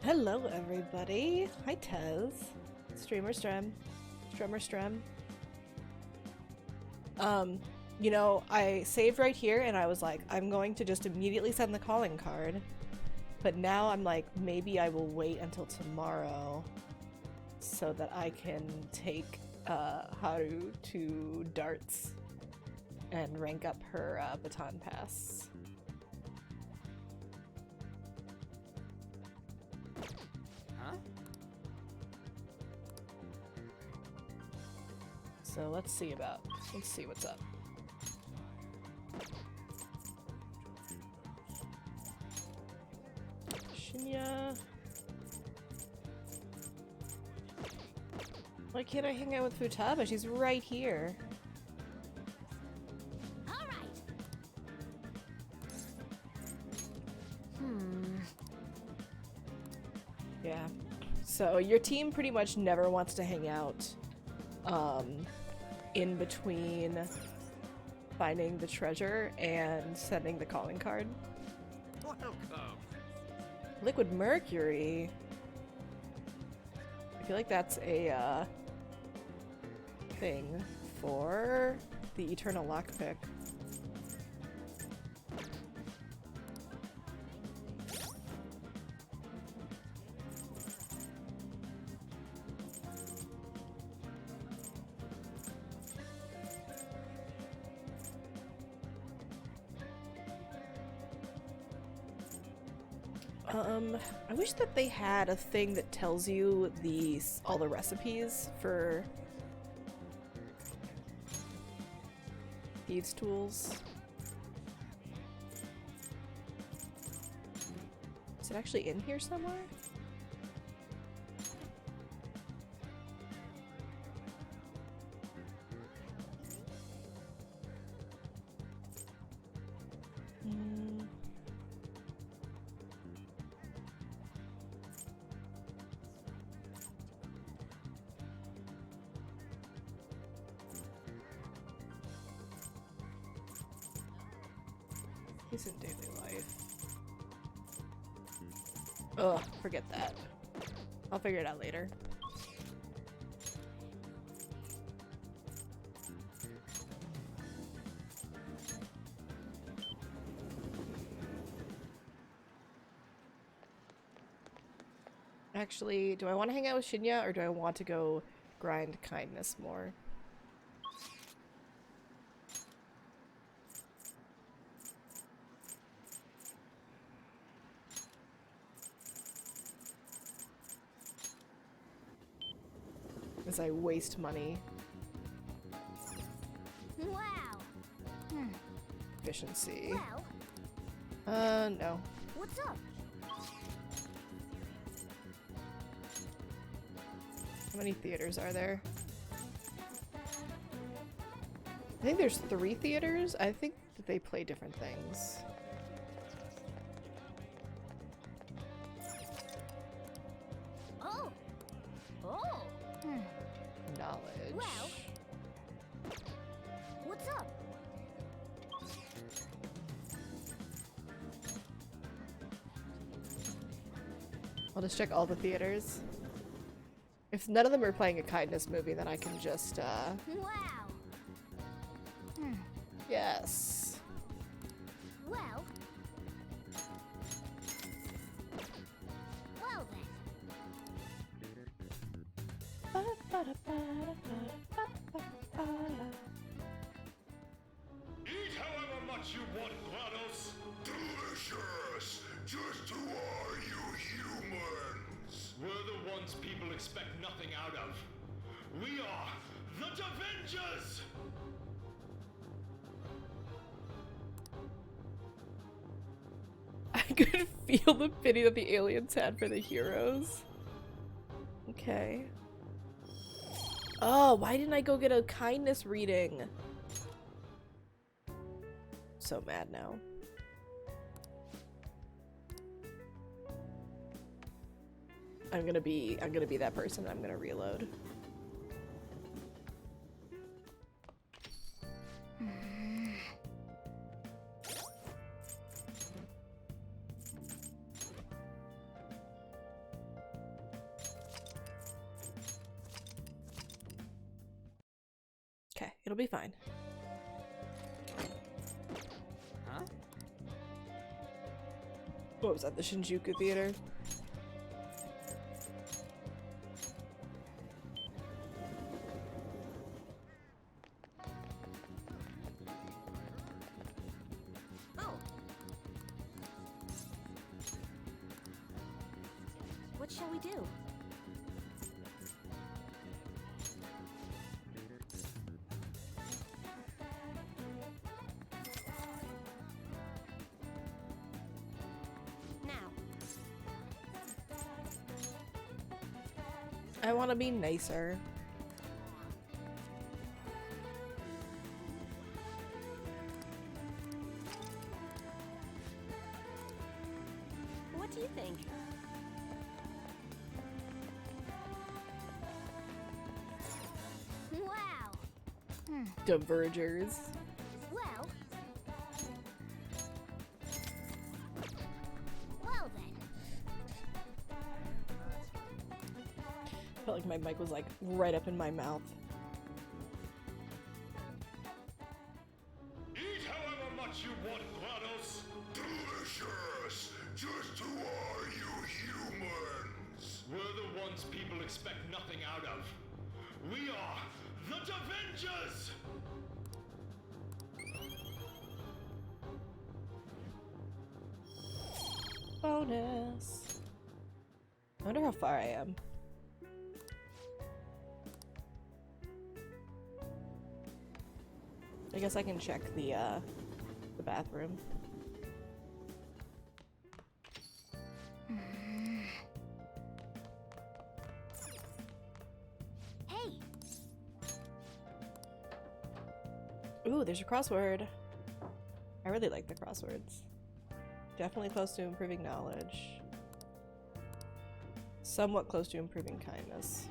Hello, everybody. Hi, Tez. Streamer Strem. Strummer Strem. I saved right here and I was like, I'm going to just immediately send the calling card. But now I'm like, maybe I will wait until tomorrow so that I can take Haru to darts and rank up her baton pass. Huh? So let's see what's up. Shinya. Why can't I hang out with Futaba? She's right here. All right. Yeah. So your team pretty much never wants to hang out in between finding the treasure and sending the calling card. Welcome. Liquid Mercury. I feel like that's a thing for the Eternal Lockpick. I wish that they had a thing that tells you all the recipes for thieves' tools. Is it actually in here somewhere? He's in daily life. Ugh, forget that. I'll figure it out later. Actually, do I want to hang out with Shinya or do I want to go grind kindness more? As I waste money. Wow. Efficiency. Well, No. what's up? How many theaters are there? I think there's 3 theaters. I think that they play different things. Oh. Oh. Knowledge. Well. What's up? I'll just check all the theaters. If none of them are playing a kindness movie, then I can just, Wow. yes. Well. Well then. Eat however much you want, GLaDOS! Delicious! Just who are you humans? We're the ones people expect nothing out of. We are the Davengers! I could feel the pity that the aliens had for the heroes. Okay. Oh, why didn't I go get a kindness reading? So mad now. I'm gonna be that person. I'm gonna reload. It'll be fine. Huh? What was that, the Shinjuku Theater? Oh. What shall we do? Now. I want to be nicer. What do you think? Wow. Divergers. Well. Well then. Felt like my mic was like right up in my mouth. Eat however much you want, GLaDOS! Delicious! Just who are you humans? We're the ones people expect nothing out of. We are the Avengers! Bonus. I wonder how far I am. I guess I can check the bathroom. Hey. Ooh, there's a crossword. I really like the crosswords. Definitely close to improving knowledge. Somewhat close to improving kindness.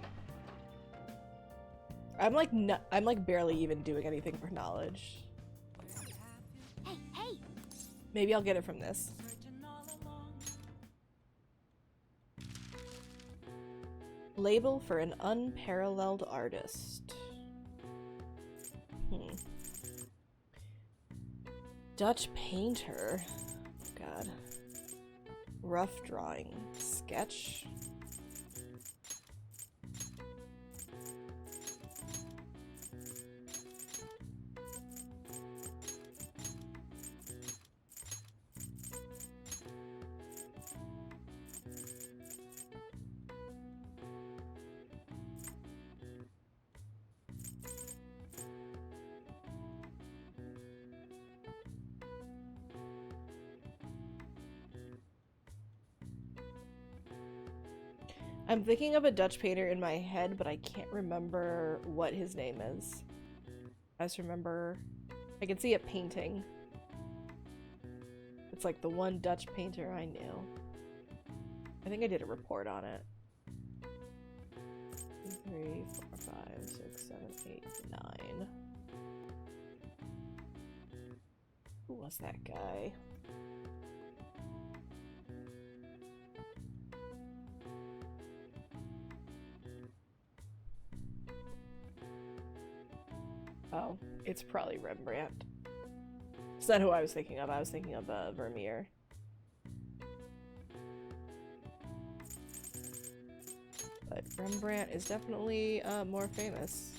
I'm like barely even doing anything for knowledge. Hey, hey. Maybe I'll get it from this. Label for an unparalleled artist. Dutch painter. God. Rough drawing. Sketch. I'm thinking of a Dutch painter in my head, but I can't remember what his name is. I just remember I can see a painting. It's like the one Dutch painter I knew. I think I did a report on it. 2, 3, 4, 5, 6, 7, 8, 9. Who was that guy? Oh, it's probably Rembrandt. Is that who I was thinking of? I was thinking of Vermeer. But Rembrandt is definitely more famous.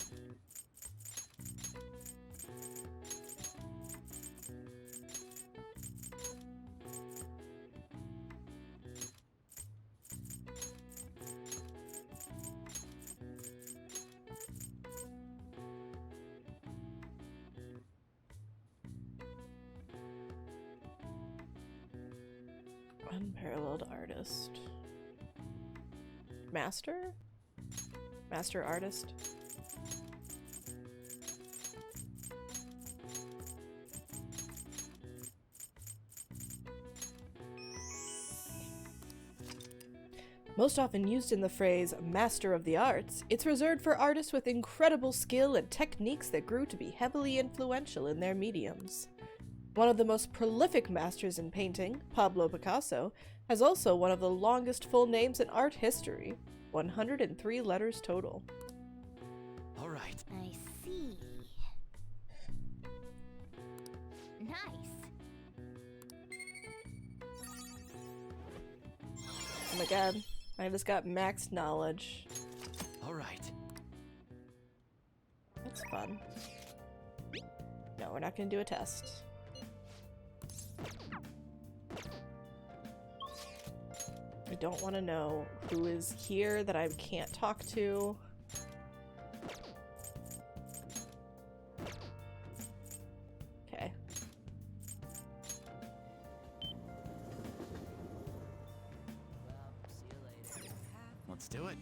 Unparalleled artist. Master? Master artist? Most often used in the phrase master of the arts, it's reserved for artists with incredible skill and techniques that grew to be heavily influential in their mediums. One of the most prolific masters in painting, Pablo Picasso, has also one of the longest full names in art history, 103 letters total. All right. I see. Nice. Oh my god. I just got max knowledge. All right. That's fun. No, we're not gonna do a test. I don't want to know who is here that I can't talk to. Okay. Let's do it.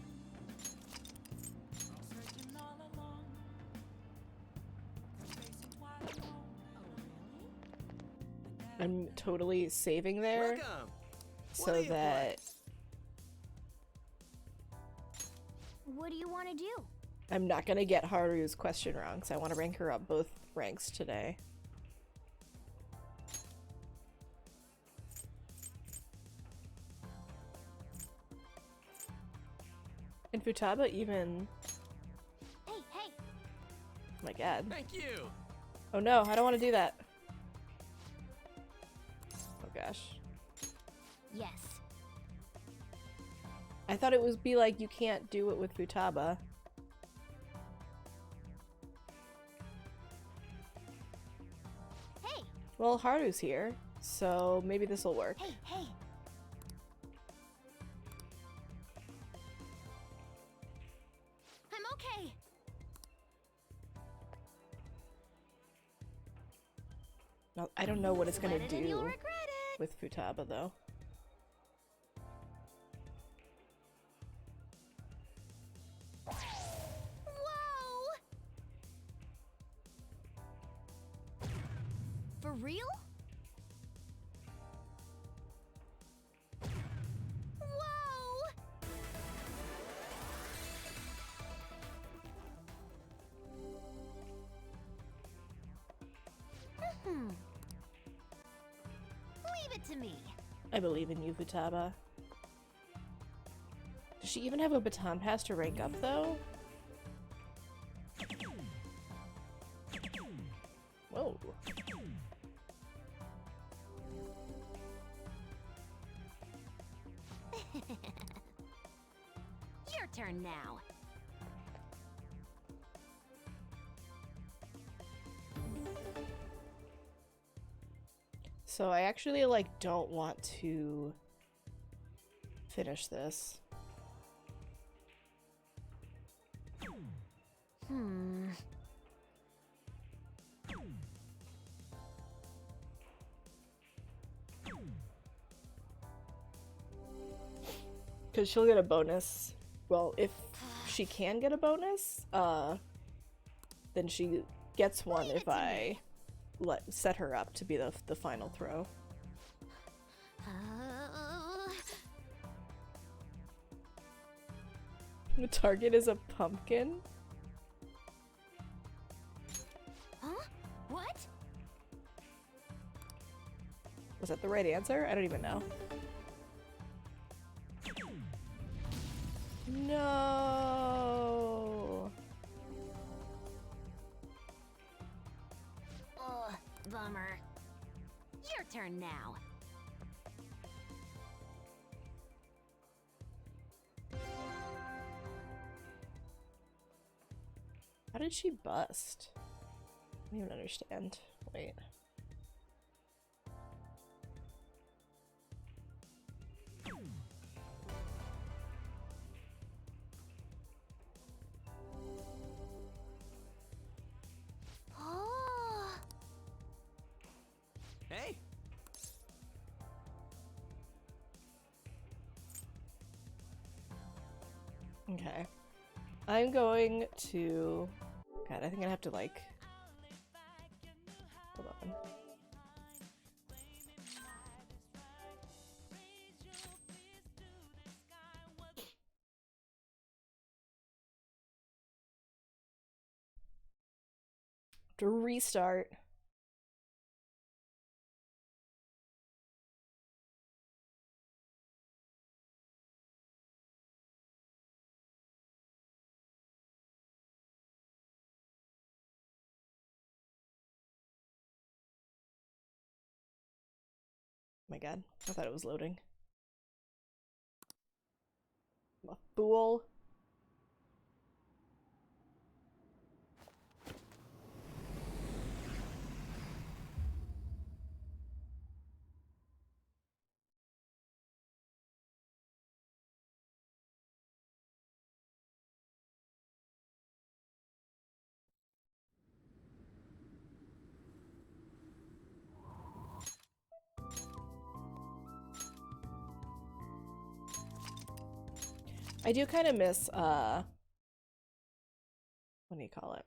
I'm totally saving there Welcome. so do you that What do you want to do? I'm not gonna get Haru's question wrong, because I want to rank her up both ranks today. And Futaba even... Hey, hey. Oh my god. Thank you. Oh no, I don't want to do that. Oh gosh. Yes. I thought it would be like you can't do it with Futaba. Hey, Well, Haru's here, so maybe this will work. hey, hey. I'm okay. Well, I don't know what it's gonna Sweat it and you'll do regret it. with Futaba though. Whoa! For real? Whoa! Leave it to me. I believe in you, Futaba. Does she even have a baton pass to rank up though? Whoa. Your turn now. So I actually like don't want to finish this. Hmm. Because she'll get a bonus. Well, if she can get a bonus, then she gets one if I set her up to be the final throw. The target is a pumpkin? Huh? What? Was that the right answer? I don't even know. No. Ugh, bummer. Your turn now. How did she bust? I don't even understand. Wait. Oh. Hey. Okay. I'm going to... God, I think I have to like... Hold on. To restart. my god, I thought it was loading. I'm a fool. I do kind of miss, what do you call it?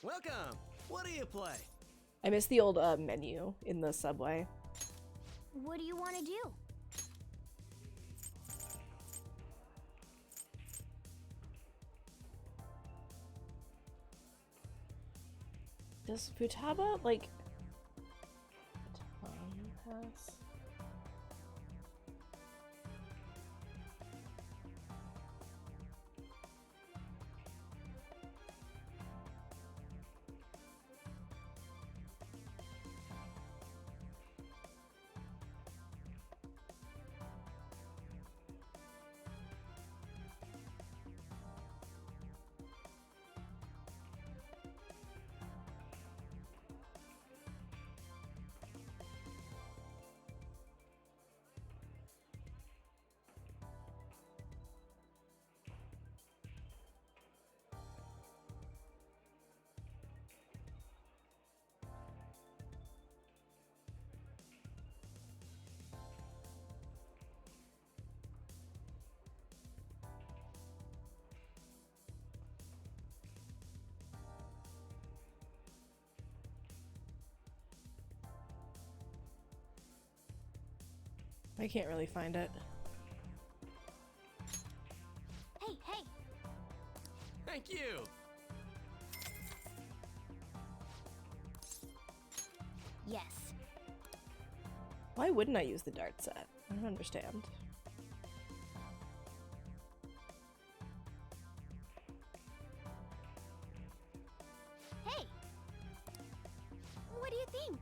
Welcome! What do you play? I miss the old menu in the subway. What do you want to do? Does Futaba, like, time pass? I can't really find it. Hey, hey! Thank you! Yes. Why wouldn't I use the dart set? I don't understand. Hey! What do you think?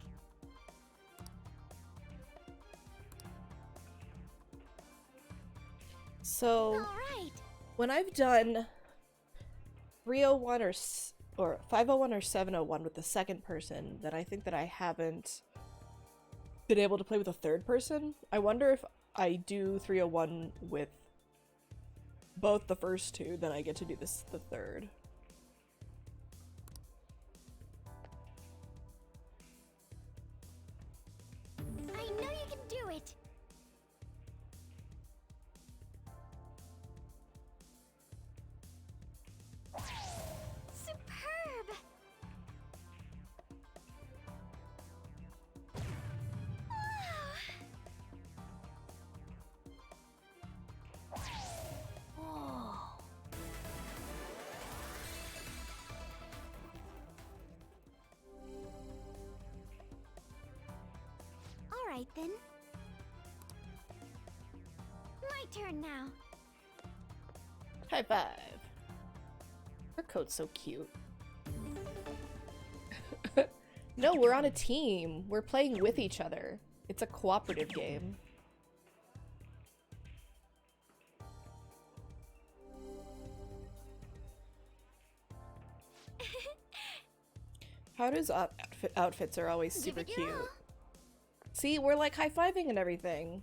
So, Alright! when I've done 301 or 501 or 701 with the second person, then I think that I haven't been able to play with a third person. I wonder if I do 301 with both the first two, then I get to do the third. I know you can do it! Superb! Whoa. Alright then. My turn now. High five. Her coat's so cute. No, we're on a team. We're playing with each other. It's a cooperative game. How does outfits are always super Give it cute. your all. See, we're like high-fiving and everything.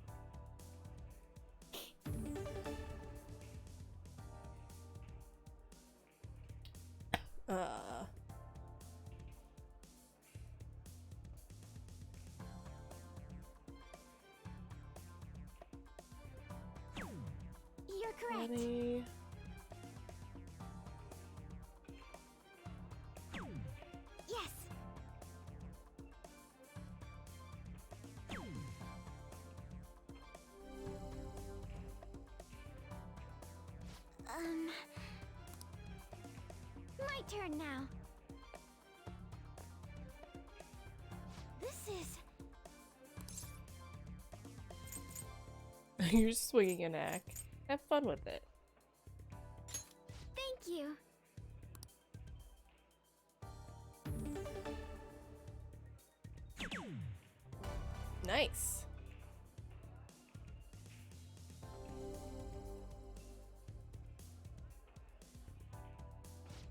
You're correct. Ready? Yes. My turn now. This is... You're swinging an axe. Have fun with it. Thank you. Nice.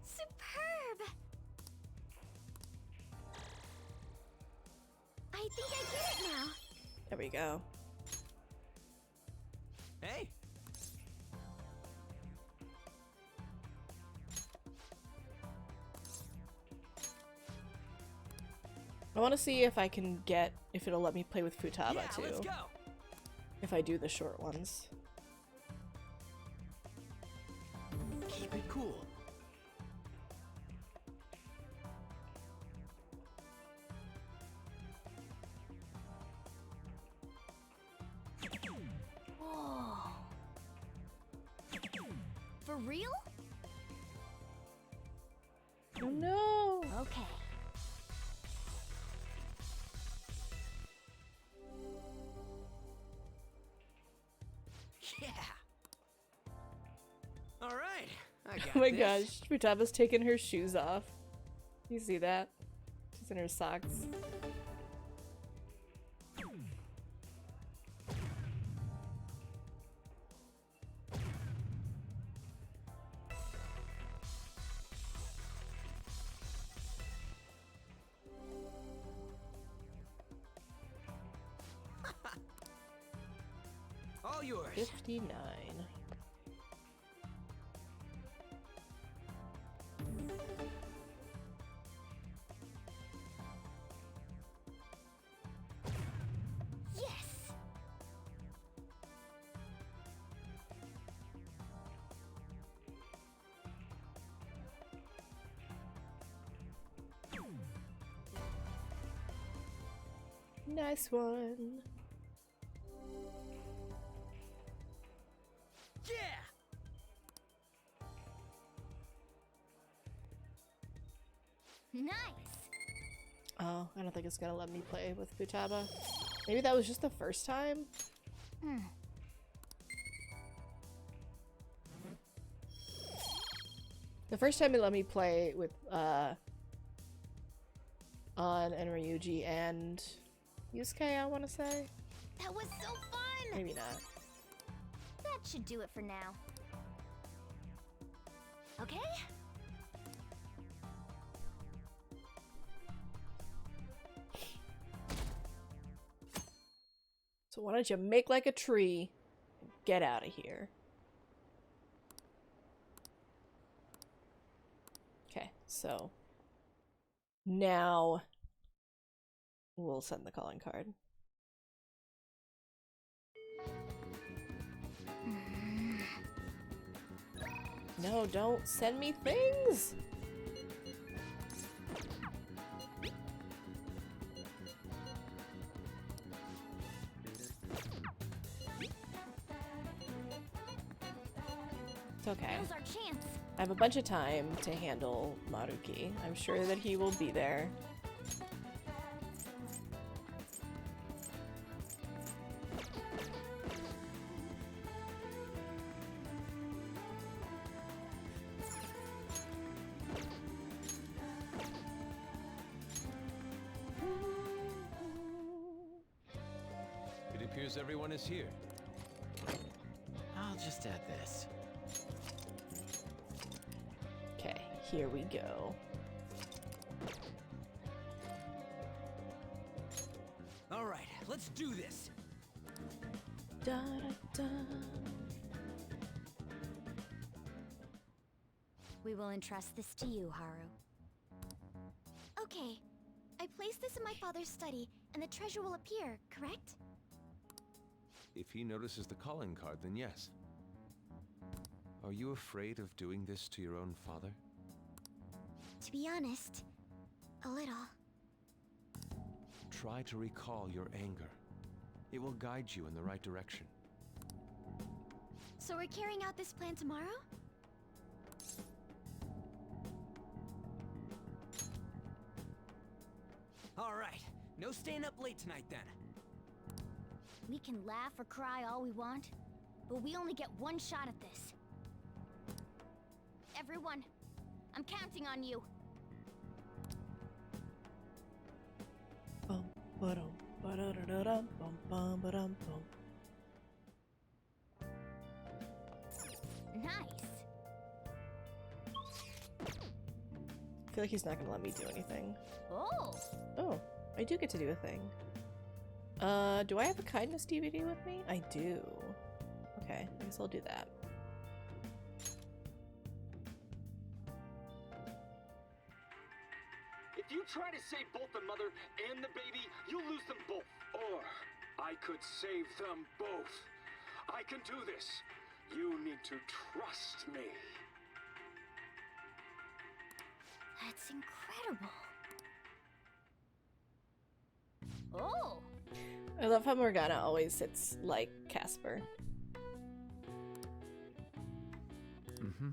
Superb! I think I get it now. There we go. Hey! I want to see if I can get, if it'll let me play with Futaba Yeah, too. let's go! If I do the short ones. Keep it cool. Whoa. For real? Oh no! Okay. Yeah! Alright, I got Oh my this. gosh, Futaba's taking her shoes off. You see that? She's in her socks. All yours. 59. Yes! Nice one. Yeah! Nice! Oh, I don't think it's gonna let me play with Futaba. Maybe that was just the first time? Hmm. The first time it let me play with, An and Ryuji and Yusuke, I want to say? That was so fun! Maybe not. That should do it for now. Okay? So why don't you make like a tree and get out of here? Okay, so now we'll send the calling card. No, don't send me things! It's okay. Now's our chance. I have a bunch of time to handle Maruki. I'm sure that he will be there. It appears everyone is here. I'll just add this. Okay, here we go. Alright, let's do this. Da, da, da. We will entrust this to you, Haru. Okay. I place this in my father's study, and the treasure will appear, correct? If he notices the calling card, then yes. Are you afraid of doing this to your own father? To be honest, a little. Try to recall your anger. It will guide you in the right direction. So we're carrying out this plan tomorrow? Alright, no staying up late tonight then. We can laugh or cry all we want, but we only get one shot at this. Everyone, I'm counting on you. Bum, ba-dum, Ba-da-da-da-dum, bum, bum, ba-dum, bum. Nice. I feel like he's not gonna let me do anything. Oh, Oh, I do get to do a thing. Do I have a kindness DVD with me? I do. Okay, I guess I'll do that. If you try to save both the mother and the baby, you'll lose them both. Or I could save them both. I can do this. You need to trust me. that's incredible. Oh, I love how Morgana always sits like Casper. Mm-hmm.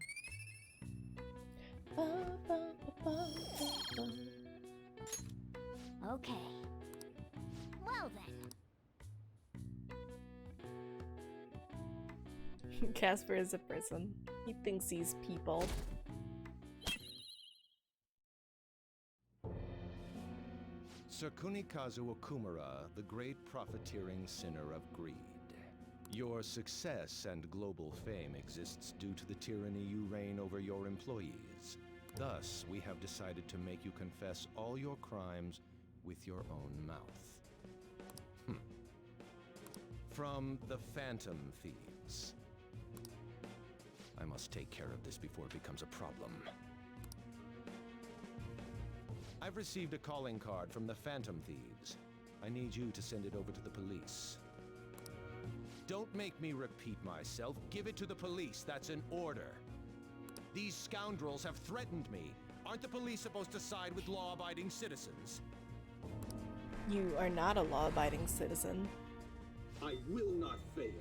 okay. Well then. Casper is a person. He thinks he's people. Sir Kunikazu Okumura, the great profiteering sinner of greed. Your success and global fame exists due to the tyranny you reign over your employees. Thus, we have decided to make you confess all your crimes with your own mouth. From the Phantom Thieves. I must take care of this before it becomes a problem. I've received a calling card from the Phantom Thieves. I need you to send it over to the police. Don't make me repeat myself. Give it to the police. That's an order. These scoundrels have threatened me. Aren't the police supposed to side with law-abiding citizens? You are not a law-abiding citizen. I will not fail.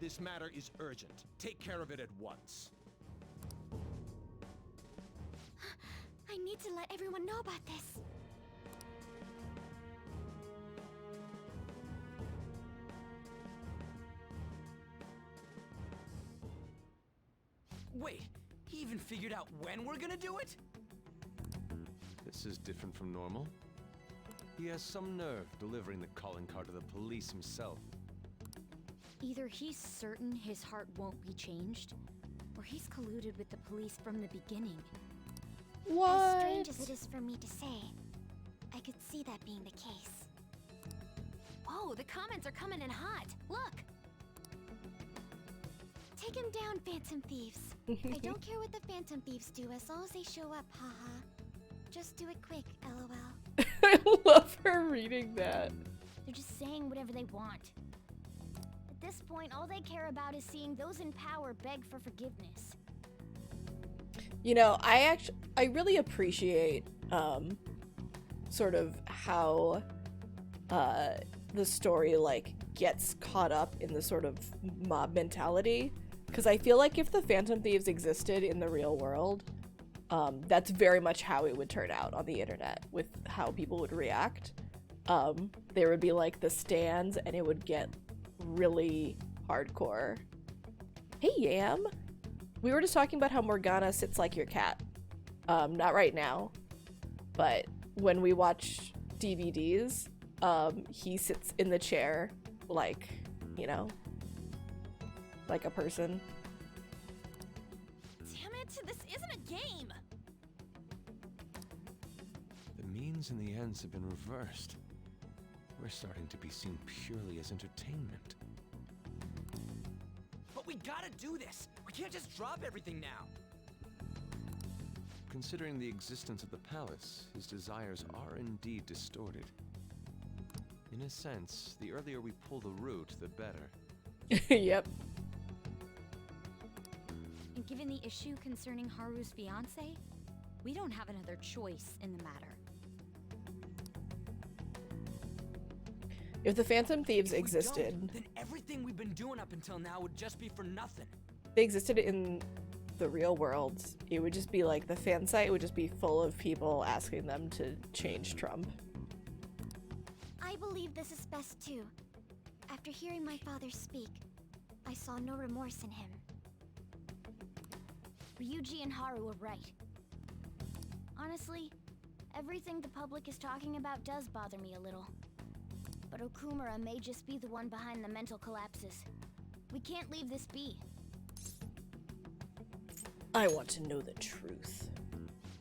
This matter is urgent. Take care of it at once. I need to let everyone know about this. Wait, he even figured out when we're gonna do it? This is different from normal. He has some nerve delivering the calling card to the police himself. Either he's certain his heart won't be changed, or he's colluded with the police from the beginning. What? As strange as it is for me to say, I could see that being the case. Whoa, the comments are coming in hot. Look! Take him down, Phantom Thieves. I don't care what the Phantom Thieves do as long as they show up, haha. Just do it quick, lol. I love her reading that. They're just saying whatever they want. At this point, all they care about is seeing those in power beg for forgiveness. You know, I really appreciate sort of how the story like gets caught up in the sort of mob mentality, because I feel like if the Phantom Thieves existed in the real world, that's very much how it would turn out on the internet with how people would react. There would be like the stands and it would get really hardcore. Hey Yam! We were just talking about how Morgana sits like your cat. Not right now, but when we watch DVDs, he sits in the chair like, you know, like a person. Damn it, this isn't a game! The means and the ends have been reversed. We're starting to be seen purely as entertainment. But we gotta do this! We can't just drop everything now! Considering the existence of the palace, his desires are indeed distorted. In a sense, the earlier we pull the root, the better. Yep. And given the issue concerning Haru's fiancé, we don't have another choice in the matter. If the Phantom Thieves If we existed, don't, then everything we've been doing up until now would just be for nothing. if they existed in the real world, it would just be like the fan site would just be full of people asking them to change Trump. I believe this is best too. After hearing my father speak, I saw no remorse in him. Ryuji and Haru were right. Honestly, everything the public is talking about does bother me a little. But Okumura may just be the one behind the mental collapses. We can't leave this be. I want to know the truth.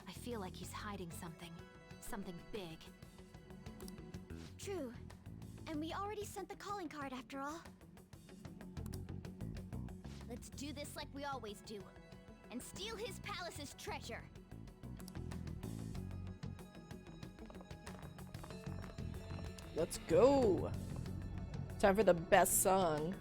I feel like he's hiding something. Something big. True. And we already sent the calling card after all. Let's do this like we always do. And steal his palace's treasure. Let's go. Time for the best song.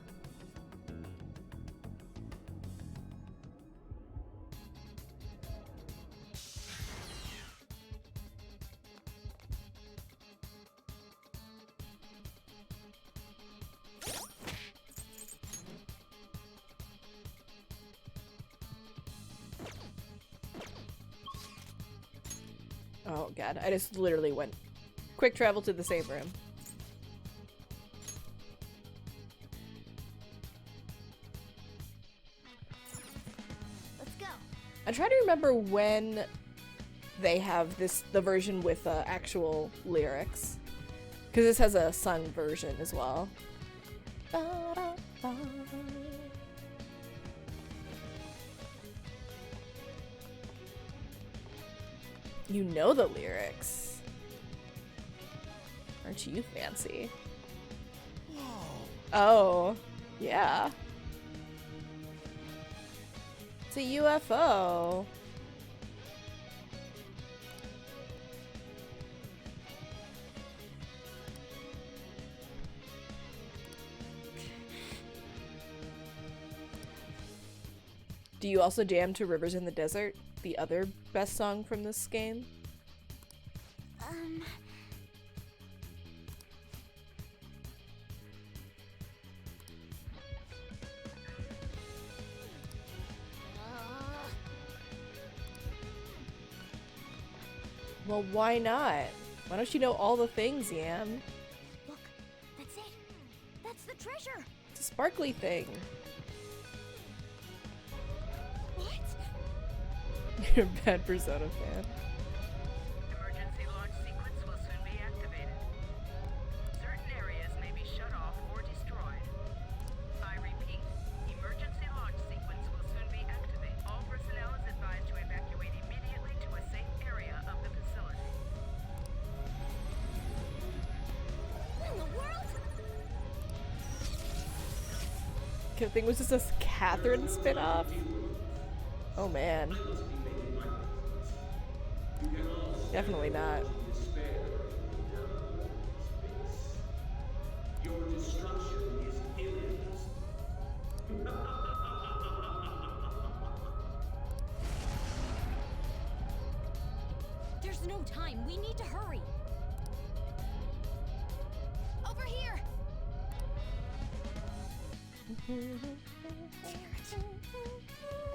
Oh god, I just literally went quick travel to the save room. Let's go. I'm trying to remember when they have the version with actual lyrics. Because this has a sung version as well. Ba-da-ba. You know the lyrics. Aren't you fancy? Oh, yeah. It's a UFO. Do you also jam to Rivers in the Desert, the other best song from this game? Well, why not? Why don't you know all the things, Yam? Look, that's it. That's the treasure. It's a sparkly thing. What? You're a bad Persona fan. Emergency launch sequence will soon be activated. Certain areas may be shut off or destroyed. I repeat, emergency launch sequence will soon be activated. All personnel is advised to evacuate immediately to a safe area of the facility. What in the world? Good thing was just a Catherine spin-off. Oh man. Definitely not. Your destruction is imminent. There's no time. We need to hurry. Over here.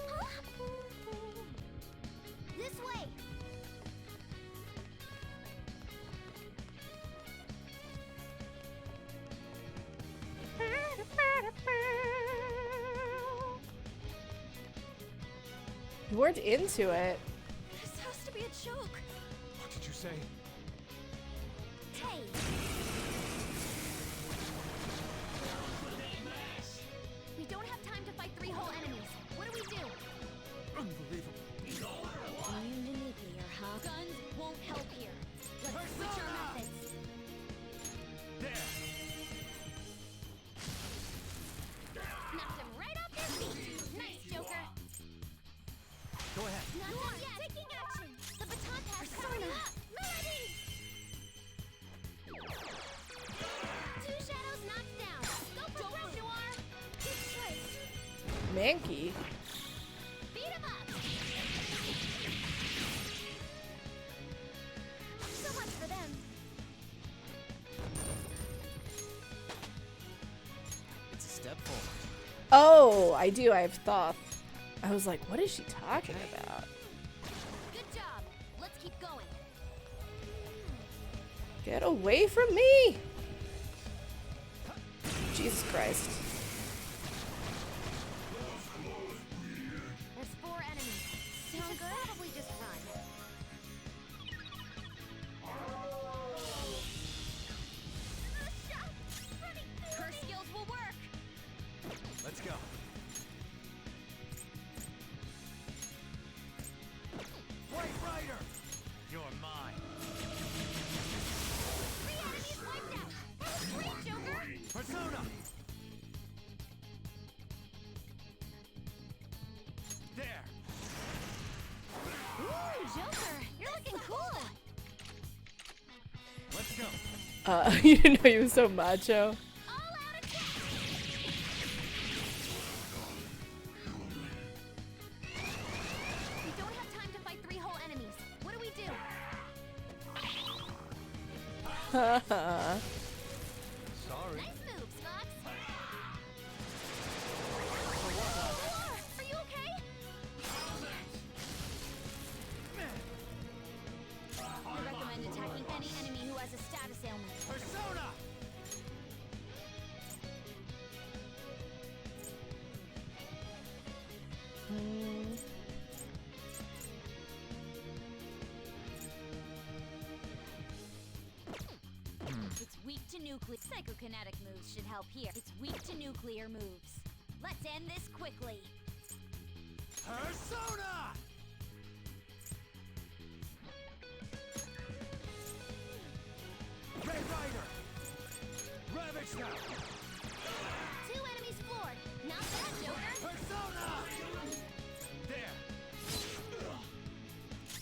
Huh? This way. You weren't into it. This has to be a joke. What did you say? Hey. We don't have time to fight 3 whole enemies. What do we do? Unbelievable. Immune to nuclear, huh? Guns won't help here. Let's switch our methods. There. Knocked him right off their feet. Nice, Joker. Go ahead. Not done yet. Taking action. The baton pass coming up. Melody. 2 shadows knocked down. Go for Red Noir. Good choice. Mankey. Beat him up. So much for them. It's a step forward. Oh, I do. I have Thoth. I was like, what is she talking about? Good job. Let's keep going. Get away from me! Jesus Christ. There's 4 enemies. You didn't know he was so macho. All-out attack! We don't have time to fight 3 whole enemies. What do we do? Sorry. Nice moves, Fox. Are you okay? I recommend attacking any enemy who has a status ailment. Persona! It's weak to nuclear. Psychokinetic moves should help here. It's weak to nuclear moves. Let's end this quickly. Persona! Red Rider! Ravage now! 2 enemies floored. Not bad, Joker. Persona! There!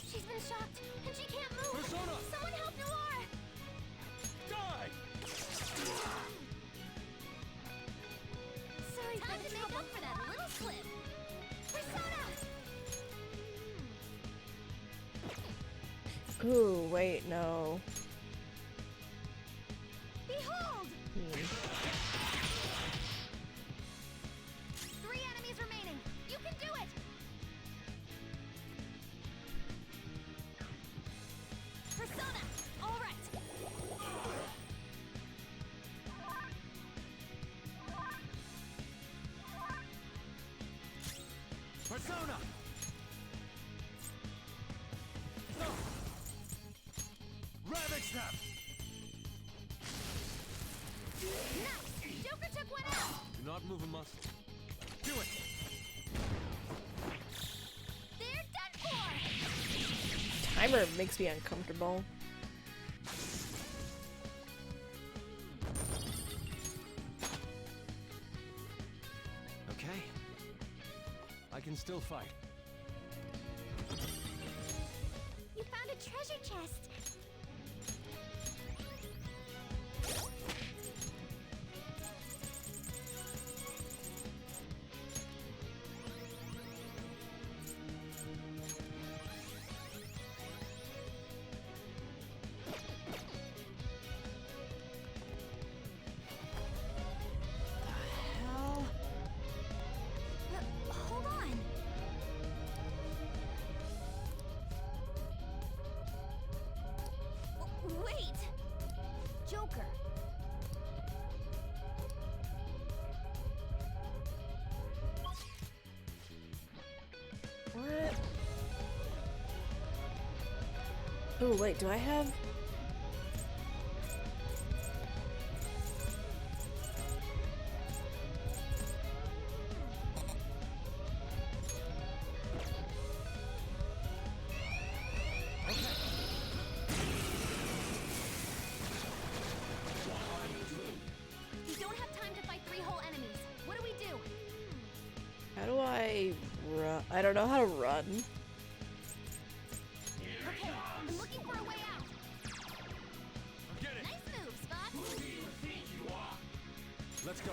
She's been shocked, and she can't move. Persona! Someone help Noir! Die! Sorry, time to make up for that little slip. Persona! Ooh, wait, no. Behold! 3 enemies remaining. You can do it! Persona! All right. Persona! No! Ravage them! Nice! Joker took one out! Do not move a muscle. Do it! They're done for! Timer makes me uncomfortable. Okay. I can still fight. You found a treasure chest! Hold on. Wait! Joker. What? Oh, wait, do I have... We don't have time to fight 3 whole enemies. What do we do? How do I run? I don't know how to run. Okay, I'm looking for a way out. Get it! Nice move, Spot. Let's go.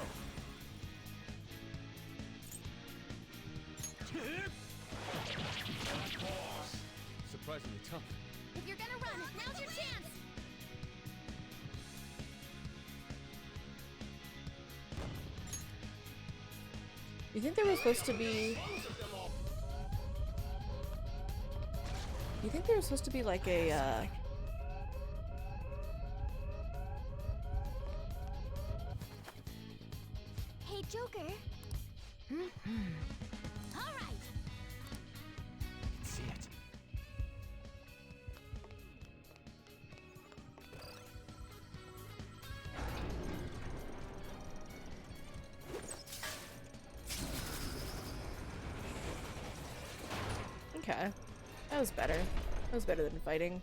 Surprisingly tough. If you're gonna run, now's your chance. You think there was supposed to be... You think there was supposed to be like a, Hey, Joker. All right. See it. Okay. That was better. That was better than fighting.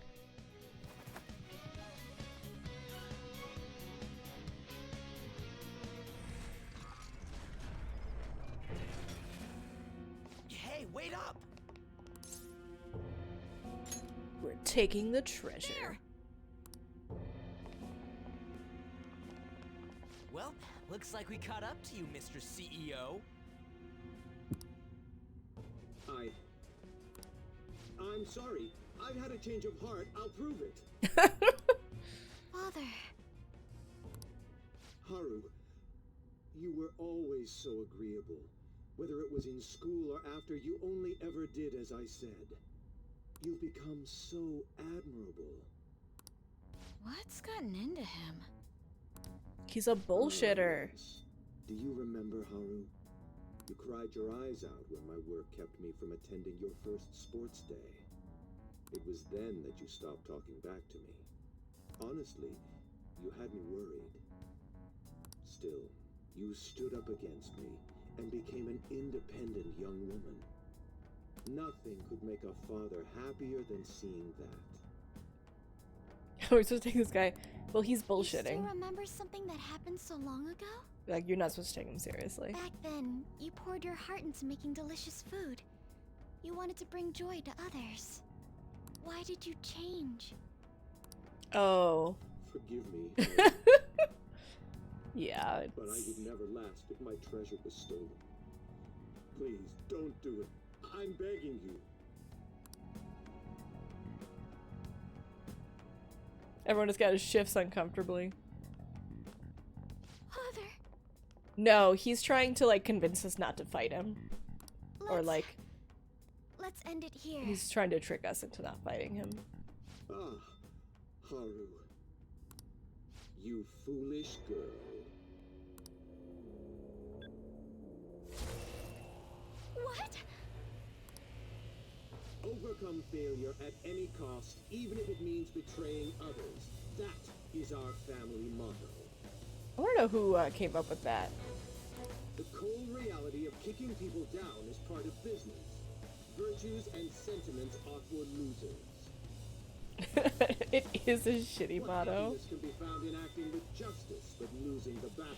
Hey, wait up! We're taking the treasure. Looks like we caught up to you, Mr. CEO. I'm sorry. I've had a change of heart. I'll prove it. Father. Haru, you were always so agreeable. Whether it was in school or after, you only ever did as I said. You've become so admirable. What's gotten into him? He's a bullshitter. Yes. Do you remember, Haru? You cried your eyes out when my work kept me from attending your first sports day. It was then that you stopped talking back to me. Honestly, you had me worried. Still, you stood up against me and became an independent young woman. Nothing could make a father happier than seeing that. We're supposed to take this guy. Well, he's You still bullshitting. remember something that happened so long ago? Like, you're not supposed to take him seriously. Back then, you poured your heart into making delicious food. You wanted to bring joy to others. Why did you change? Oh. Forgive me, Yeah, but I would never last if my treasure was stolen. Please, don't do it. I'm begging you. Everyone just got his shifts uncomfortably. Father, No, he's trying to, like, convince us not to fight him. Or, like, let's end it here. he's trying to trick us into not fighting him. Ah, Haru. You foolish girl. What? Overcome failure at any cost, even if it means betraying others. That is our family motto. I want to know who came up with that. The cold reality of kicking people down is part of business. Virtues and sentiments are for losers. It is a shitty What motto. happiness can be found in acting with justice, but losing the battle?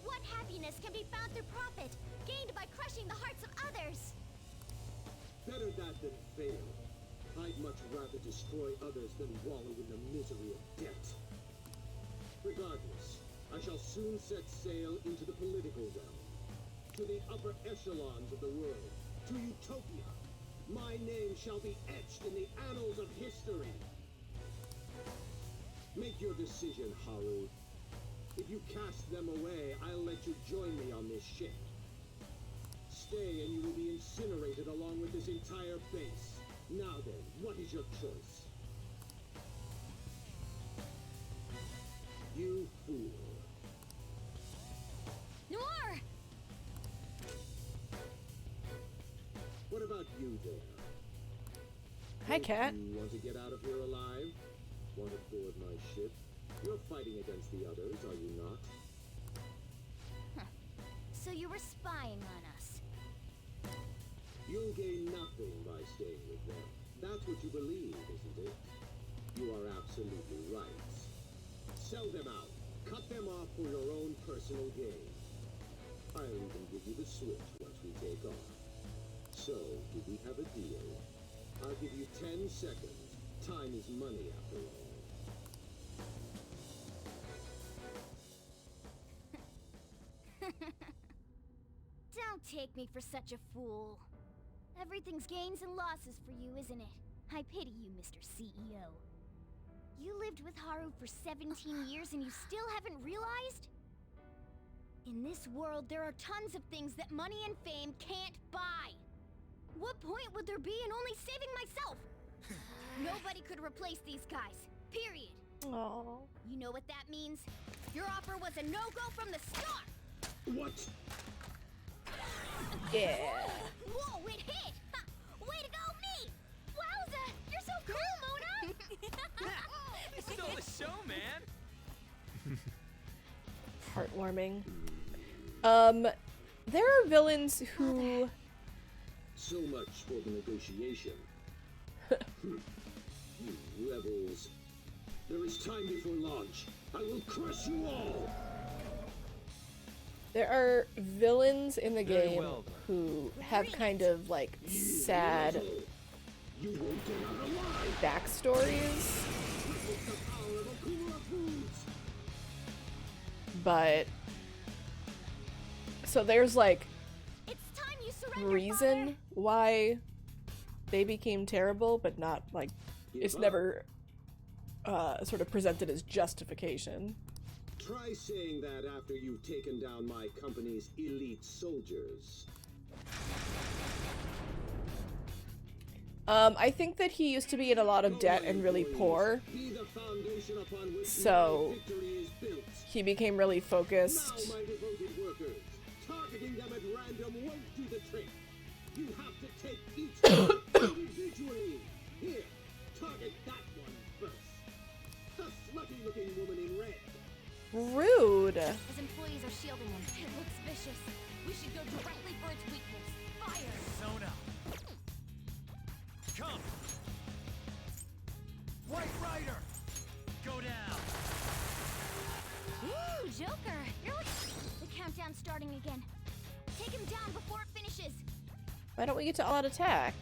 What happiness can be found through profit, gained by crushing the hearts of others? Better that than fail. I'd much rather destroy others than wallow in the misery of debt. Regardless, I shall soon set sail into the political realm, to the upper echelons of the world, to Utopia. My name shall be etched in the annals of history. Make your decision, Haru. If you cast them away, I'll let you join me on this ship. Stay and you will be incinerated along with this entire base. Now then, what is your choice? You fool. Noir! What about you there? Hi, Cat. You want to get out of here alive? Want to board my ship? You're fighting against the others, are you not? So you were spying on us. You'll gain nothing by staying with them. That's what you believe, isn't it? You are absolutely right. Sell them out. Cut them off for your own personal gain. I'll even give you the switch once we take off. So, do we have a deal? I'll give you 10 seconds. Time is money after all. Don't take me for such a fool. Everything's gains and losses for you, isn't it? I pity you, Mr. CEO. You lived with Haru for 17 years and you still haven't realized? In this world, there are tons of things that money and fame can't buy. What point would there be in only saving myself? Nobody could replace these guys, period. Aww. You know what that means? Your offer was a no-go from the start! What? Yeah. Whoa, it hit! Ha, way to go, me! Wowza! You're so cool, Mona! You stole the show, man. Heartwarming. There are villains who... So much for the negotiation. You rebels. There is time before launch. I will crush you all! There are villains in the Very game well, who have kind of, like, sad You won't get out alive! backstories. Witness the power of Akuma Foods! But so there's like It's time you surrender, reason Father. why they became terrible, but not like it's never sort of presented as justification. Try saying that after you've taken down my company's elite soldiers. I think that he used to be in a lot of debt and really poor, Be the foundation upon which so my victory is built. he became really Now, focused. my devoted workers, targeting them at random won't do the trick. You have to take each one individually. Here, target that one first. The slutty-looking woman in red. Rude. As employees are shielding him, it looks vicious. We should go directly for its weakness. Fire! Sona. Come. White Rider. Go down. Ooh, Joker! You're like... The countdown's starting again. Take him down before it finishes. Why don't we get to all-out attack?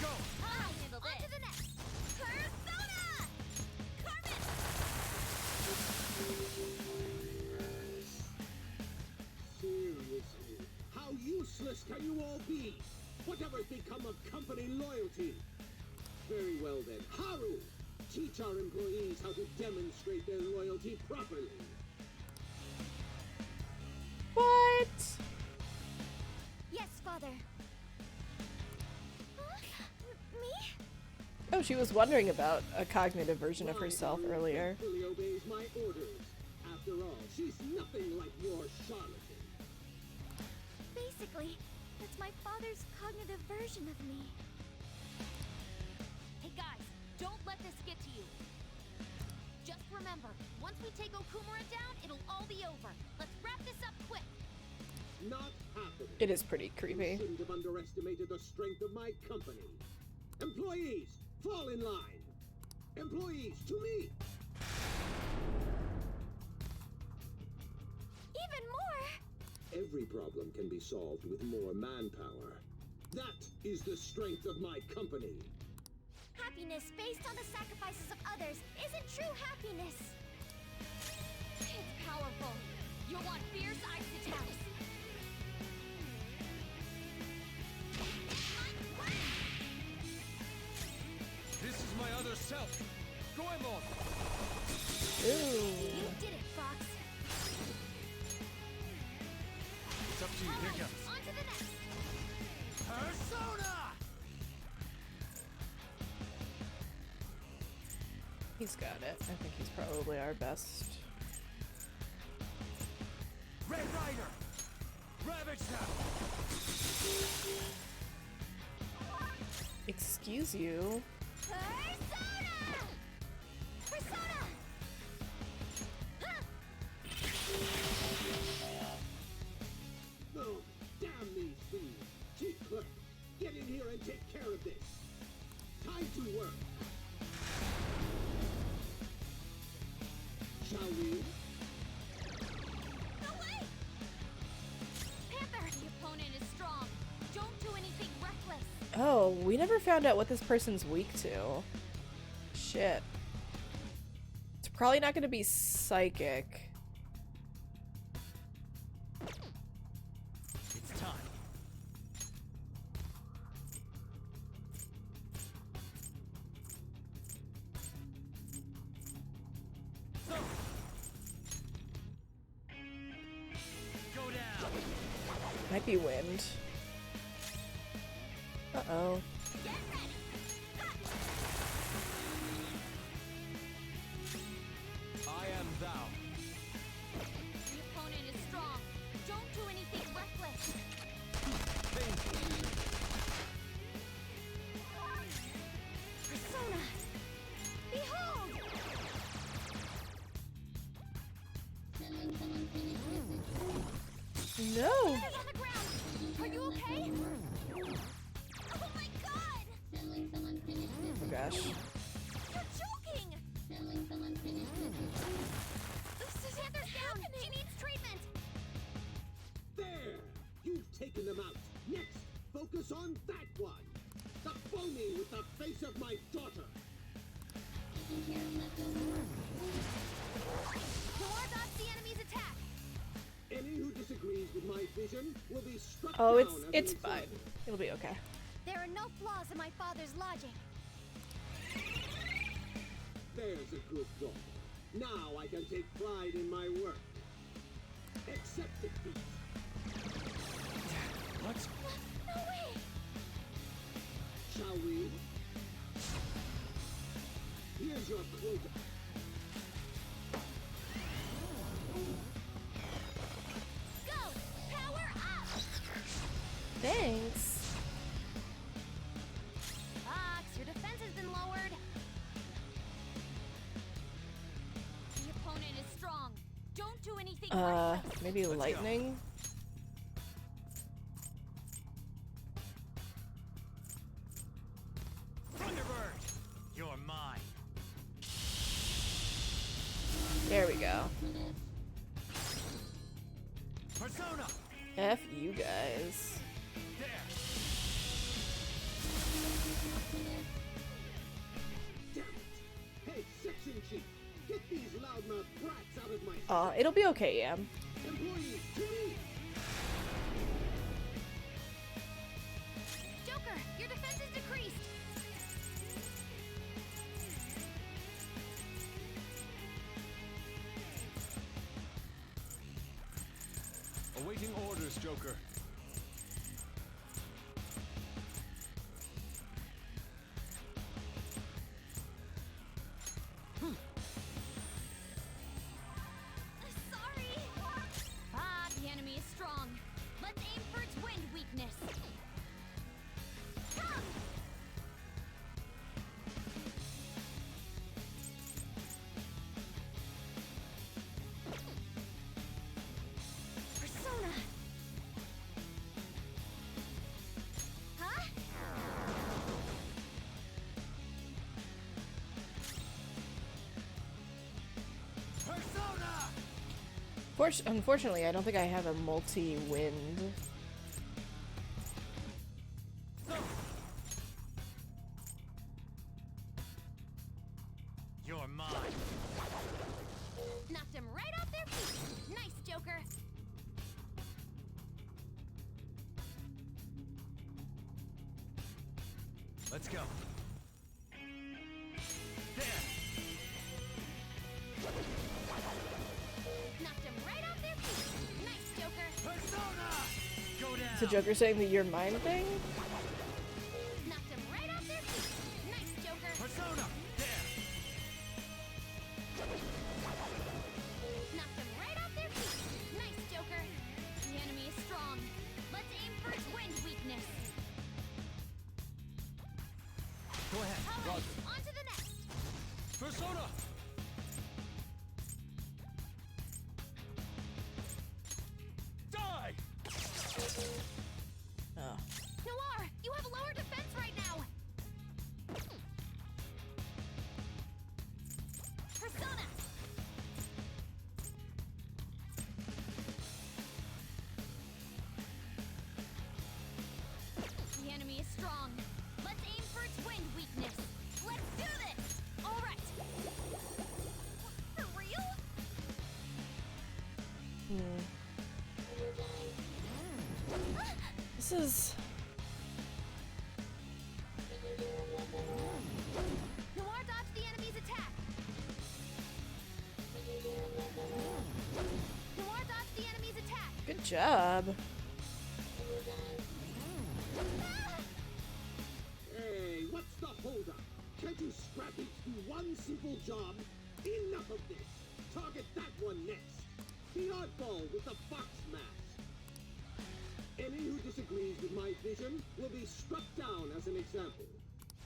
Go. I'll handle this. On to the next. Persona! Carmen! Seriously, how useless can you all be? Whatever's become of company loyalty? Very well then, Haru! Teach our employees how to demonstrate their loyalty properly. What? Yes, Father. Me? Oh, she was wondering about a cognitive version of herself earlier. Fully obeys my orders. After all, she's nothing like your charlatan. Basically, that's my father's cognitive version of me. Hey guys, don't let this get to you. Just remember, once we take Okumura down, it'll all be over. Let's wrap this up quick. Not happening. It is pretty You creepy. shouldn't have underestimated the strength of my company. Employees, fall in line. Employees, to me. Even more! Every problem can be solved with more manpower. That is the strength of my company. Happiness based on the sacrifices of others isn't true happiness. It's powerful. You'll want fierce ice attacks. This is my other self. Goemon. Ooh. You did it, Fox. It's up to you. Here comes. On to the next. Persona. He's got it. I think he's probably our best. Red Rider. Ravage them. Excuse you. Persona! Persona! Huh! Oh, damn these thieves. Chief Clerk, get in here and take care of this. Time to work. Shall we? No way! Panther, the opponent is strong. Don't do anything reckless. Oh, we never found out what this person's weak to. Shit. It's probably not gonna be psychic. It's time. Go down. Might be wind. Uh-oh. Get ready! I am thou. The opponent is strong. Don't do anything reckless. Persona! Behold! No! Get on the ground! Are you okay? Oh my god! Oh gosh. You're joking! Panther's down! She needs treatment! There! You've taken them out. Next, focus on that one. The phony with the face of my daughter. Noir dodge the enemy's attack. Any who disagrees with my vision will be struck Oh, down as an it's fine. example. It'll be okay. There are no flaws in my father's logic. There's a good dog. Now I can take pride in my work. Accept defeat. What? No way! Shall we? Here's your quota. Go! Power up! Thanks. Fox, your defense has been lowered. The opponent is strong. Don't do anything reckless. Maybe lightning? Thunderbird! You're mine. There we go. Persona! F you guys. There! Damn it! Hey, section chief! Get these loudmouth brats out of my It'll be okay, Yam. employees to me! Joker, your defense is decreased. Awaiting orders, Joker. Sorry. Ah, the enemy is strong. Let's aim for its wind weakness. Come! Persona! Huh? Persona! Unfortunately, I don't think I have a multi-wind. You're mine. Knocked him right off their feet. Nice, Joker. Let's go. There! Knocked him right off their feet. Nice, Joker. Persona! Go down! Is the Joker saying the you're mine thing? Knocked him right off their feet. Nice, Joker. Persona! There! Knocked him right off their feet. Nice, Joker. The enemy is strong. Let's aim for its wind weakness. Go ahead. All right, on to the next. Persona! Die! Oh. Noir, you have lower defense right now. Persona. The enemy is strong. Let's aim for its wind weakness. Let's do this. All right. For real? This is... Noir dodged the enemy's attack. Noir dodged the enemy's attack. Good job. Hey, what's the holdup? Can't you scrappy do one simple job? Enough of this! Target that one next! The oddball with the fox mask! Any who disagrees with my vision will be struck down as an example.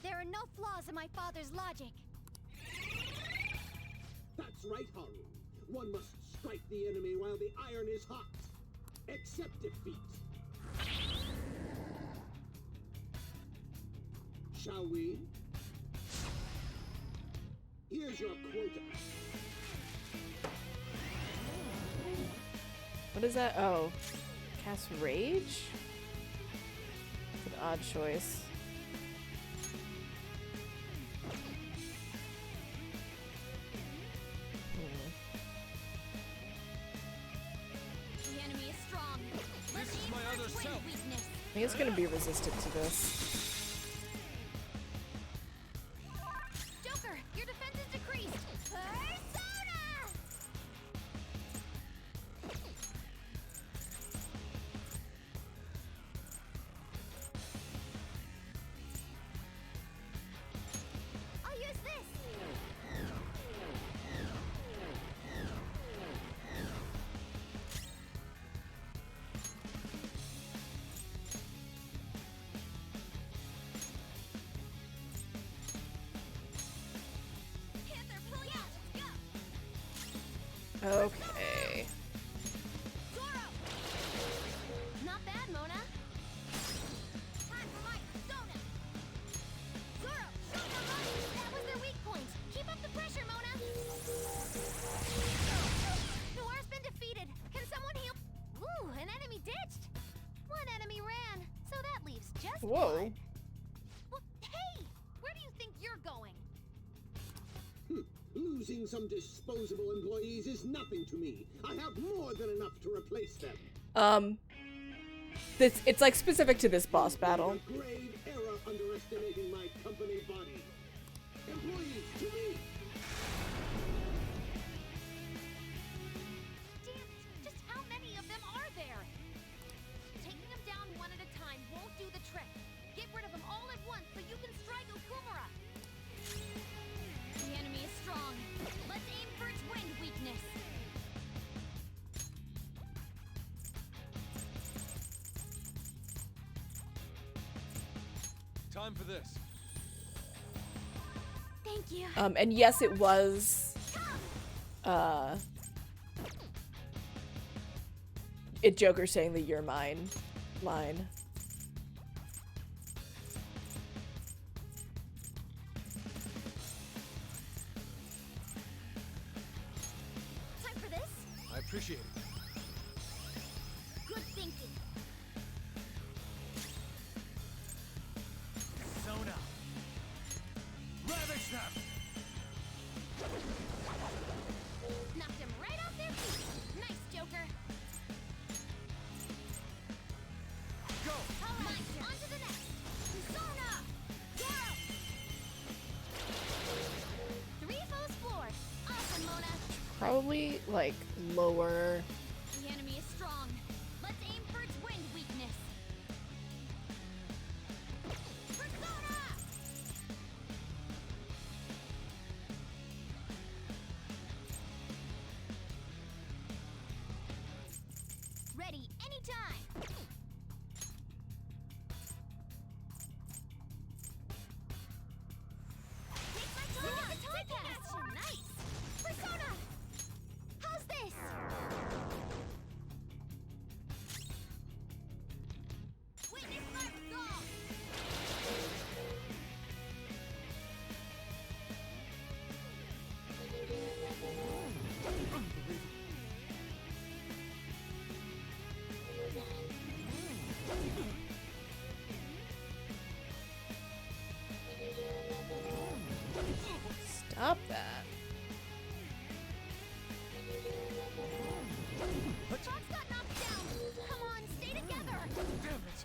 There are no flaws in my father's logic. That's right, Haru. One must strike the enemy while the iron is hot. Accept defeat. Shall we? Here's your quota. What is that? Oh. Cast Rage? It's an odd choice. gonna be resistant to this. Joker, your defense is decreased. Persona! I'll use this. Panther, pull out. Go. Okay. Zoro. Not bad, Mona. Time for my persona. Zoro, show them up. That was their weak point. Keep up the pressure, Mona. Noir's been defeated. Can someone heal? Ooh, an enemy ditched. One enemy ran, so that leaves just Whoa. one. Well, hey, where do you think you're going? Losing some disposable employees is nothing to me. I have more than enough to replace them. It's like specific to this boss battle. A grave error underestimating my company body. Employees, to me! Damn it! Just how many of them are there? Taking them down one at a time won't do the trick. Get rid of them all at once so you can strike Okumura. The enemy is strong. Let's aim for its wind weakness. Time for this. Thank you. And yes, it was, Joker saying the "you're mine" line. Time for this? I appreciate it. Good thinking. Sona. Ravage them. Knocked him right off their feet. Nice, Joker. Go. All right, on to the next. Persona! Zoro! 3 foes floored. Awesome, Mona. Probably like lower. The enemy is strong. Let's aim for its wind weakness. Persona! Ready anytime. Take my time. Taking action. Nice. Persona! How's this? Witness my resolve. Stop that. Fox got knocked down. Come on, stay together. Damn it.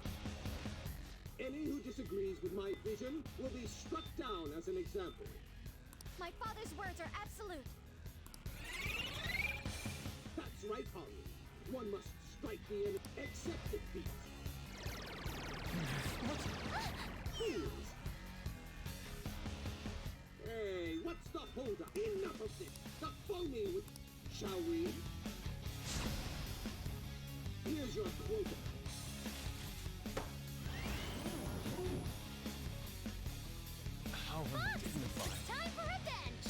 Any who disagrees with my vision will be struck down as an example. My father's words are absolute. That's right, Haru. One must strike the enemy. Accept defeat. Fools! Hey, what's the holdup? Enough of this. The phony with... Shall we? Here's your quota. How undignified. Time for revenge.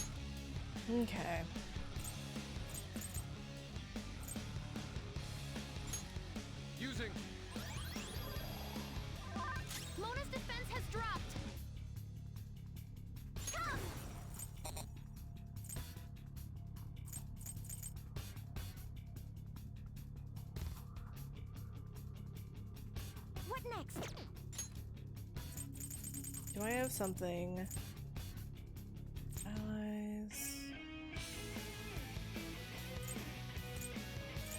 Okay. Using. Mona's defense has dropped. Come! What next? Do I have something? Allies.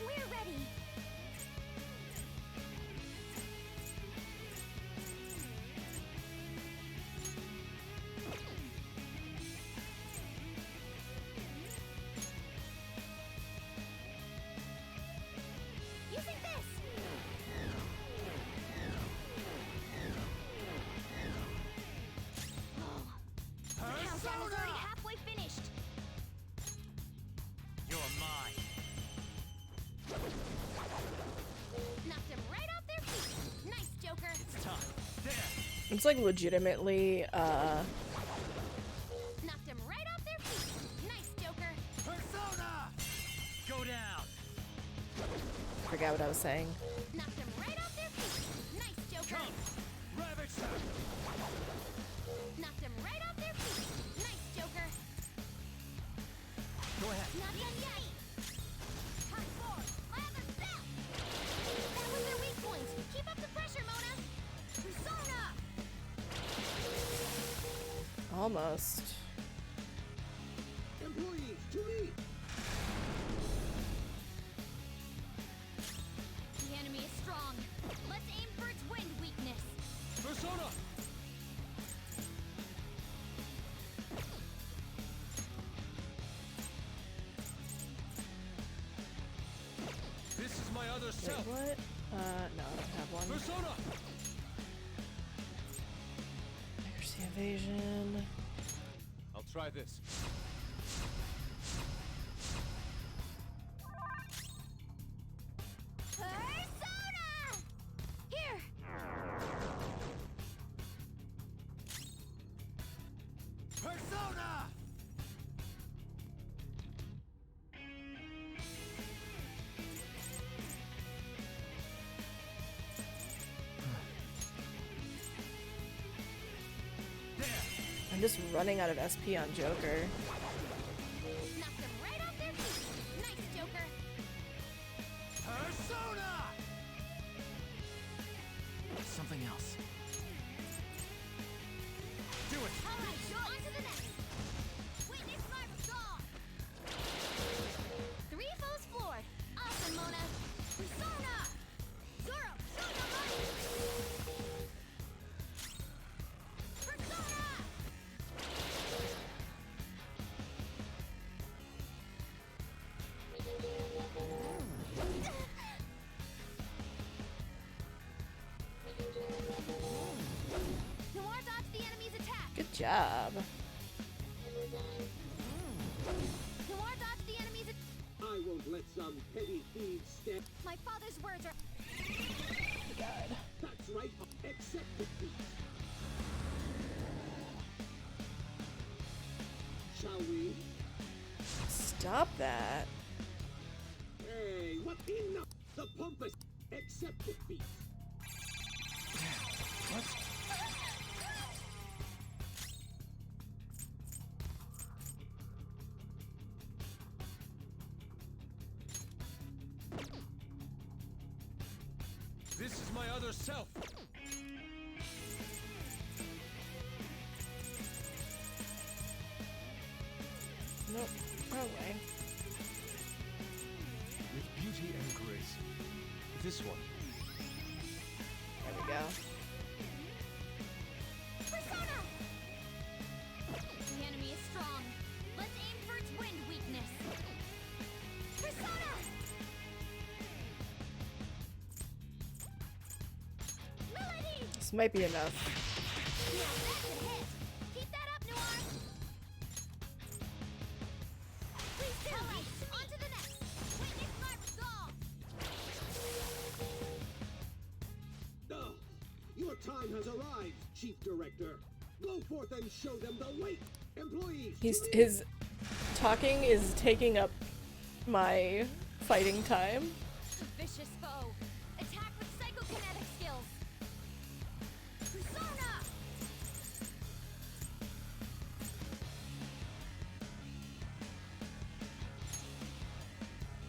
We're ready. It's like legitimately, Knocked him right off their feet. Nice, Joker. Persona! Go down! forget what I was saying. Knocked him right off their feet. Nice, Joker. Come! Ravage them! Knocked him right off their feet. Nice, Joker. Go ahead. Not done yet. Hot four. My other cell. That was their weak point. Keep up the pressure, Mona. Persona. Almost. Employees, to me! The enemy is strong. Let's aim for its wind weakness. Persona! This is my other Wait, self. what? No, I don't have one. Persona! Accuracy evasion. I'll try this. Persona! Here. Persona! I'm just running out of SP on Joker. Knocked them right off their feet. Nice, Joker. Persona! Something else. Do it! All right, on to the next. Witness my resolve. 3 foes floored. Awesome, Mona. Persona. Zoro, show your might. Persona. Noir dodged the enemy's attack. Good job. Noir dodged the enemy's attack. I won't let some petty thieves stand. My father's words are. God. That's right, accept defeat. Shall we? Stop that. Hey, what enough? The pompous accept defeat. This is my other self. Nope. Wrong way. With beauty and grace. This one. There we go. Persona! The enemy is strong. Let's aim for its wind weakness. Persona! Melody! This might be enough. Yeah, that's a hit. Keep that up, Noir. Please do. All right, on to the next. Witness my resolve. Oh, your time has arrived, Chief Director. Go forth and show them the way. Employees, His talking is taking up my fighting time. Vicious foe. Attack with psychokinetic skills. Persona!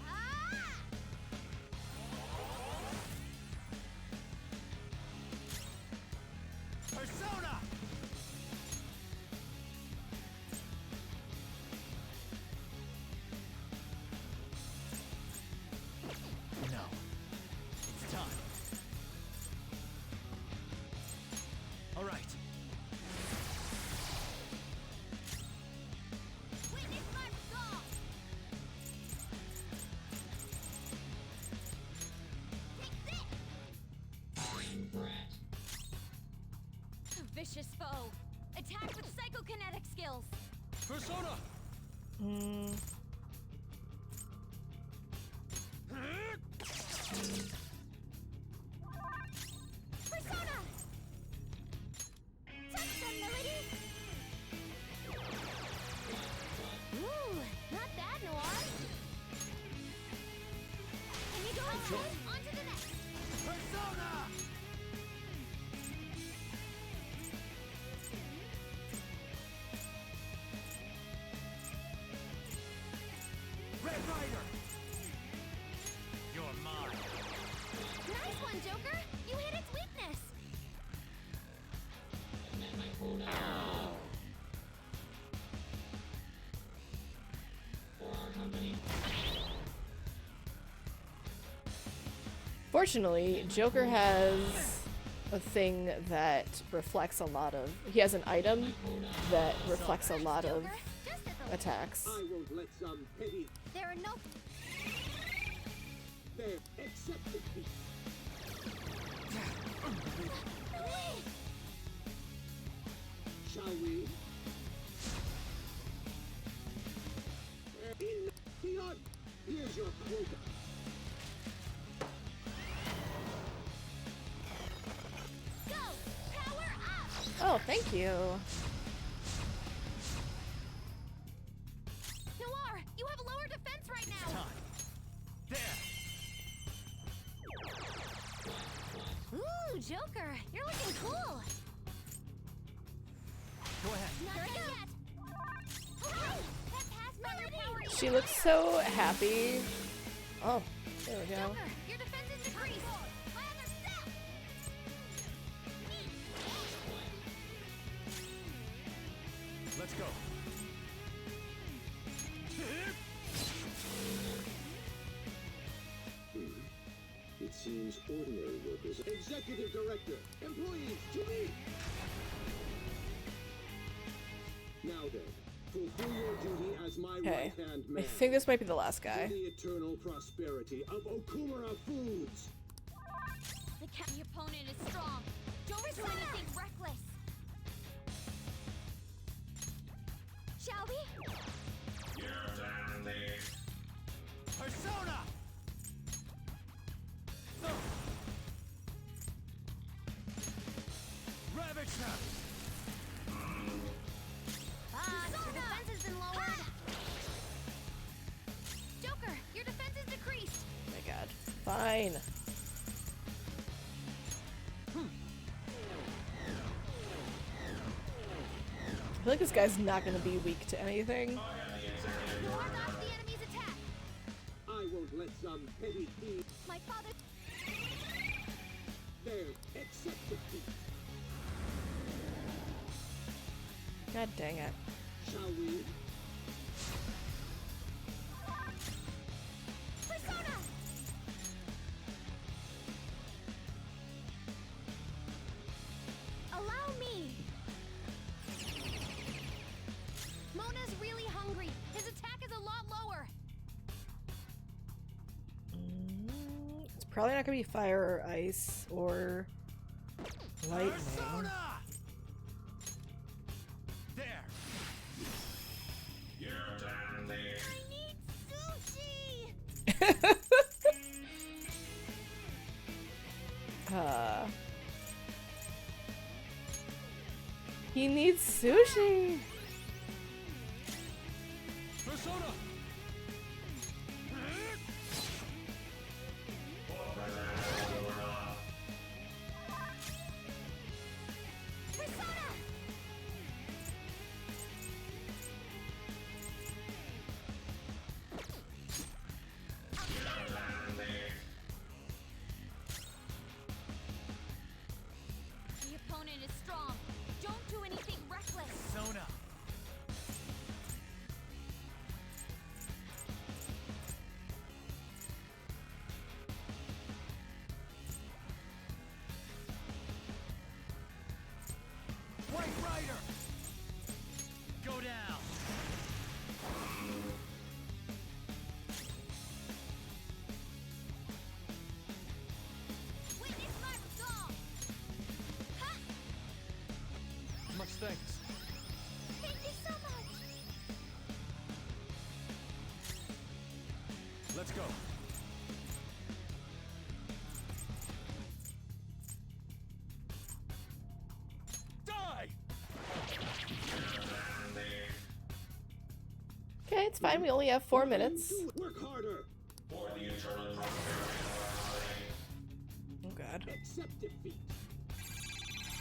Ah! Persona! No. It's time. All right. Witness my resolve. Take this! Vicious foe. Attack with psychokinetic skills. Persona! Hmm. Persona! Fortunately, Joker has a thing that reflects a lot of... He has an item that reflects a lot of attacks. I won't let some petty... There are no... There, accept defeat. Shall we? Theon, here's your quota. Go! Power up! Oh, thank you. Noir, you have lower defense right now! Ooh, Joker, you're looking cool! Go ahead. Not yet! Hooray! That passed by your power! She looks so happy. Oh, there we go. Joker, your defense is decreased! My other self! Let's go. It seems ordinary workers... Executive Director! Employees, to me! Now then, fulfill your duty as my Okay. right-hand I man. think this might be the last For guy. the eternal prosperity of Okumura Foods! Your opponent is strong. Don't do anything reckless. Shall we? Persona! Ravage them! Your defense has been lowered. Joker, your defense is decreased. Oh my god. Fine. I feel like this guy's not gonna be weak to anything. Noir dodged the enemy's attack. I won't let some petty thief... My father... There, accept defeat. God dang it. Shall we? Persona! Allow me. Mona's really hungry. His attack is a lot lower. It's probably not gonna be fire or ice or lightning. Persona! There! I need sushi. He needs sushi. Persona! Persona! The opponent is strong. Don't do anything reckless. Persona! White Rider! Go down! Witness my resolve. Ha! Much thanks. Thank you so much. Let's go. Die! Okay, it's fine. We only have 4 minutes. Work harder! Oh god. Accept defeat!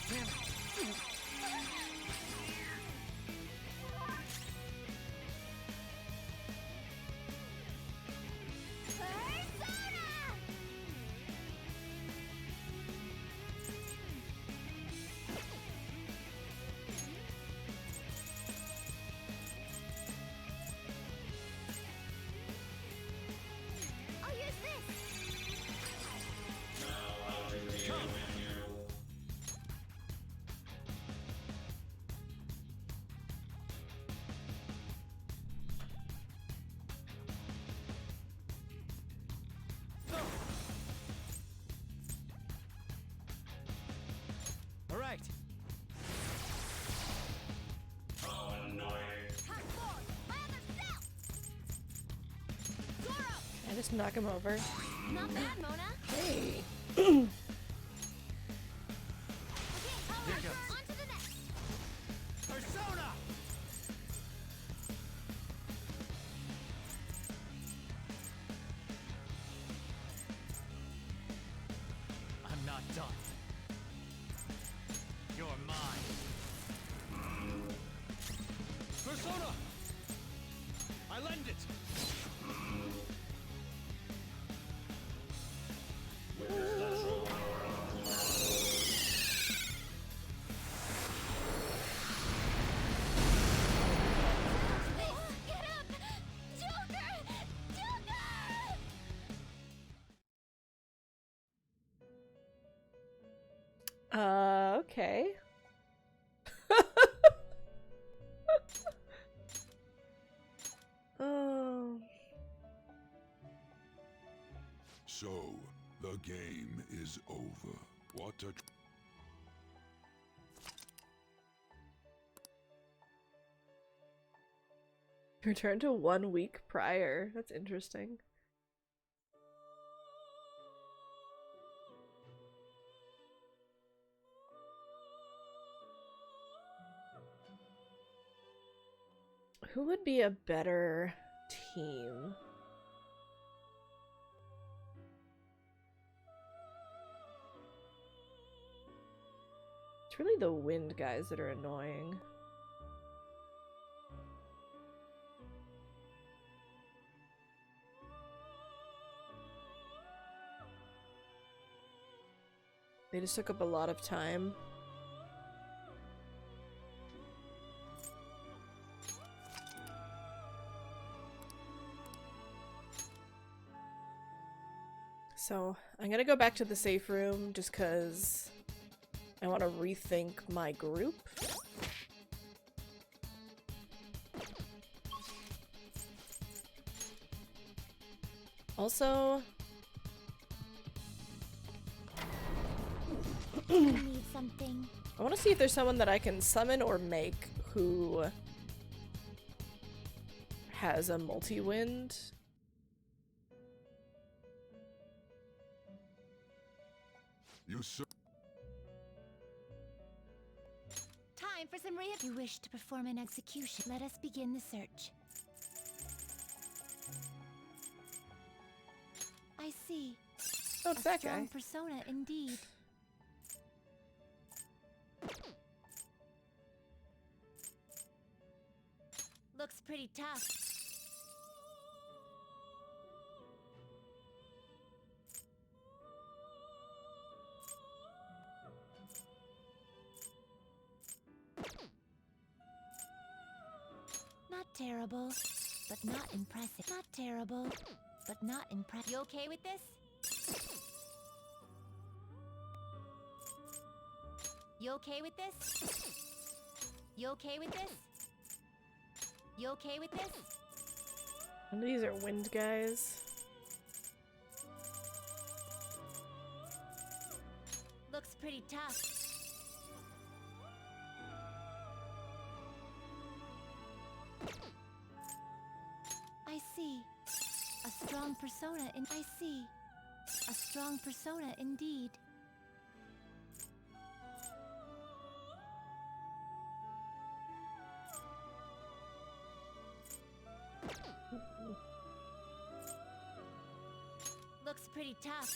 Persona! just knock him over. Not bad, Mona. Hey. Okay, Power, on to the next. Persona! I'm not done. You're mine. Persona! I lend it! Get up! Joker! Joker! Okay. Oh. So, the game is over. What a... Return to 1 week prior. That's interesting. Who would be a better team? It's really the wind guys that are annoying. They just took up a lot of time. So, I'm gonna go back to the safe room just because I want to rethink my group. Also, I need something. I want to see if there's someone that I can summon or make who has a multi-wind. You sir... Time for some rehab. You wish to perform an execution. Let us begin the search. I see. Oh, it's A that strong guy. persona indeed. Looks pretty tough. Not terrible, but not impressive. Not terrible, but not impressive. You okay with this? You okay with this? You okay with this? You okay with this? And these are wind guys. Looks pretty tough. I see. A strong persona in I see. A strong persona indeed. Looks pretty tough.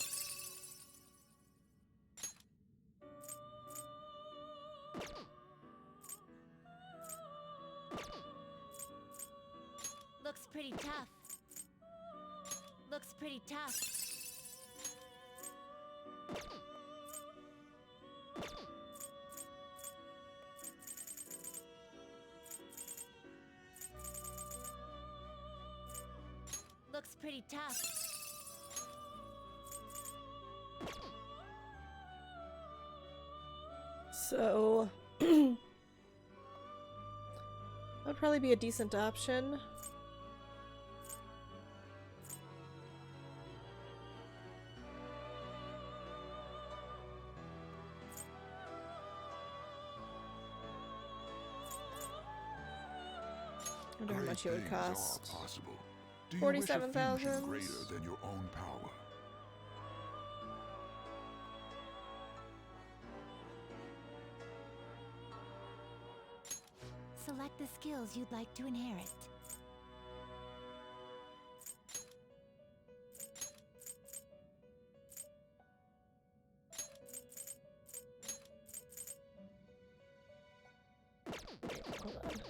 Looks pretty tough. Looks pretty tough. Looks pretty tough. So, that would probably be a decent option. I wonder how much it would Great things cost. are possible. Do you wish a 47,000. fusion greater than your own power? Select the skills you'd like to inherit. Hold on.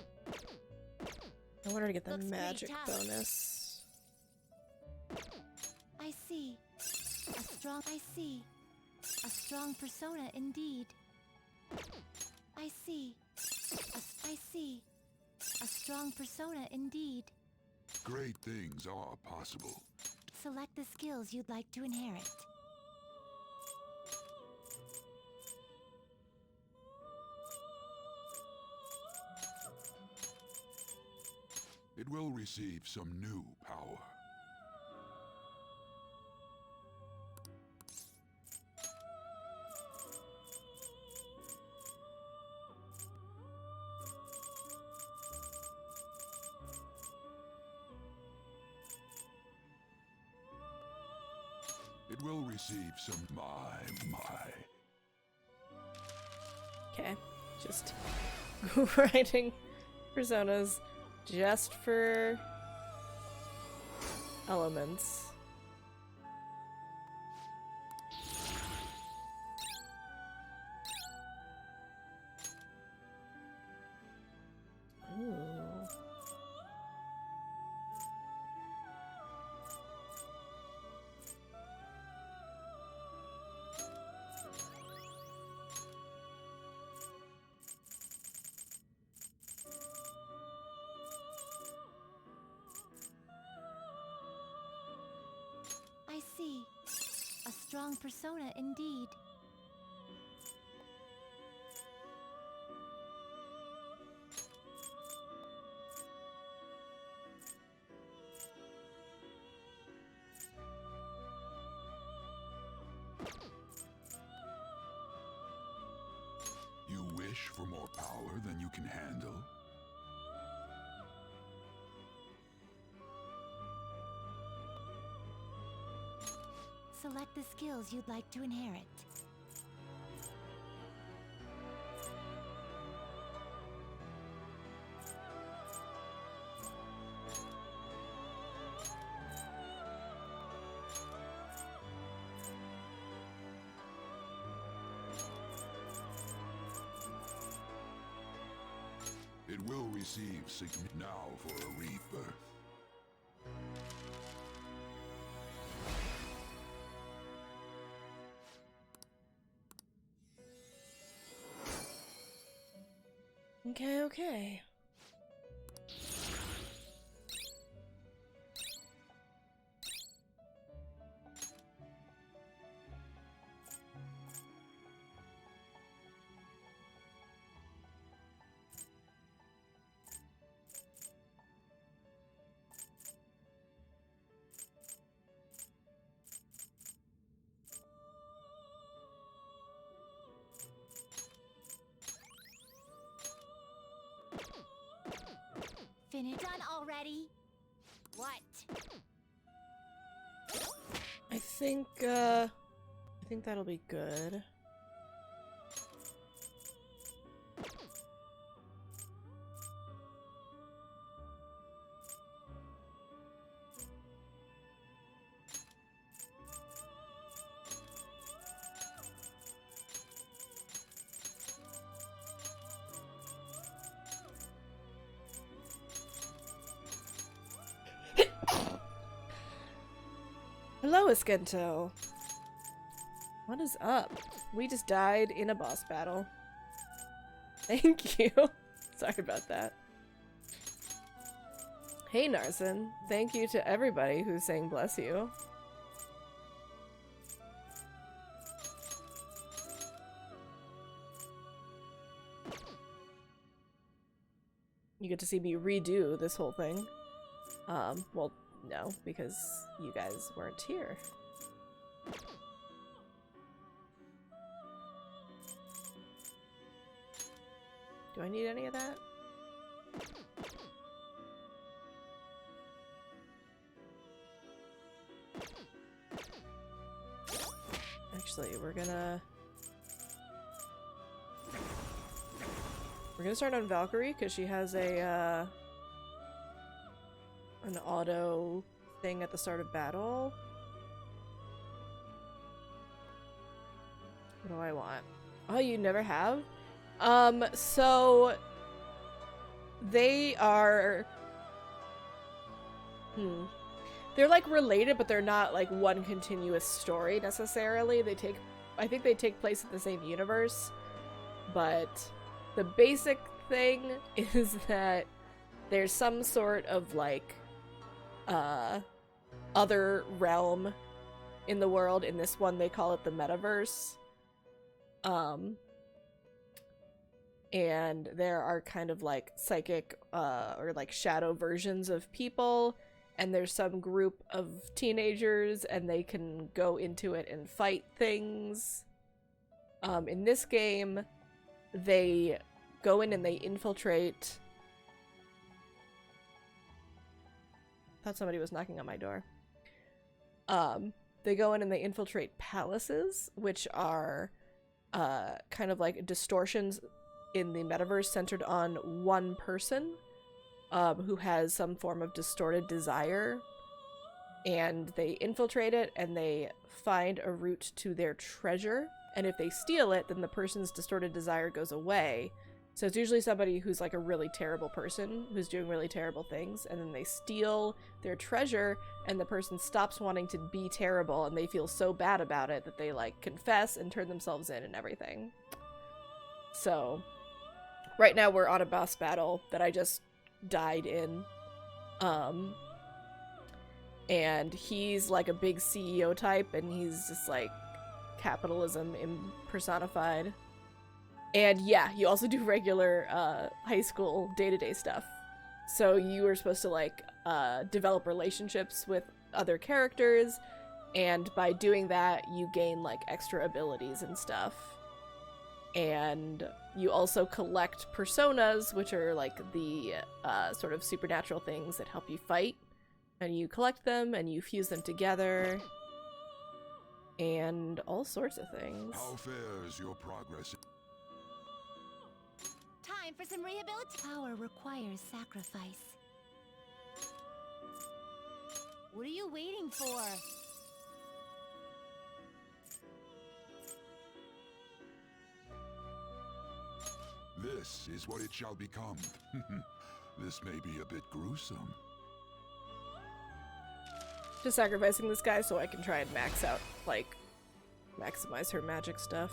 I wanted to get the Looks pretty magic tough. bonus. I see. I see. A strong persona indeed. I see. I see. A strong persona indeed. Great things are possible. Select the skills you'd like to inherit. It will receive some new power. It will receive some my. Okay, just writing personas just for elements. Ooh. I see. A strong persona indeed. You wish for more power than you can handle? Select the skills you'd like to inherit. It will receive now for a rebirth. Okay, okay. Finished? Done already? What? I think that'll be good. Hello, Esquento. What is up? We just died in a boss battle. Thank you. Sorry about that. Hey, Narsen. Thank you to everybody who's saying bless you. You get to see me redo this whole thing. Well, no, because you guys weren't here. Do I need any of that? Actually, we're gonna start on Valkyrie because she has a an auto thing at the start of battle. What do I want? Oh, you never have? So they are they're like related, but they're not like one continuous story necessarily. I think they take place in the same universe, but the basic thing is that there's some sort of like other realm in the world. In this one they call it the metaverse. And there are kind of like psychic or like shadow versions of people, and there's some group of teenagers and they can go into it and fight things. In this game they go in and they infiltrate. Thought somebody was knocking on my door. They go in and they infiltrate palaces, which are kind of like distortions in the metaverse centered on one person who has some form of distorted desire, and they infiltrate it and they find a route to their treasure, and if they steal it then the person's distorted desire goes away. So it's usually somebody who's like a really terrible person who's doing really terrible things, and then they steal their treasure and the person stops wanting to be terrible and they feel so bad about it that they like confess and turn themselves in and everything. So right now we're on a boss battle that I just died in. And he's like a big CEO type, and he's just like capitalism personified. And yeah, you also do regular high school day-to-day stuff. So you are supposed to like develop relationships with other characters, and by doing that you gain like extra abilities and stuff. And you also collect personas, which are like the sort of supernatural things that help you fight. And you collect them and you fuse them together. And all sorts of things. How fares your progress? Time for some rehabilitation. Power requires sacrifice. What are you waiting for? This is what it shall become. This may be a bit gruesome. Just sacrificing this guy so I can try and max out, like, maximize her magic stuff.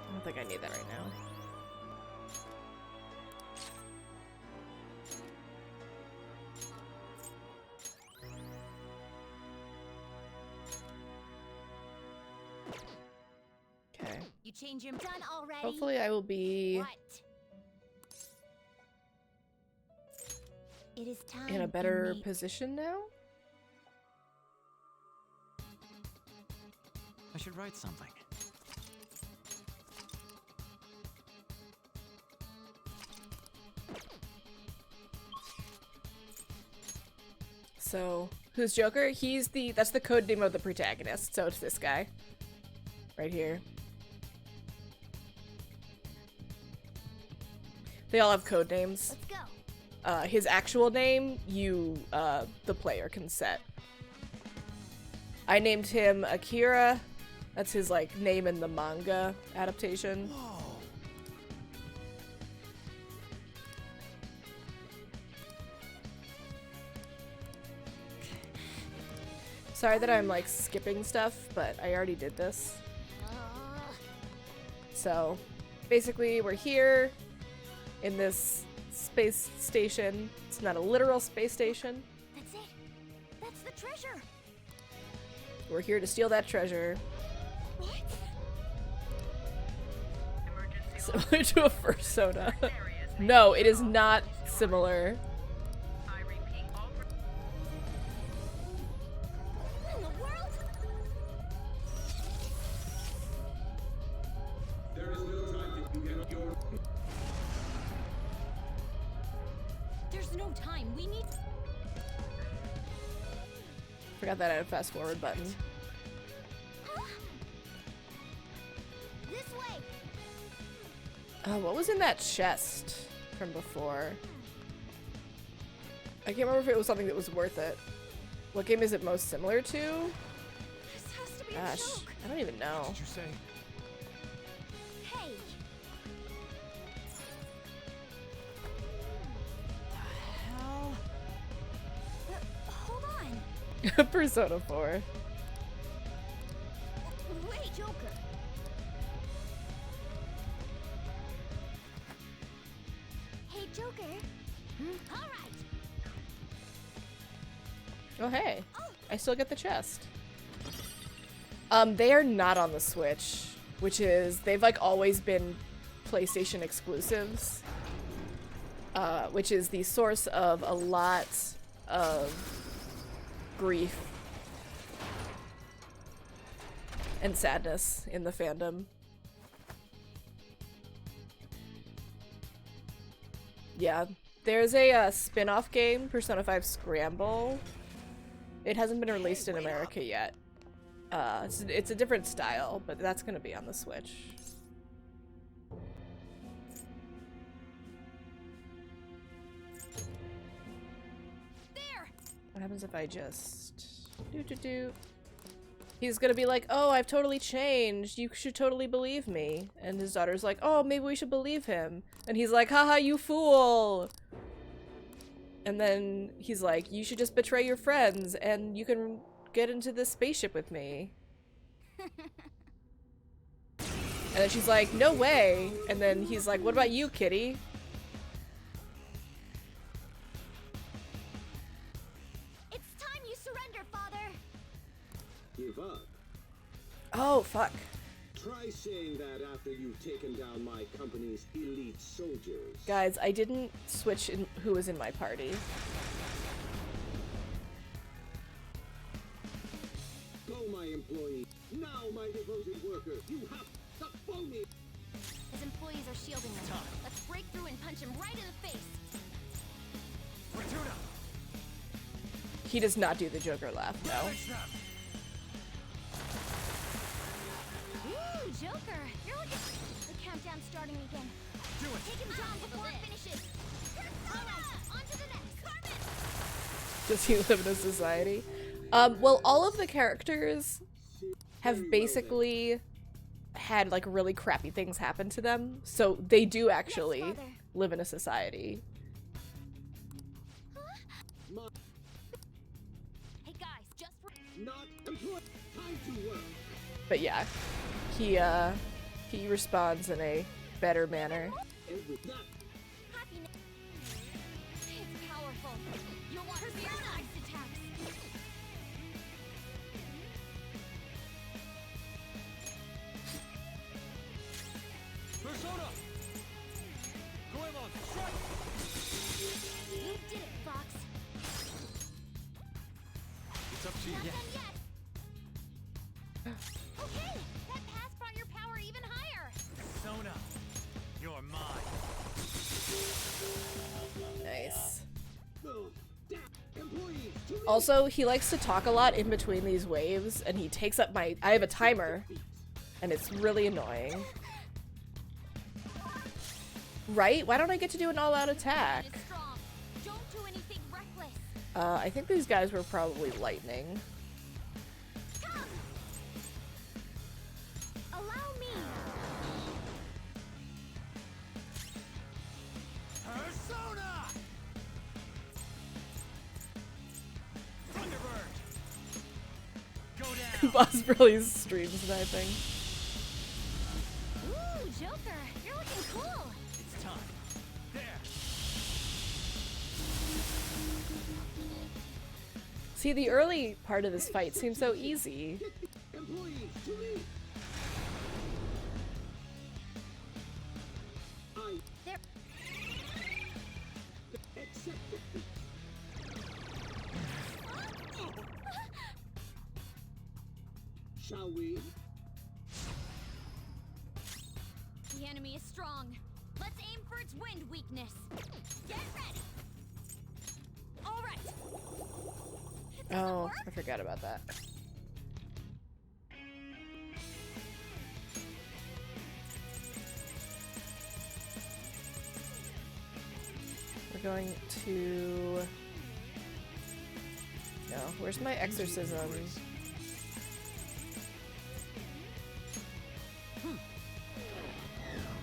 I don't think I need that right now. Okay. You change your done already? Hopefully I will be What? It is time in a better to position now. I should write something. So, who's Joker? That's the code name of the protagonist, so it's this guy. Right here. They all have code names. Let's go. His actual name, the player can set. I named him Akira. That's his, like, name in the manga adaptation. Sorry that I'm, like, skipping stuff, but I already did this. So, basically, we're here in this space station. It's not a literal space station. That's it. That's the treasure. We're here to steal that treasure. What? Similar to a Fursona. No, it is not similar. I repeat, all no time. We need. Forgot that I had a fast forward button. This way. What was in that chest from before? I can't remember if it was something that was worth it. What game is it most similar to? This has to be a Gosh, joke. I don't even know. What did you say? Hey. Hell. Hold on. Persona 4. Wait, Joker. Hey, Joker. All right. Oh hey, I still get the chest. They are not on the Switch, which is, they've like always been PlayStation exclusives, which is the source of a lot of grief and sadness in the fandom. Yeah, there's a spin-off game, Persona 5 Scramble. It hasn't been released in America yet. It's a different style, but that's gonna be on the Switch. There. What happens if I just do? He's gonna be like, "Oh, I've totally changed. You should totally believe me." And his daughter's like, "Oh, maybe we should believe him." And he's like, "Haha, you fool!" And then he's like, "You should just betray your friends, and you can get into this spaceship with me." And then she's like, "No way." And then he's like, "What about you, kitty?" It's time you surrender, Father. Give up. Oh, fuck. Try saying that after you've taken down my company's elite soldiers. Guys, I didn't switch in who was in my party. Go, my employee. Now, my devoted worker. You have to phony. His employees are shielding him. Let's break through and punch him right in the face. Fortuna! He does not do the Joker laugh, no. Finish them! Ooh, Joker. You're looking. The countdown's starting again. Do it! Take him down before it finishes. All right, on to the next. Carmen! Does he live in a society? Well, all of the characters have basically had like really crappy things happen to them, so they do actually Yes, Father. live in a society. Hey guys, just for. Not employed. Time to work. But yeah, he responds in a better manner. Every that. Happiness. It's powerful. You'll want to fear ice attacks. Persona! Goemon, strike! You did it, Fox. It's up to you. Not done yet. Okay, that pass brought your power even higher. Sona, you're mine. Nice. Oh, damn. Employees. To me. Also, he likes to talk a lot in between these waves, and he takes up my— I have a timer, and it's really annoying. Right? Why don't I get to do an all-out attack? It's strong. Don't do anything reckless. I think these guys were probably lightning. Come. Allow me. Persona! Thunderbird! Go down! Boss Broly's stream sniping. Ooh, Joker, you're looking cool. It's time. There! See, the early part of this fight seems so easy. Employees. To me. I There. accept defeat. Shall we? The enemy is strong. Let's aim for its wind weakness. Get ready. All right. Oh, I forgot about that. We're going to... No, where's my exorcism?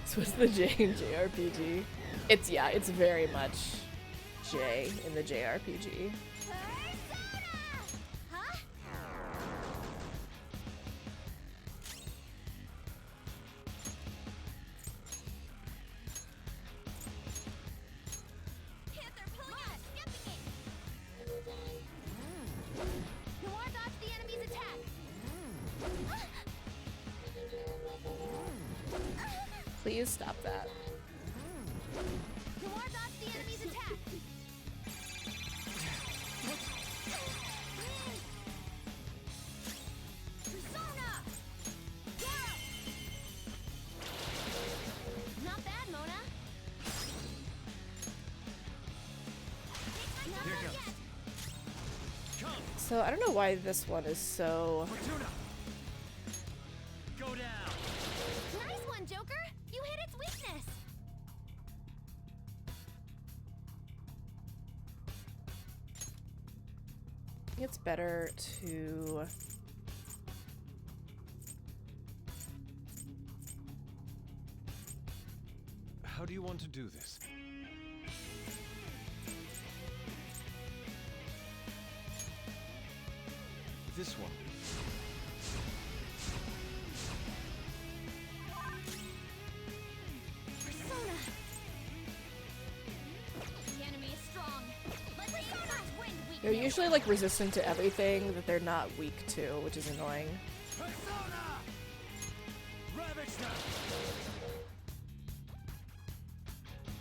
This was the J in JRPG. It's, yeah, it's very much J in the JRPG. Huh? Panther pulling out, skipping it. Noir dodged the enemy's attack. Please stop that. Noir dodged the enemy's attack. Persona! Go! Not bad, Mona. Not Here done goes. yet. Come, So I don't know why this one is so... Fortuna. Go down. Nice one, Joker. You hit its weakness. I think it's better to... How do you want to do this? This one. Persona. The enemy is strong. Let's Persona's wind weakness. They're usually like resistant to everything that they're not weak to, which is annoying. Persona! Ravage them.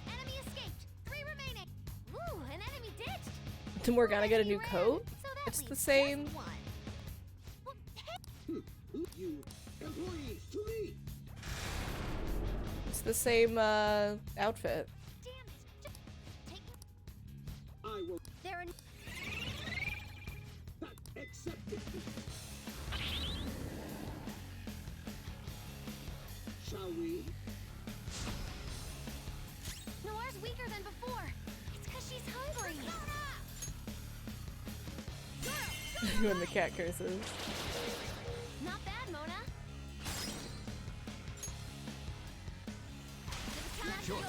Enemy escaped. 3 remaining. Ooh, an enemy ditched. Did Morgana get a new Ran, coat? so that It's the leaves same. just one. Well, hey, You employees, to me! It's the same outfit. damn it. Just take I will there are not accept it. Shall we? Noir's weaker than before. It's because she's hungry. When the cat curses. Not bad, Mona. Not Sure. yet.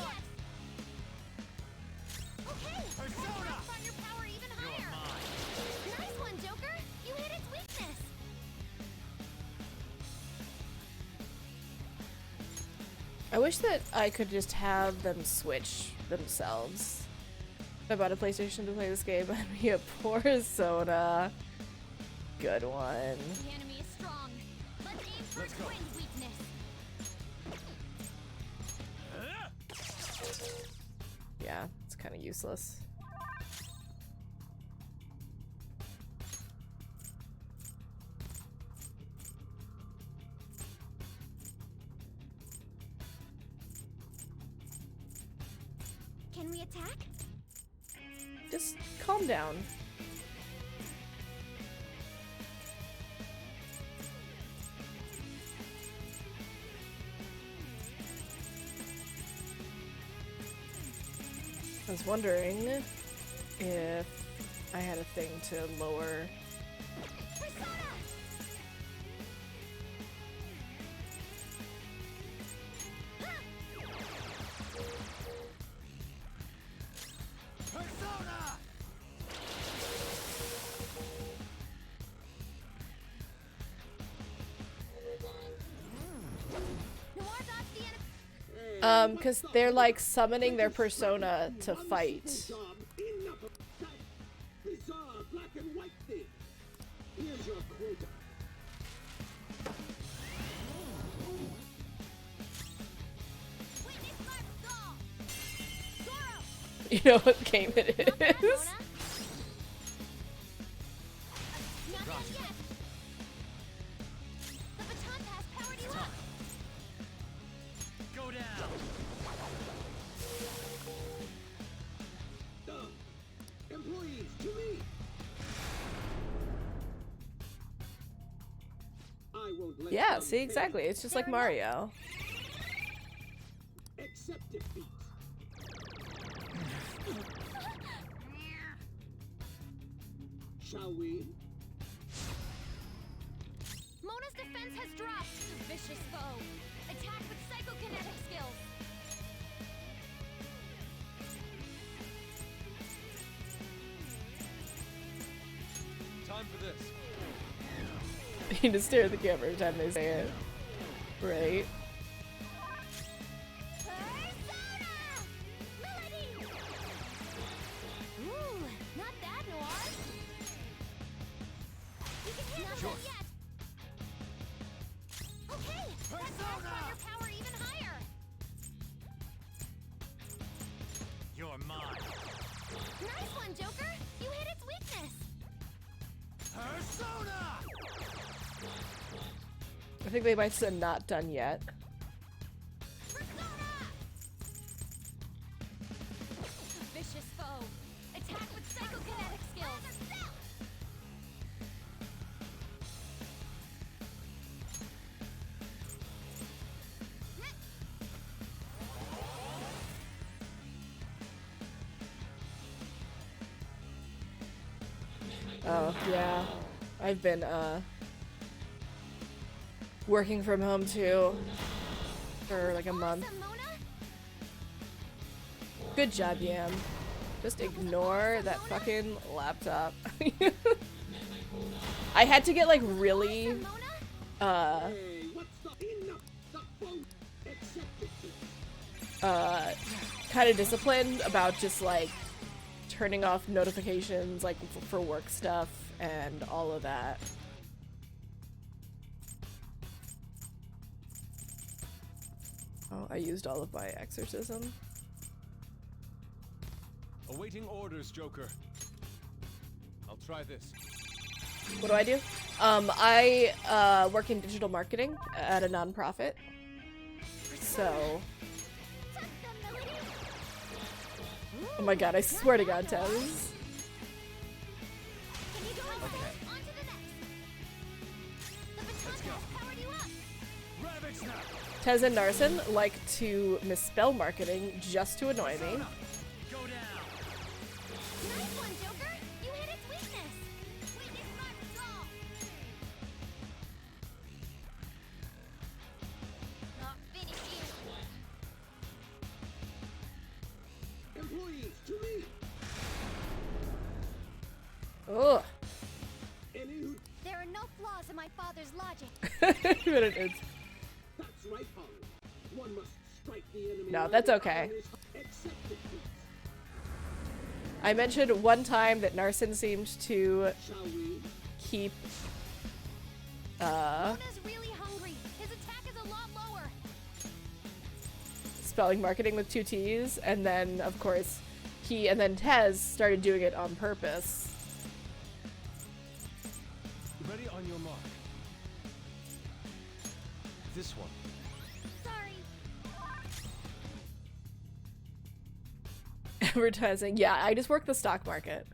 Okay. Persona! Find your power even You're higher. mine. Nice one, Joker. You hit its weakness. I wish that I could just have them switch themselves. If I bought a PlayStation to play this game, I'd be a Persona. Good one. The enemy is strong. Let's aim for Let's its go. wind weakness. Yeah, it's kind of useless. Can we attack? Just calm down. I was wondering if I had a thing to lower. Persona! Persona! Noir dodged the enemy. Because they're like summoning their persona to fight. Job. Enough of that bizarre black and white thing. Here's your quota. Witness my resolve. Zoro! You know what game it Not bad, is? Mona. Not done yet. The baton pass powered you up. Go down. Employees, Yeah, see, exactly. It's just like Mario. Accept defeat. Shall we? Mona's defense has dropped. Vicious foe. Attack with psychokinetic skills. Time for this. You need to stare at the camera every time they say it. Right? Ooh, not bad, Noir. You can handle Sure. that yet. Okay, that's your power even higher. You're mine. Nice one, Joker. You hit its weakness. Persona! I think they might say not done yet. Vicious foe. Attack with psychokinetic skills. Oh, yeah. I've been, working from home too for like a month. Good job, Yam. Just ignore that fucking laptop. I had to get like really, kind of disciplined about just like turning off notifications like for work stuff and all of that. Oh, I used all of my exorcism. Awaiting orders, Joker. I'll try this. What do I do? I work in digital marketing at a nonprofit. So. Oh my god, I swear to god, Tez. Tez and Narson like to misspell marketing just to annoy me. Go down. Nice one, Joker. You hit its weakness. Weakness not resolved. Not finish you. Employees, to me. Ugh. There are no flaws in my father's logic. But it is. That's right, Holly. One must strike the enemy. No, that's okay. Accept defeat. I mentioned one time that Narson seemed to Shall we? keep Mona's really hungry. His attack is a lot lower. spelling marketing with 2 T's, and then of course he and then Tez started doing it on purpose. Ready on your mark. This one. Sorry. Advertising. Yeah, I just work the stock market.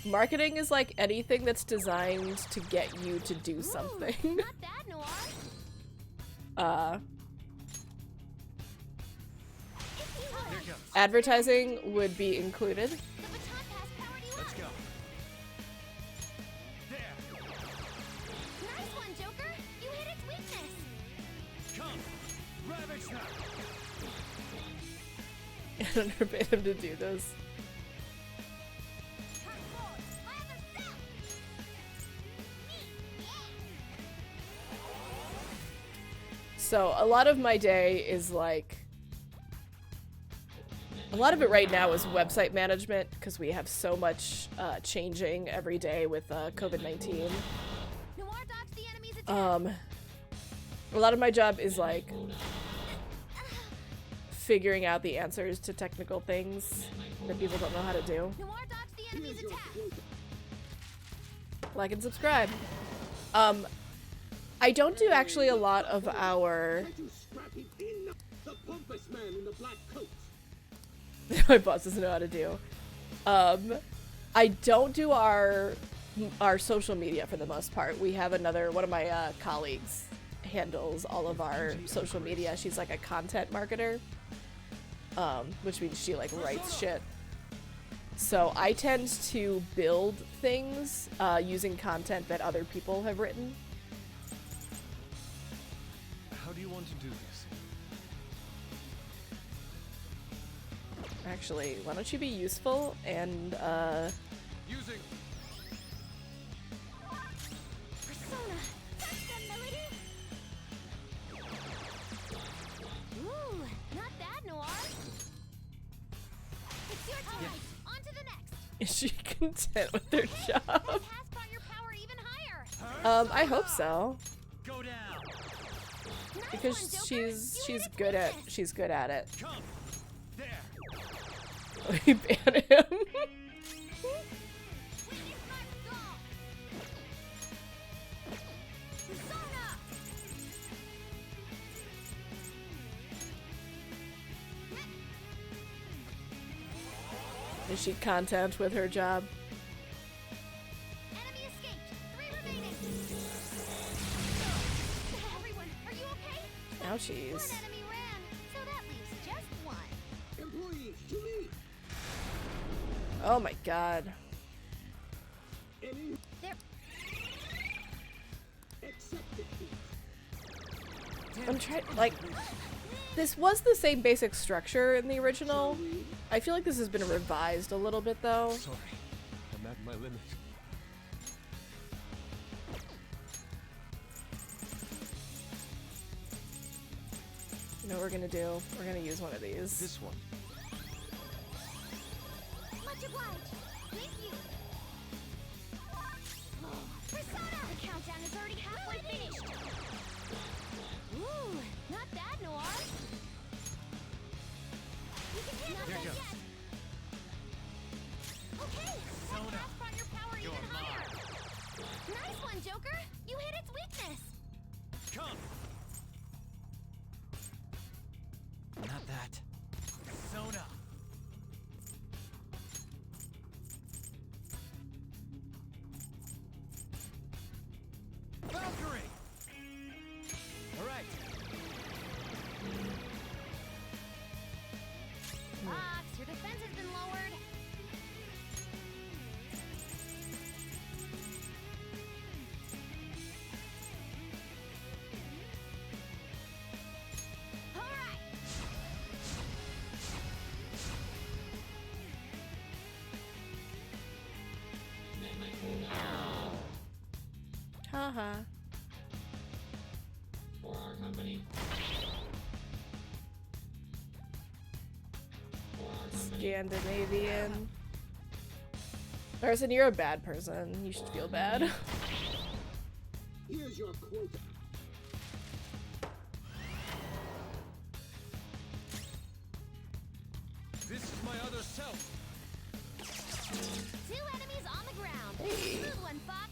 Marketing is like anything that's designed to get you to do something. Not bad, Noir. Advertising would be included. Let's go. There. Nice one, Joker. You hit its weakness. Come. Ravage snap. I don't forbid him to do this. So a lot of my day is like, a lot of it right now is website management because we have so much changing every day with COVID-19. A lot of my job is like figuring out the answers to technical things that people don't know how to do. Like and subscribe. I don't do actually a lot of our... The pompous man in the black coat. My boss doesn't know how to do. I don't do our our social media for the most part. We have one of my colleagues handles all of our social media. She's like a content marketer, which means she like writes shit. So I tend to build things using content that other people have written. How do you want to do this? Actually, why don't you be useful and Using. Persona! Touch them, Melody! Ooh, not bad, Noir! It's your turn! On to the next! is she content with her That job? has brought your power even higher! I hope so. Go down. Nice Because one, Joker. she's You hit its good at weakness. Come. There. We ban him. Weakness not solved. Persona! Is she content with her job? Enemy escaped. 3 remaining. Everyone, are you okay? Ouchies. One enemy ran, so that leaves just one. Employees, to me! Oh my god. Any There. accept defeat. I'm trying, like, this was the same basic structure in the original. I feel like this has been revised a little bit though. Sorry, I'm at my limit. You know what we're gonna do? We're gonna use one of these. This one. Much obliged. Thank you. Persona! The countdown is already halfway finished. Ooh, not bad, Noir. You can handle There this goes. yet. Okay, that Persona. has brought your power You're even higher. mine. Nice one, Joker. You hit its weakness. Come. Not that. Persona. Valkyrie. All right. Fox, your defense has been lowered. All right. Haha. For our company. For our company. Scandinavian. Larson, you're a bad person. You should feel bad. Here's your quota. This is my other self. 2 enemies on the ground. Hey. Smooth one, Fox.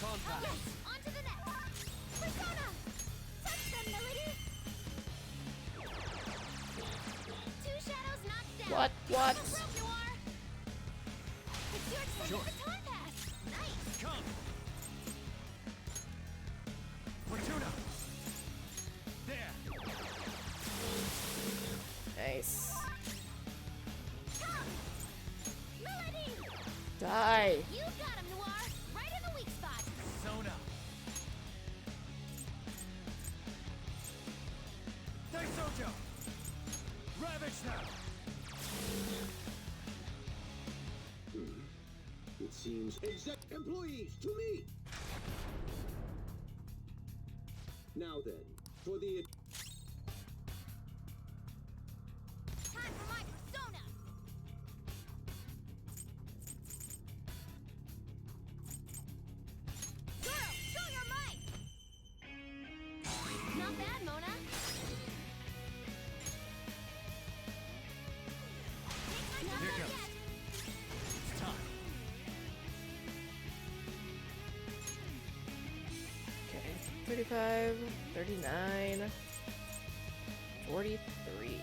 Contact. Yes, on to the next. Persona! Touch them, Melody! 2 shadows knocked down. What? What? Go rogue, Noir. It's your turn Sure. for Baton Pass. Nice. Come. Fortuna. There. Nice. Come. Melody! Die. You got him, Noir. Right in the weak spot. Persona. Daisojo. Ravage now. It seems employees, to me! Now then, for the Time for my persona. Girl, show your might. Not bad, Mona. Not Here done goes. yet. It's time. Okay. 35, 39, 43.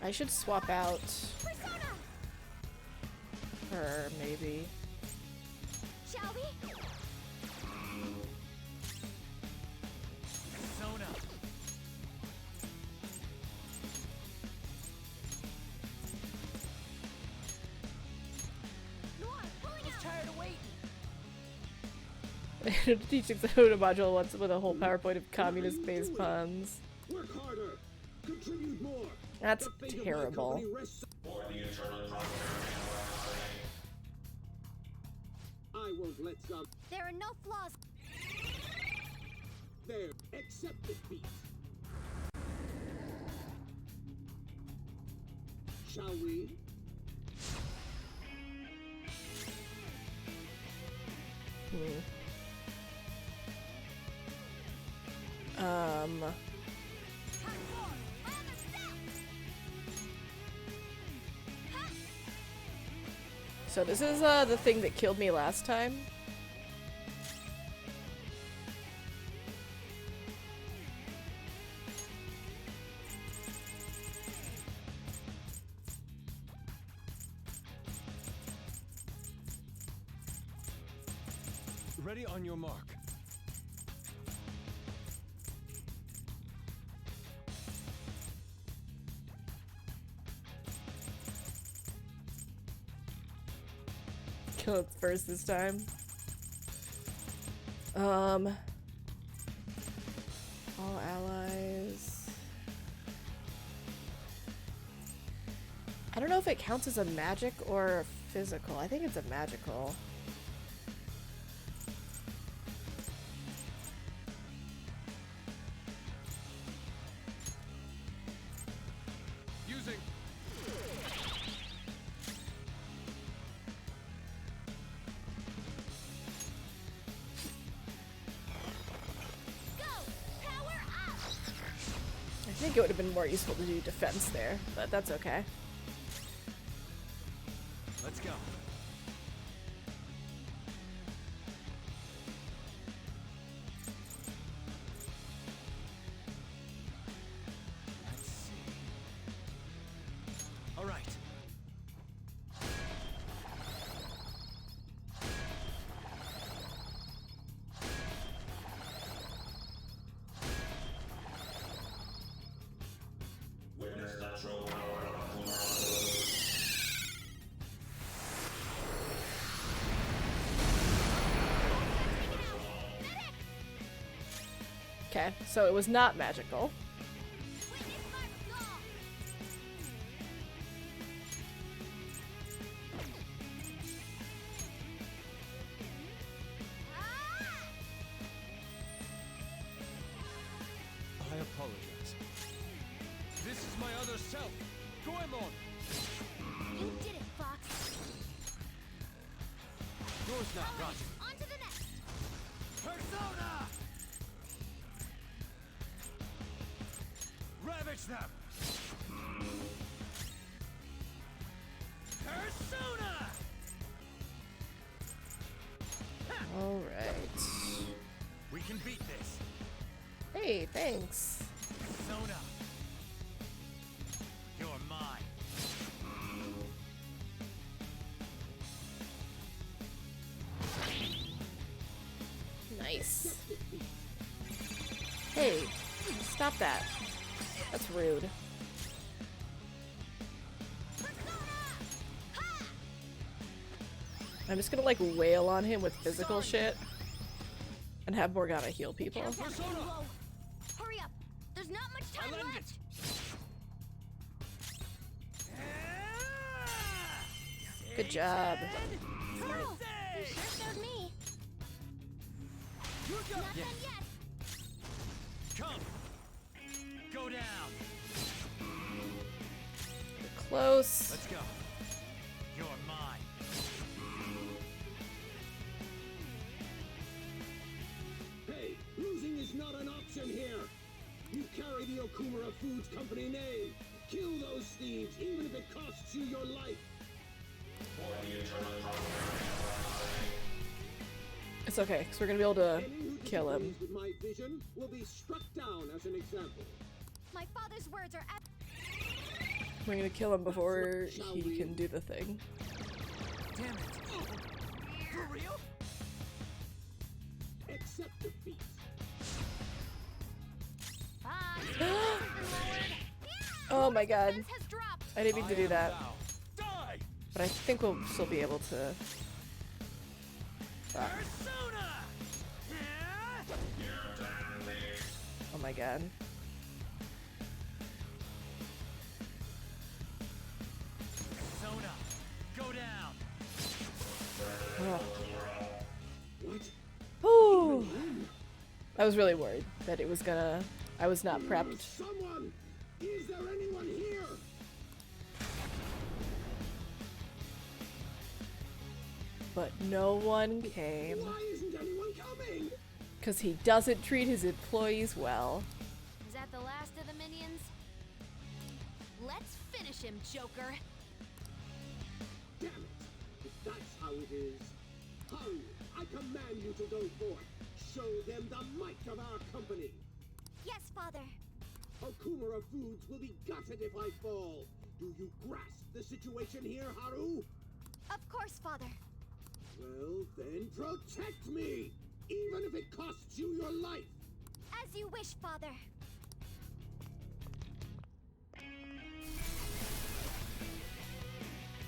I should swap out her, maybe. Shall we? Persona. Tired of waiting. Teaching the Huda module once with a whole PowerPoint of communist-based puns. Work harder. Contribute more. That's The fate of my terrible. company rests- For the eternal prosperity. I won't let some. There are no flaws. There. Accept defeat. Shall we? So this is the thing that killed me last time. Ready on your mark. Kill it first this time. All allies. I don't know if it counts as a magic or a physical. I think it's a magical. Using. I think it would have been more useful to do defense there, but that's okay. Let's go. Let's see. All right. Witness the true power of Akuma. Okay, so it was not magical. I apologize. This is my other self, Goemon. You did it, Fox. Yours now, Roger. On to the next. Persona! Ravage them! Persona! All right. We can beat this. Hey, thanks. Persona! You're mine. Nice. Hey, stop that. That's rude. I'm just gonna like wail on him with physical shit and have Morgana heal people. Whoa. Hurry up. There's not much time left. Good job. Turtle, you sure showed me. Not done yet. Come! Go down! Close. Let's go. You're mine. Hey, losing is not an option here. You carry the Okumura Foods Company name. Kill those thieves, even if it costs you your life. For the eternal prosperity. It's okay, because we're gonna be able to Any who kill him. disagrees with my vision will be struck down as an example. My father's words are We're gonna kill him before he can do the thing. Damn it. For real? Accept defeat. Oh my god. I didn't mean to do that. Die! But I think we'll still be able to. Persona! Oh my god. Persona, go down! Oh. What? Ooh. I was really worried that it was gonna. I was not prepped. Someone! Is there anyone here? But no one came. Why isn't anyone coming? Because he doesn't treat his employees well. Is that the last of the minions? Let's finish him, Joker. Damn it! If that's how it is, Haru, I command you to go forth. Show them the might of our company. Yes, Father. Okumura Foods will be gutted if I fall. Do you grasp the situation here, Haru? Of course, Father. Well, then protect me! Even if it costs you your life! As you wish, Father.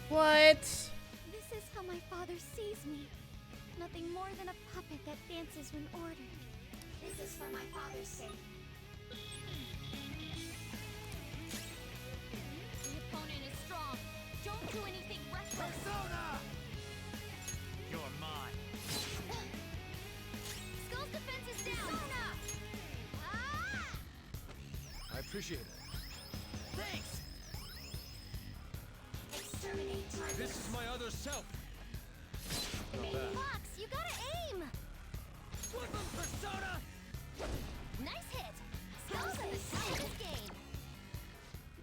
What? This is how my father sees me. Nothing more than a puppet that dances when ordered. This is for my father's sake. The opponent is strong. Don't do anything reckless. Persona! You're mine. Skull's defense is down. Persona! Ah! I appreciate it. Thanks! Exterminate target. This is my other self. Fox, you gotta aim! Flip him, Persona! Nice hit! Skull's at the top of this game.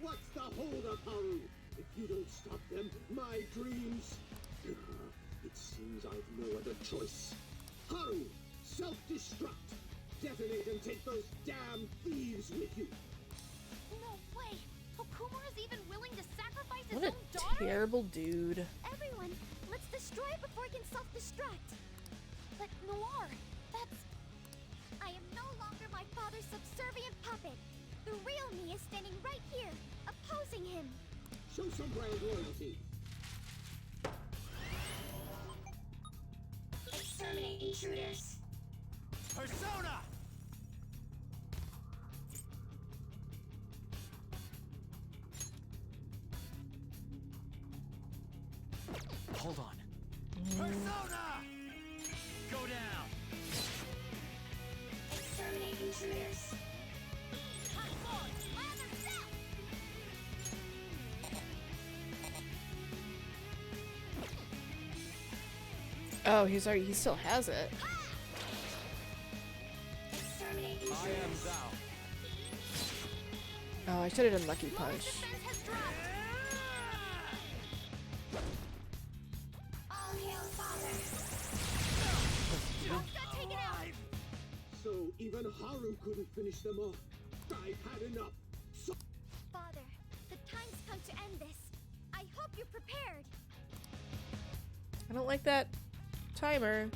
What's the holdup, Haru? If you don't stop them, my dreams... It seems I've no other choice. Haru, self-destruct! Detonate and take those damn thieves with you! No way! Okumura's even willing to sacrifice his What own a daughter? terrible dude. Everyone, let's destroy it before it can self-destruct. But Noir, that's... I am no longer my father's subservient puppet. The real me is standing right here, opposing him. Show some brand loyalty. Exterminate intruders. Persona! Hold on. Persona! Go down! Exterminate intruders. Hot boy, my other self! Oh, he still has it. Exterminate I am intruders. thou. Oh, I should have done Lucky Punch. Defense has dropped. All hail, Father. Joke got taken out. So even Haru couldn't finish them off. I've had enough. So Father, the time's come to end this. I hope you're prepared. I don't like that timer.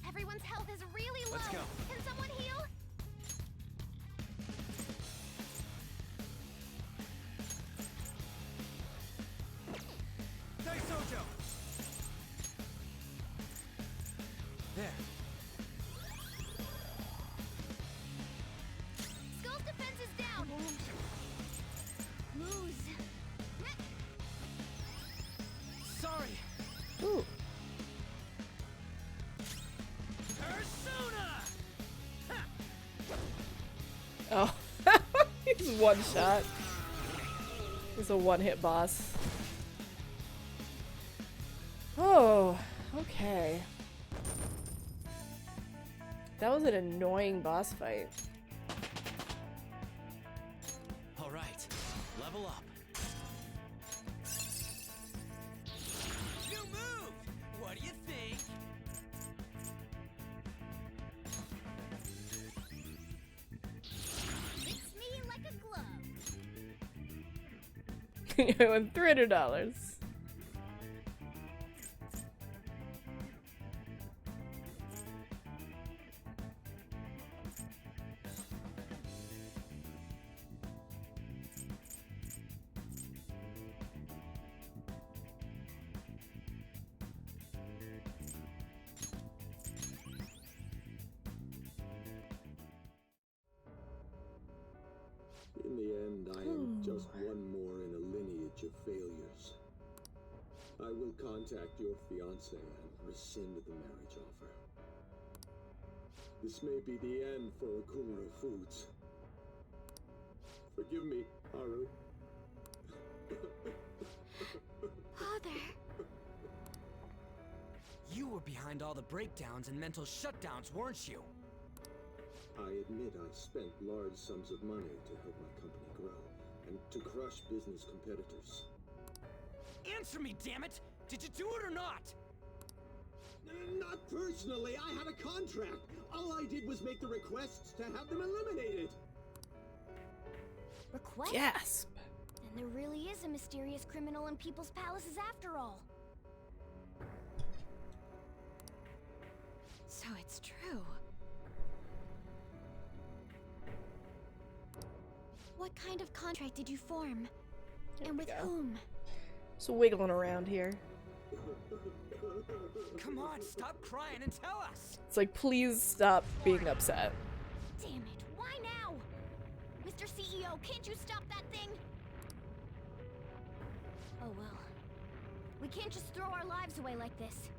Everyone's health is really low. Let's go. Can someone heal? Daisojo! There. Skull's defense is down. Lose. Sorry! Ooh. Persona! Oh. He's one shot. He's a one-hit boss. Oh, okay. That was an annoying boss fight. Alright, level up. New move! What do you think? Fits me like a glove. I won $300. In the end, I am just one more in a lineage of failures. I will contact your fiancé and rescind the marriage offer. This may be the end for Okumura Foods. Forgive me, Haru. Father. You were behind all the breakdowns and mental shutdowns, weren't you? I admit I spent large sums of money to help my company grow, and to crush business competitors. Answer me, damn it! Did you do it or not? Not personally, I had a contract! All I did was make the requests to have them eliminated! Request? Gasp. Then there really is a mysterious criminal in people's palaces after all. So it's true. What kind of contract did you form? And with go. whom? So wiggling around here. Come on, stop crying and tell us! It's like, please stop being upset. Damn it, why now? Mr. CEO, can't you stop that thing? Oh well. We can't just throw our lives away like this.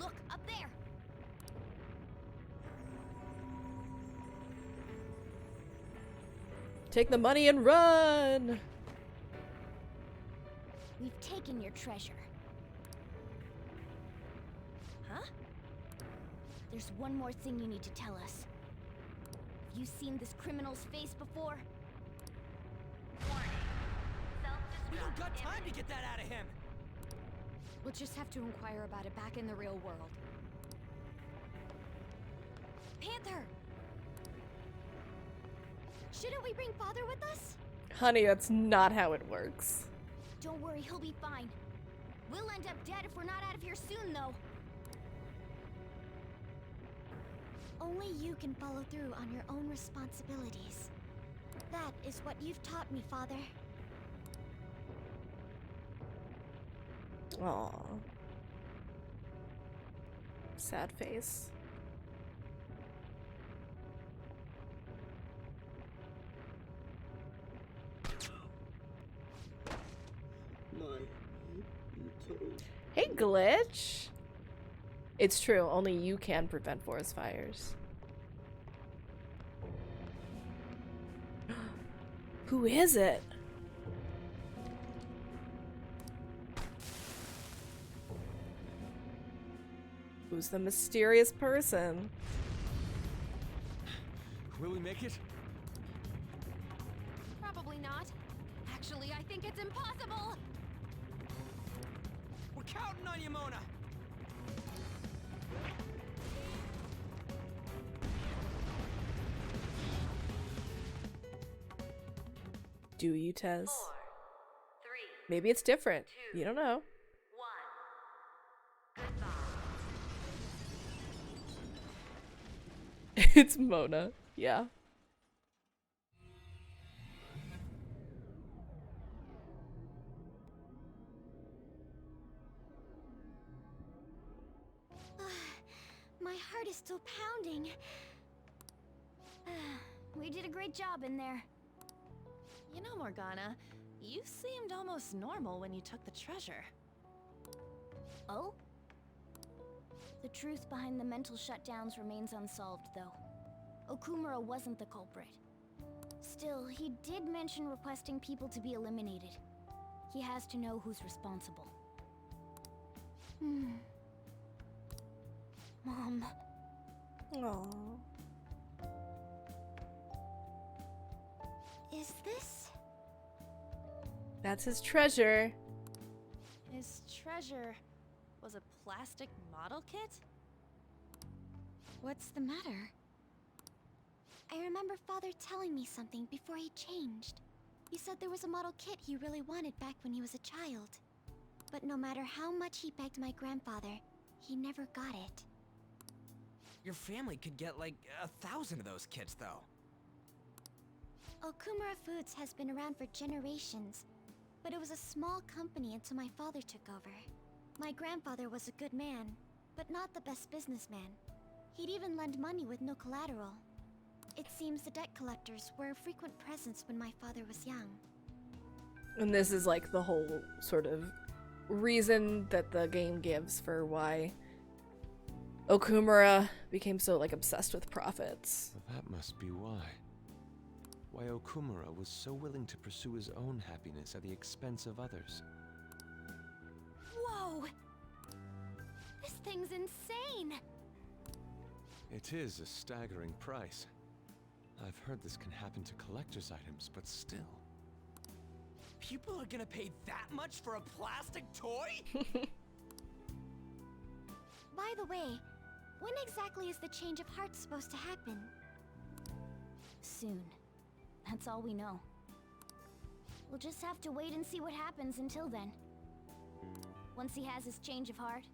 Look, up there! Take the money and run! We've taken your treasure. Huh? There's one more thing you need to tell us. Have you seen this criminal's face before? We don't got time to get that out of him! We'll just have to inquire about it back in the real world. Panther! Shouldn't we bring Father with us? Honey, that's not how it works. Don't worry, he'll be fine. We'll end up dead if we're not out of here soon, though. Only you can follow through on your own responsibilities. That is what you've taught me, Father. Aww. Sad face. Hey, Glitch! It's true, only you can prevent forest fires. Who is it? Who's the mysterious person? Will we make it? Probably not. Actually, I think it's impossible. We're counting on you, Mona! Do you, Tez? Maybe it's different. You don't know. It's Mona. Yeah. My heart is still pounding. We did a great job in there. You know, Morgana, you seemed almost normal when you took the treasure. Oh? The truth behind the mental shutdowns remains unsolved, though. Okumura wasn't the culprit. Still, he did mention requesting people to be eliminated. He has to know who's responsible. Mom. Aww. Is this? That's his treasure. His treasure was a plastic model kit? What's the matter? I remember Father telling me something before he changed. He said there was a model kit he really wanted back when he was a child. But no matter how much he begged my grandfather, he never got it. Your family could get like 1,000 of those kits, though. Okumura Foods has been around for generations, but it was a small company until my father took over. My grandfather was a good man, but not the best businessman. He'd even lend money with no collateral. It seems the debt collectors were a frequent presence when my father was young. And this is like the whole sort of reason that the game gives for why Okumura became so like obsessed with profits. That must be why. Why Okumura was so willing to pursue his own happiness at the expense of others. Whoa! This thing's insane! It is a staggering price. I've heard this can happen to collector's items, but still. People are gonna pay that much for a plastic toy? By the way, when exactly is the change of heart supposed to happen? Soon. That's all we know. We'll just have to wait and see what happens until then. Once he has his change of heart,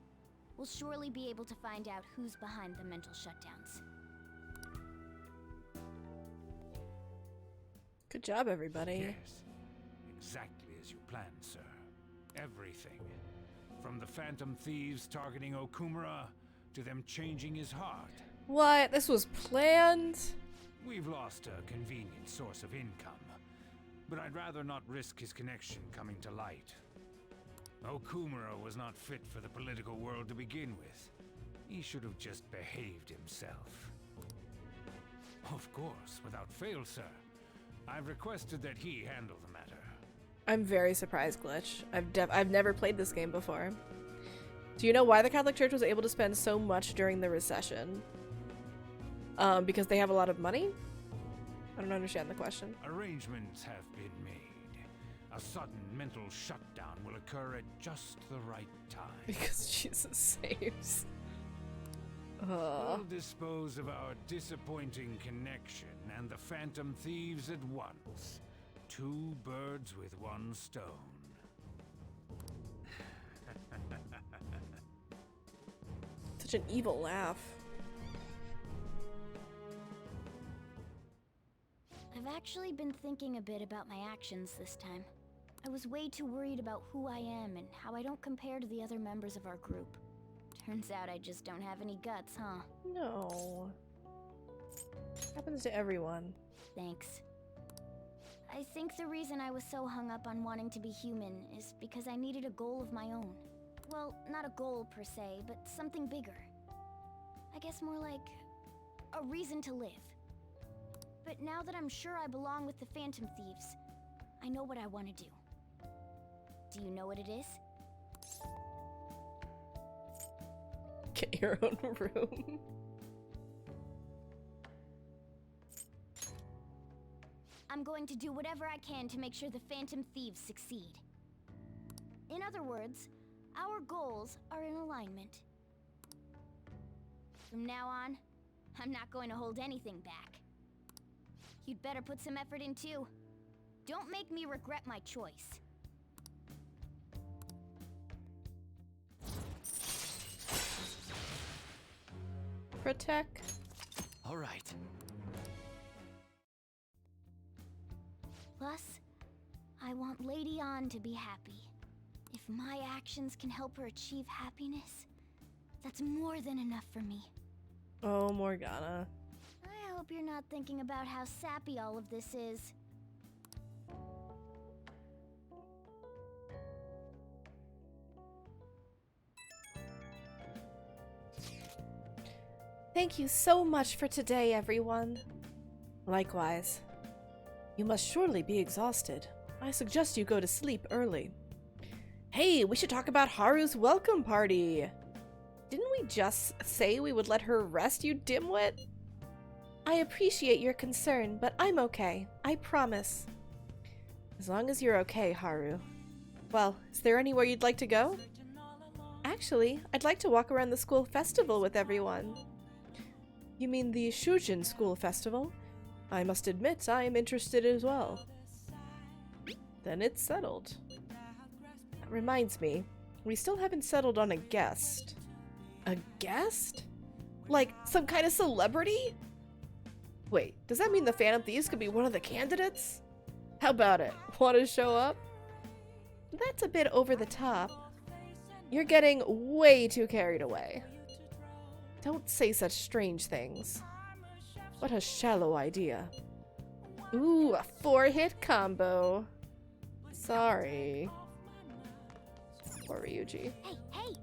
we'll surely be able to find out who's behind the mental shutdowns. Good job, everybody. Yes, exactly as you planned, sir. Everything. From the Phantom Thieves targeting Okumura, to them changing his heart. What? This was planned? We've lost a convenient source of income, but I'd rather not risk his connection coming to light. Okumura was not fit for the political world to begin with. He should have just behaved himself. Of course, without fail, sir. I've requested that he handle the matter. I'm very surprised, Glitch. I've never played this game before. Do you know why the Catholic Church was able to spend so much during the recession? Because they have a lot of money? I don't understand the question. Arrangements have been made. A sudden mental shutdown will occur at just the right time. Because Jesus saves. We'll dispose of our disappointing connection and the Phantom Thieves at once. 2 birds with 1 stone. Such an evil laugh. I've actually been thinking a bit about my actions this time. I was way too worried about who I am and how I don't compare to the other members of our group. Turns out I just don't have any guts, huh? No. Happens to everyone. Thanks. I think the reason I was so hung up on wanting to be human is because I needed a goal of my own. Well, not a goal per se, but something bigger. I guess more like a reason to live. But now that I'm sure I belong with the Phantom Thieves, I know what I want to do. Do you know what it is? Get your own room. I'm going to do whatever I can to make sure the Phantom Thieves succeed. In other words, our goals are in alignment. From now on, I'm not going to hold anything back. You'd better put some effort in too. Don't make me regret my choice. Protect. All right. Plus, I want Lady Ann to be happy. If my actions can help her achieve happiness, that's more than enough for me. Oh, Morgana. I hope you're not thinking about how sappy all of this is. Thank you so much for today, everyone. Likewise. You must surely be exhausted. I suggest you go to sleep early. Hey, we should talk about Haru's welcome party. Didn't we just say we would let her rest, you dimwit? I appreciate your concern, but I'm okay. I promise. As long as you're okay, Haru. Well, is there anywhere you'd like to go? Actually, I'd like to walk around the school festival with everyone. You mean the Shujin School Festival? I must admit, I am interested as well. Then it's settled. That reminds me, we still haven't settled on a guest. A guest? Like, some kind of celebrity? Wait, does that mean the Phantom Thieves could be one of the candidates? How about it? Want to show up? That's a bit over the top. You're getting way too carried away. Don't say such strange things. What a shallow idea. Ooh, a 4-hit combo. Sorry. Poor Ryuji. Hey, hey!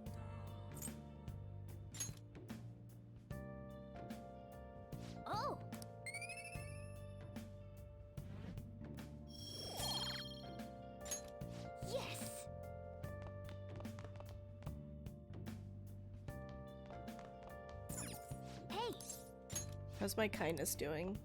Oh! Yes! Hey! How's my kindness doing?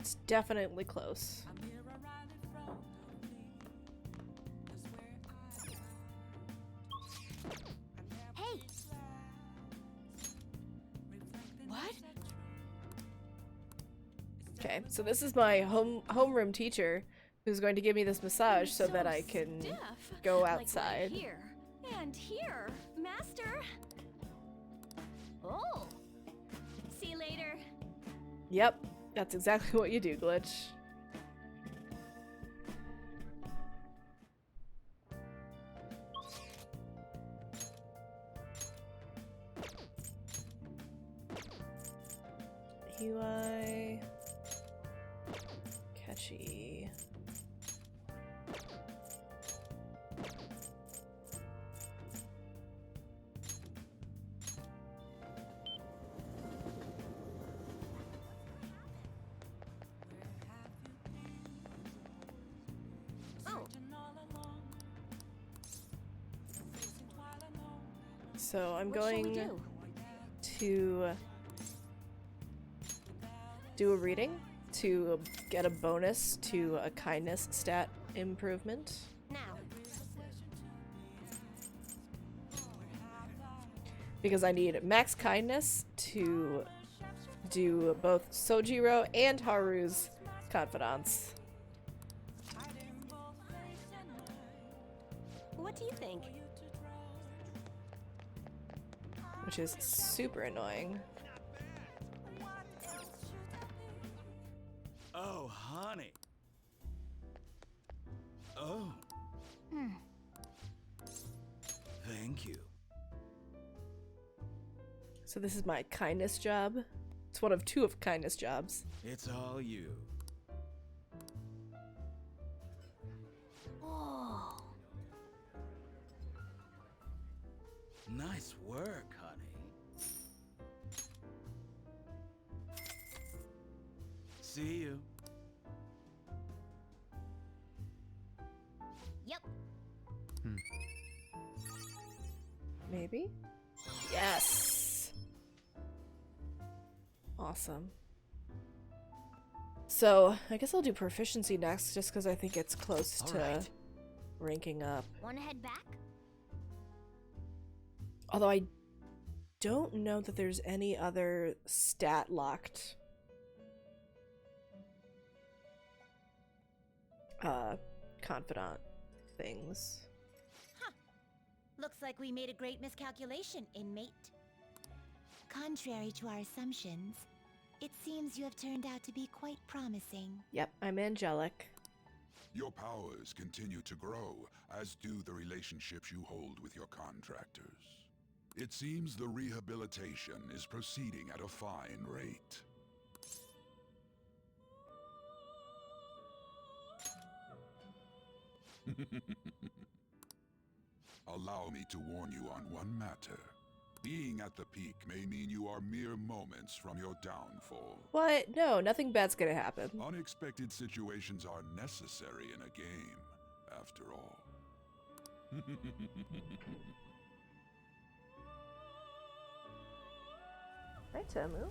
It's definitely close. Hey! What? Okay, so this is my homeroom teacher who's going to give me this massage so that I can go outside. Like right here and here, Master. Oh! See you later. Yep, that's exactly what you do, Glitch. UI catchy. Oh! So I'm What shall we going do? to do a reading to get a bonus to a kindness stat improvement. Now. Because I need max kindness to do both Sojiro and Haru's confidants. What do you think? Which is super annoying. Oh, honey. Oh. Thank you. So this is my kindness job. It's one of 2 of kindness jobs. It's all you. Oh! Nice work, honey. See you. Yep. Maybe? Yes! Awesome. So, I guess I'll do proficiency next, just because I think it's close to ranking up. Wanna head back? Although I don't know that there's any other stat-locked confidant things. Huh. Looks like we made a great miscalculation, inmate. Contrary to our assumptions, it seems you have turned out to be quite promising. Yep, I'm angelic. Your powers continue to grow, as do the relationships you hold with your contractors. It seems the rehabilitation is proceeding at a fine rate. Allow me to warn you on one matter. Being at the peak may mean you are mere moments from your downfall. What? No, nothing bad's gonna happen. Unexpected situations are necessary in a game, after all. Hi, Temu.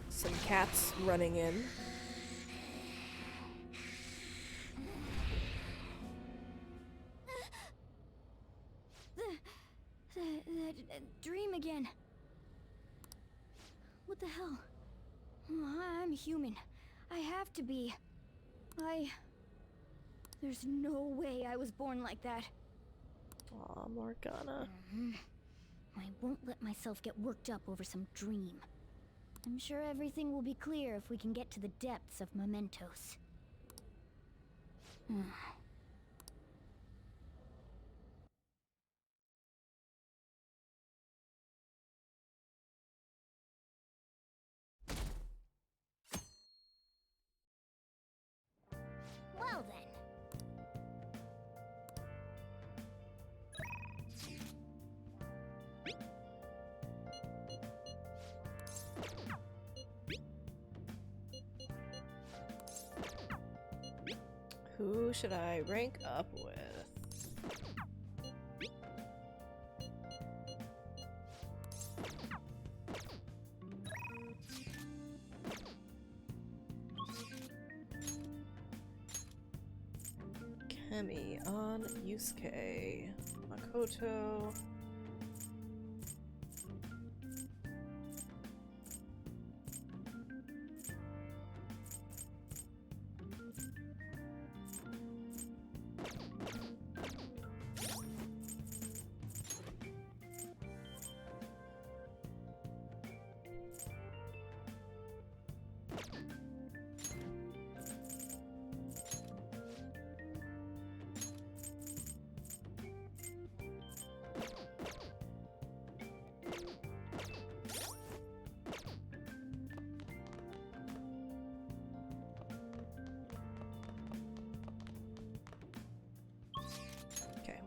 Some cats running in. I'm human. I have to be. There's no way I was born like that. Aw, Morgana. I won't let myself get worked up over some dream. I'm sure everything will be clear if we can get to the depths of mementos. Well then. Who should I rank up with? Kemi on Yusuke. Makoto.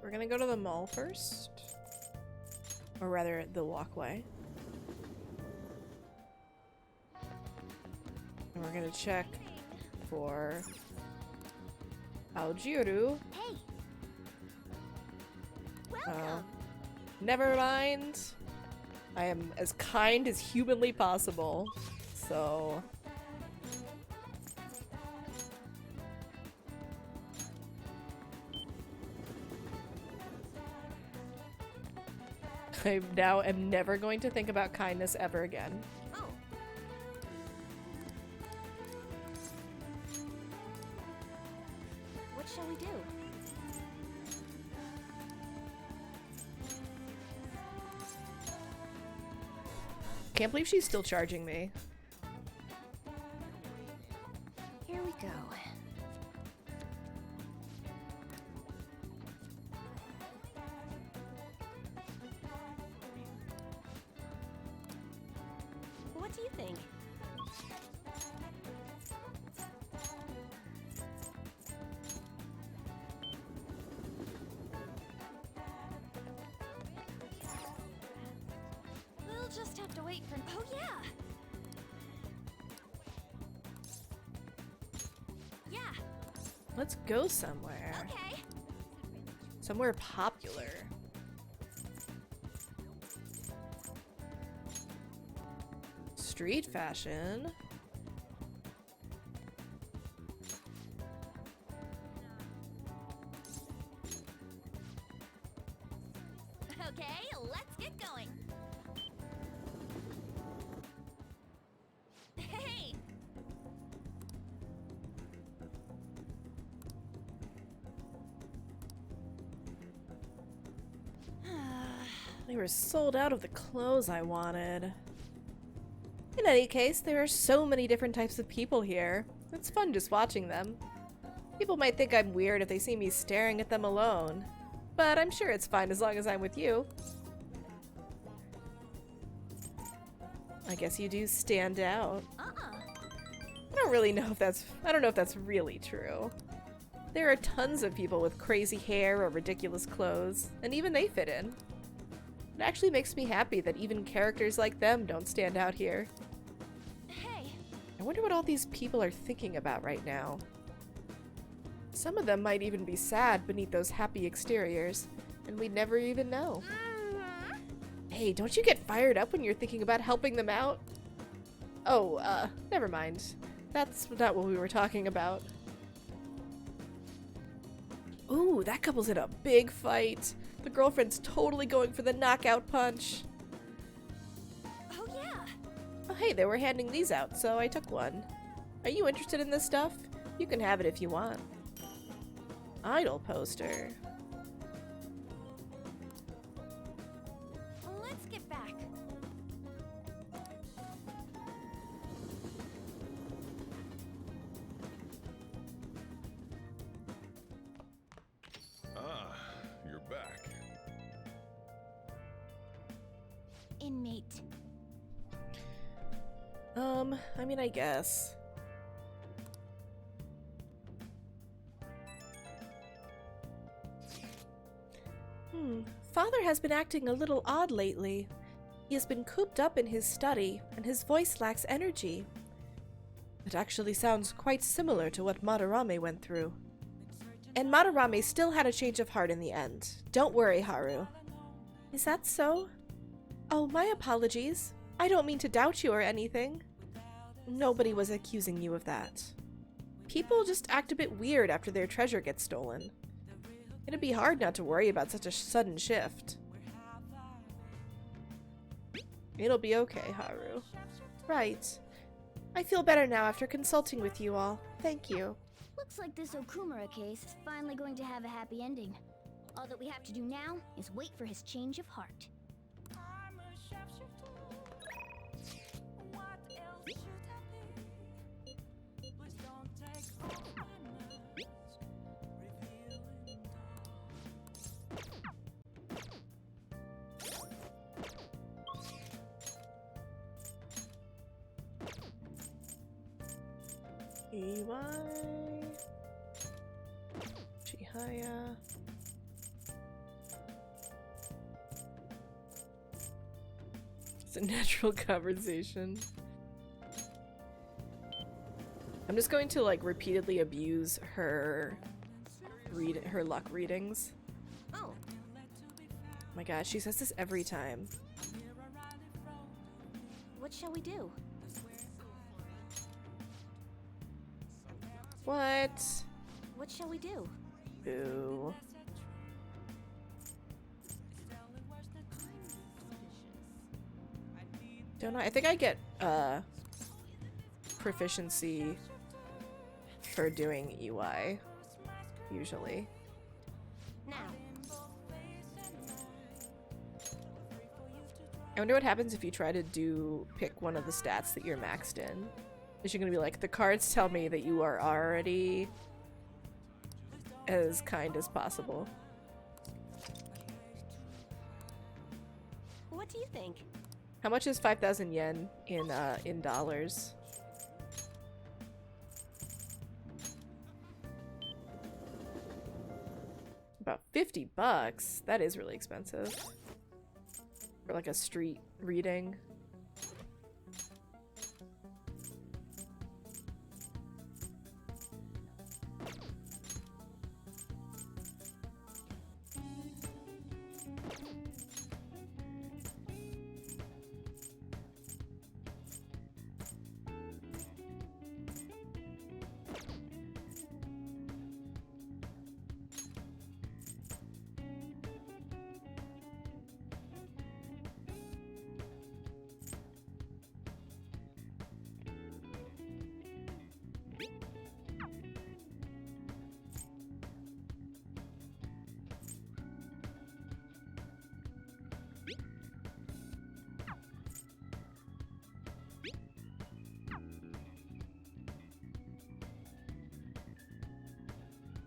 We're gonna go to the mall first. Or rather, the walkway. And we're gonna check for Aojiru. Hey. Welcome. Never mind. I am as kind as humanly possible. So I now am never going to think about kindness ever again. Oh. What shall we do? Can't believe she's still charging me. Here we go. What do you think? We'll just have to wait for... Oh, yeah! Yeah! Let's go somewhere. Okay! Somewhere popular. Street fashion. Okay, let's get going. Hey! They were sold out of the clothes I wanted. In any case, there are so many different types of people here. It's fun just watching them. People might think I'm weird if they see me staring at them alone, but I'm sure it's fine as long as I'm with you. I guess you do stand out. I don't know if that's really true. There are tons of people with crazy hair or ridiculous clothes, and even they fit in. It actually makes me happy that even characters like them don't stand out here. Hey! I wonder what all these people are thinking about right now. Some of them might even be sad beneath those happy exteriors, and we'd never even know. Hey, don't you get fired up when you're thinking about helping them out? Oh, never mind. That's not what we were talking about. Ooh, that couple's in a big fight. The girlfriend's totally going for the knockout punch. Oh, yeah! Oh, hey, they were handing these out, so I took one. Are you interested in this stuff? You can have it if you want. Idol poster. Let's get back. Ah, you're back. Inmate. I mean, I guess. Father has been acting a little odd lately. He has been cooped up in his study, and his voice lacks energy. It actually sounds quite similar to what Madarame went through. And Madarame still had a change of heart in the end. Don't worry, Haru. Is that so? Oh, my apologies. I don't mean to doubt you or anything. Nobody was accusing you of that. People just act a bit weird after their treasure gets stolen. It'd be hard not to worry about such a sudden shift. It'll be okay, Haru. Right. I feel better now after consulting with you all. Thank you. Looks like this Okumura case is finally going to have a happy ending. All that we have to do now is wait for his change of heart. EY Chihaya. It's a natural conversation. I'm just going to like repeatedly abuse her luck readings. Oh. My god, she says this every time. What shall we do? What? What shall we do? Boo. Don't know. I think I get proficiency for doing EY usually. Now. I wonder what happens if you try to pick one of the stats that you're maxed in. Is she gonna be like, the cards tell me that you are already as kind as possible? What do you think? How much is 5,000 yen in dollars? About 50 bucks. That is really expensive. For like a street reading.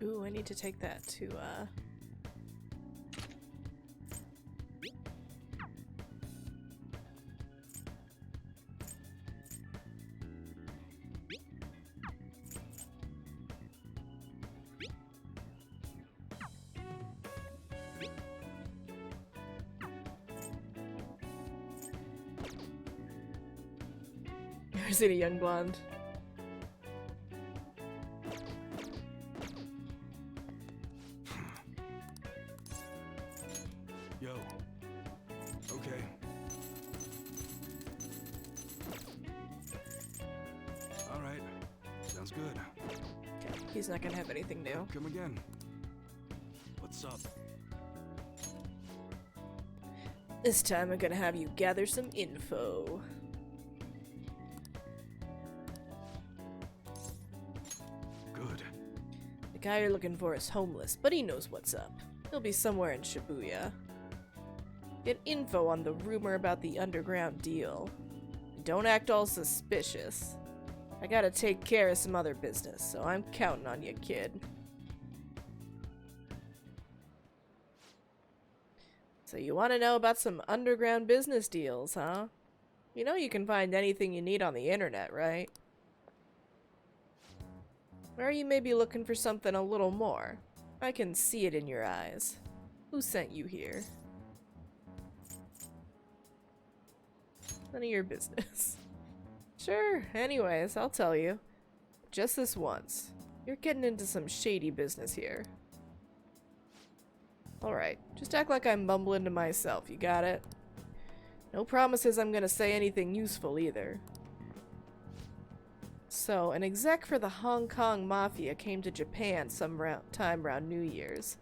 Ooh, I need to take that to, Never seen a young blonde. Yo. Okay. All right. Sounds good. Okay, he's not gonna have anything new. Come again. What's up? This time I'm gonna have you gather some info. guy you're looking for is homeless, but he knows what's up. He'll be somewhere in Shibuya. Get info on the rumor about the underground deal. Don't act all suspicious. I gotta take care of some other business, so I'm counting on you, kid. So you want to know about some underground business deals, huh? You know you can find anything you need on the internet, right? Or you may be looking for something a little more. I can see it in your eyes. Who sent you here? None of your business. Sure, anyways, I'll tell you. Just this once. You're getting into some shady business here. Alright, just act like I'm mumbling to myself, you got it? No promises I'm gonna say anything useful either. So, an exec for the Hong Kong Mafia came to Japan time around New Year's.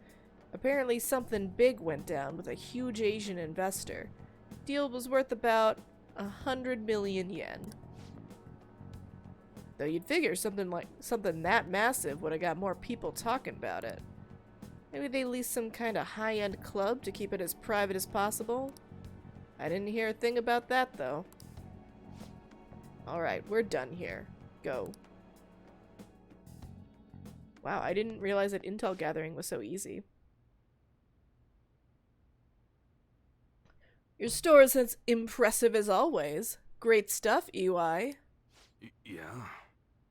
Apparently something big went down with a huge Asian investor. Deal was worth about 100 million yen. Though you'd figure something that massive would have got more people talking about it. Maybe they leased some kind of high-end club to keep it as private as possible? I didn't hear a thing about that, though. Alright, we're done here. Go. Wow, I didn't realize that intel gathering was so easy. Your store is as impressive as always. Great stuff, EY. Yeah?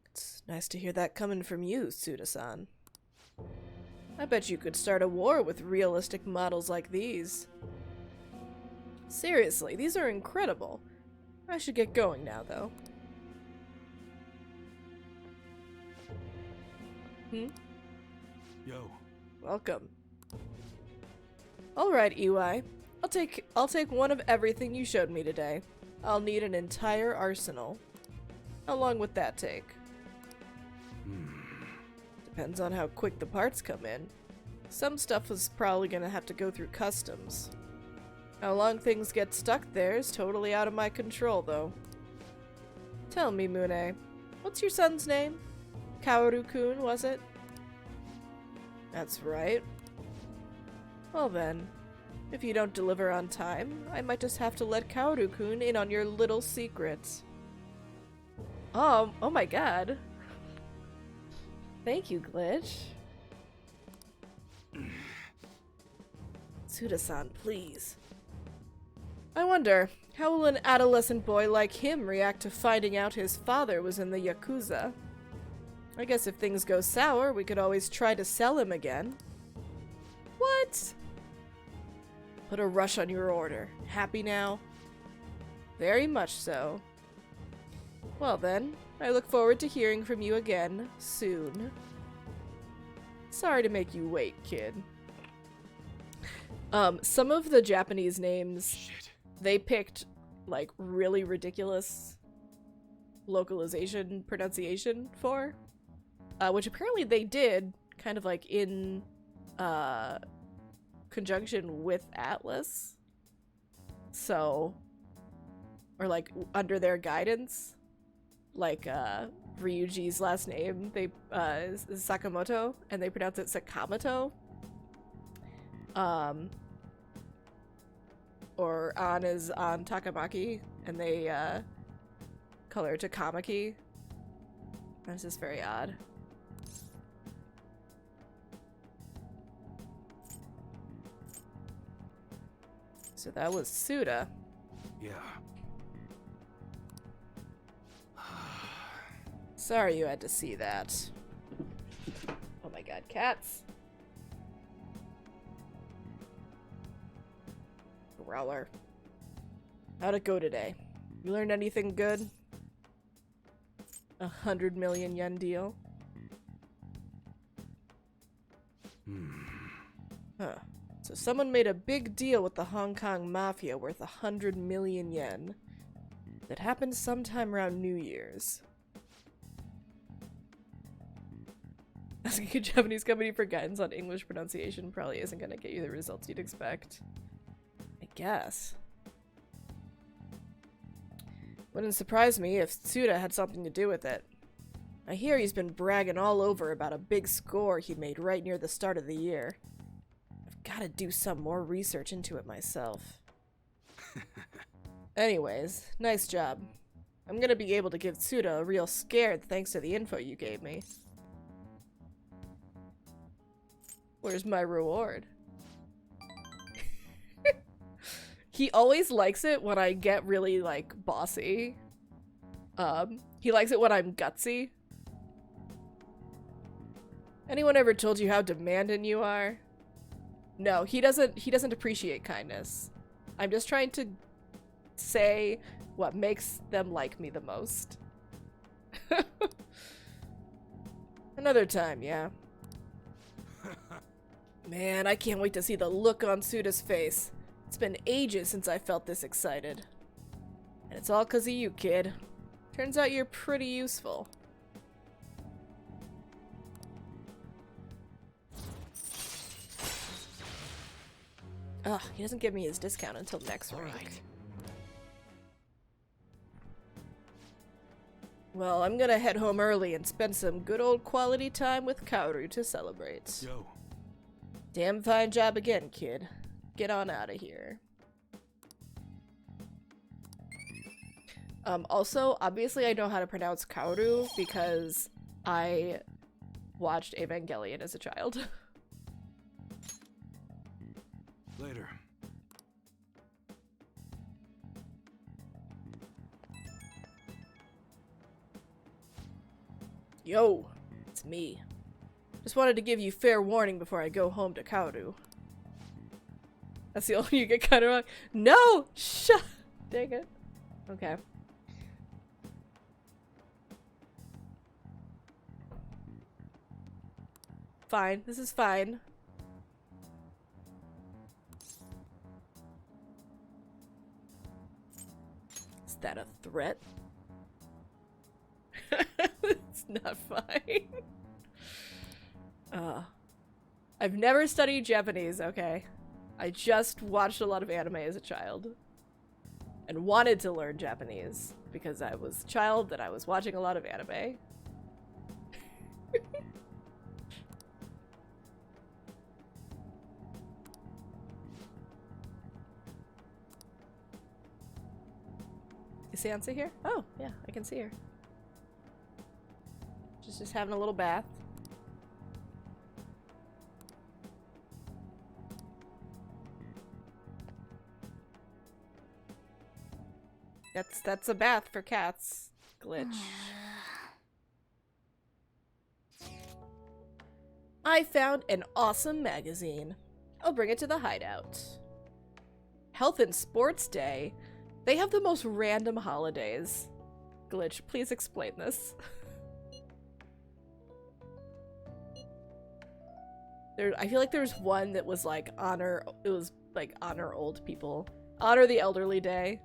It's nice to hear that coming from you, Suda-san. I bet you could start a war with realistic models like these. Seriously, these are incredible. I should get going now, though. Yo. Welcome. Alright, EY. I'll take one of everything you showed me today. I'll need an entire arsenal. How long would that take? Depends on how quick the parts come in. Some stuff is probably gonna have to go through customs. How long things get stuck there is totally out of my control, though. Tell me, Mune, what's your son's name? Kaoru-kun, was it? That's right. Well then, if you don't deliver on time, I might just have to let Kaoru-kun in on your little secrets. Oh my god. Thank you, Glitch. Suda-san, please. I wonder, how will an adolescent boy like him react to finding out his father was in the Yakuza? I guess if things go sour, we could always try to sell him again. What? Put a rush on your order. Happy now? Very much so. Well then, I look forward to hearing from you again soon. Sorry to make you wait, kid. Some of the Japanese names, they picked, like, really ridiculous localization pronunciation for, which apparently they did, kind of like in, conjunction with Atlas. So, or like, under their guidance. Like, Ryuji's last name, they, is Sakamoto, and they pronounce it Sakamoto. Or An is An Takamaki, and they, color her Takamaki. That's just very odd. So that was Suda. Yeah. Sorry you had to see that. Oh my god, cats. Growler. How'd it go today? You learned anything good? 100 million yen deal? Huh. So someone made a big deal with the Hong Kong Mafia worth 100 million yen. That happened sometime around New Year's. Asking a Japanese company for guidance on English pronunciation probably isn't gonna get you the results you'd expect. I guess. Wouldn't surprise me if Tsuda had something to do with it. I hear he's been bragging all over about a big score he made right near the start of the year. I've gotta do some more research into it myself. Anyways, nice job. I'm gonna be able to give Tsuda a real scare thanks to the info you gave me. Where's my reward? He always likes it when I get really, like, bossy. He likes it when I'm gutsy. Anyone ever told you how demanding you are? No, he doesn't appreciate kindness. I'm just trying to say what makes them like me the most. Another time, yeah. Man, I can't wait to see the look on Tsuda's face. It's been ages since I felt this excited. And it's all 'cause of you, kid. Turns out you're pretty useful. Ugh, he doesn't give me his discount until next rank. Right. Well, I'm gonna head home early and spend some good old quality time with Kaoru to celebrate. Yo. Damn fine job again, kid. Get on out of here. Also, obviously I know how to pronounce Kaoru because I watched Evangelion as a child. Later. Yo, it's me. Just wanted to give you fair warning before I go home to Kaoru. That's the only you get kind of wrong. No! Shut! Dang it. Okay. Fine. This is fine. Is that a threat? It's not fine. I've never studied Japanese, okay? I just watched a lot of anime as a child. And wanted to learn Japanese because I was a child and I was watching a lot of anime. Is Sansa here? Oh, yeah, I can see her. She's just having a little bath. That's a bath for cats. Glitch. I found an awesome magazine. I'll bring it to the hideout. Health and Sports Day? They have the most random holidays. Glitch, please explain this. I feel like there's one that was like honor old people. Honor the Elderly Day.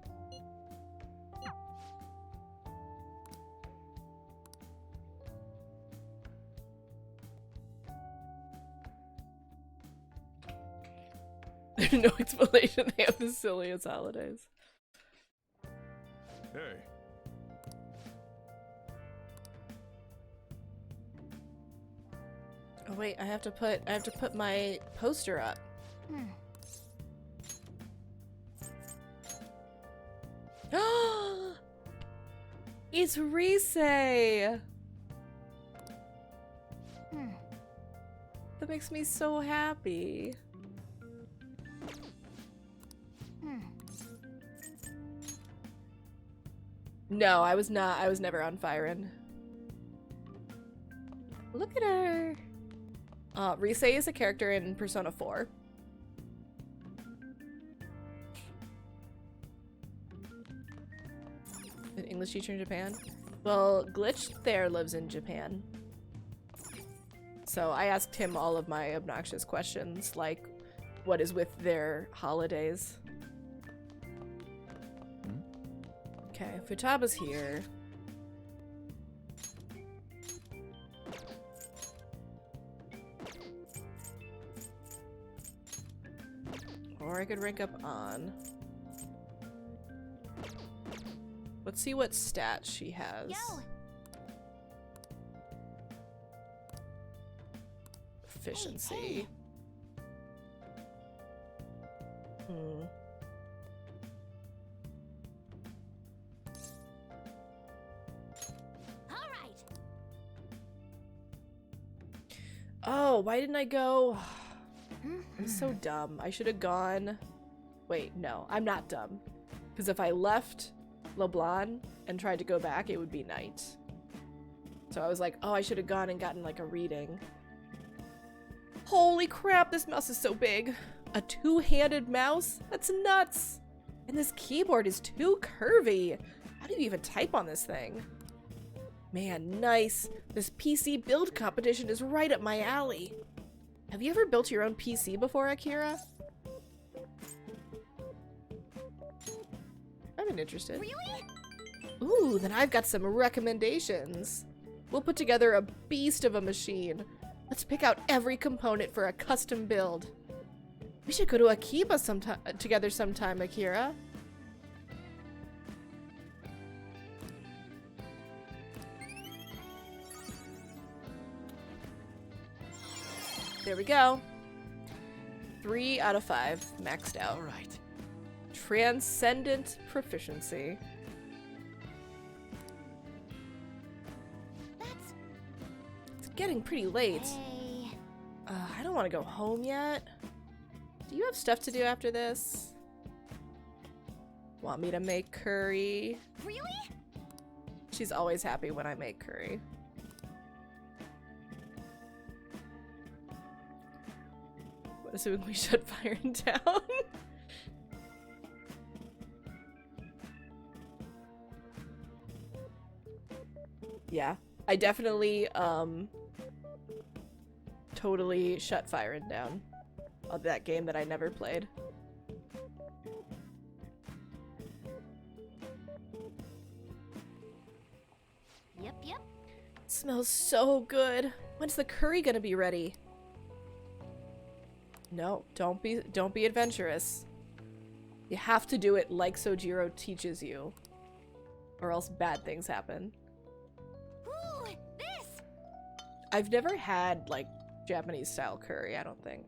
There's no explanation. They have the silliest holidays. Hey. Oh wait, I have to put my poster up. It's Rise! That makes me so happy. No, I was not. I was never on Firen. Look at her. Rise is a character in Persona 4. An English teacher in Japan? Well, Glitch there lives in Japan. So I asked him all of my obnoxious questions, like what is with their holidays. Okay, Futaba's here. Or I could rank up on. Let's see what stats she has. Yo. proficiency. All right. Oh, why didn't I go? I'm so dumb. I should have gone. Wait, no, I'm not dumb. Because if I left LeBlanc and tried to go back, it would be night. So I was like, oh, I should have gone and gotten like a reading. Holy crap, this mouse is so big. A two-handed mouse? That's nuts. And this keyboard is too curvy. How do you even type on this thing? Man, nice. This PC build competition is right up my alley. Have you ever built your own PC before, Akira? I'm interested. Really? Ooh, then I've got some recommendations. We'll put together a beast of a machine. Let's pick out every component for a custom build. We should go to Akiba together sometime, Akira. There we go. 3 out of 5 maxed out. All right. Transcendent proficiency. It's getting pretty late. Hey. I don't want to go home yet. Do you have stuff to do after this? Want me to make curry? Really? She's always happy when I make curry. Assuming we shut Byron down. Yeah, I definitely totally shut Byron down of that game that I never played. Yep. It smells so good. When's the curry gonna be ready? No, don't be adventurous. You have to do it like Sojiro teaches you, or else bad things happen. Ooh, this! I've never had like Japanese style curry, I don't think.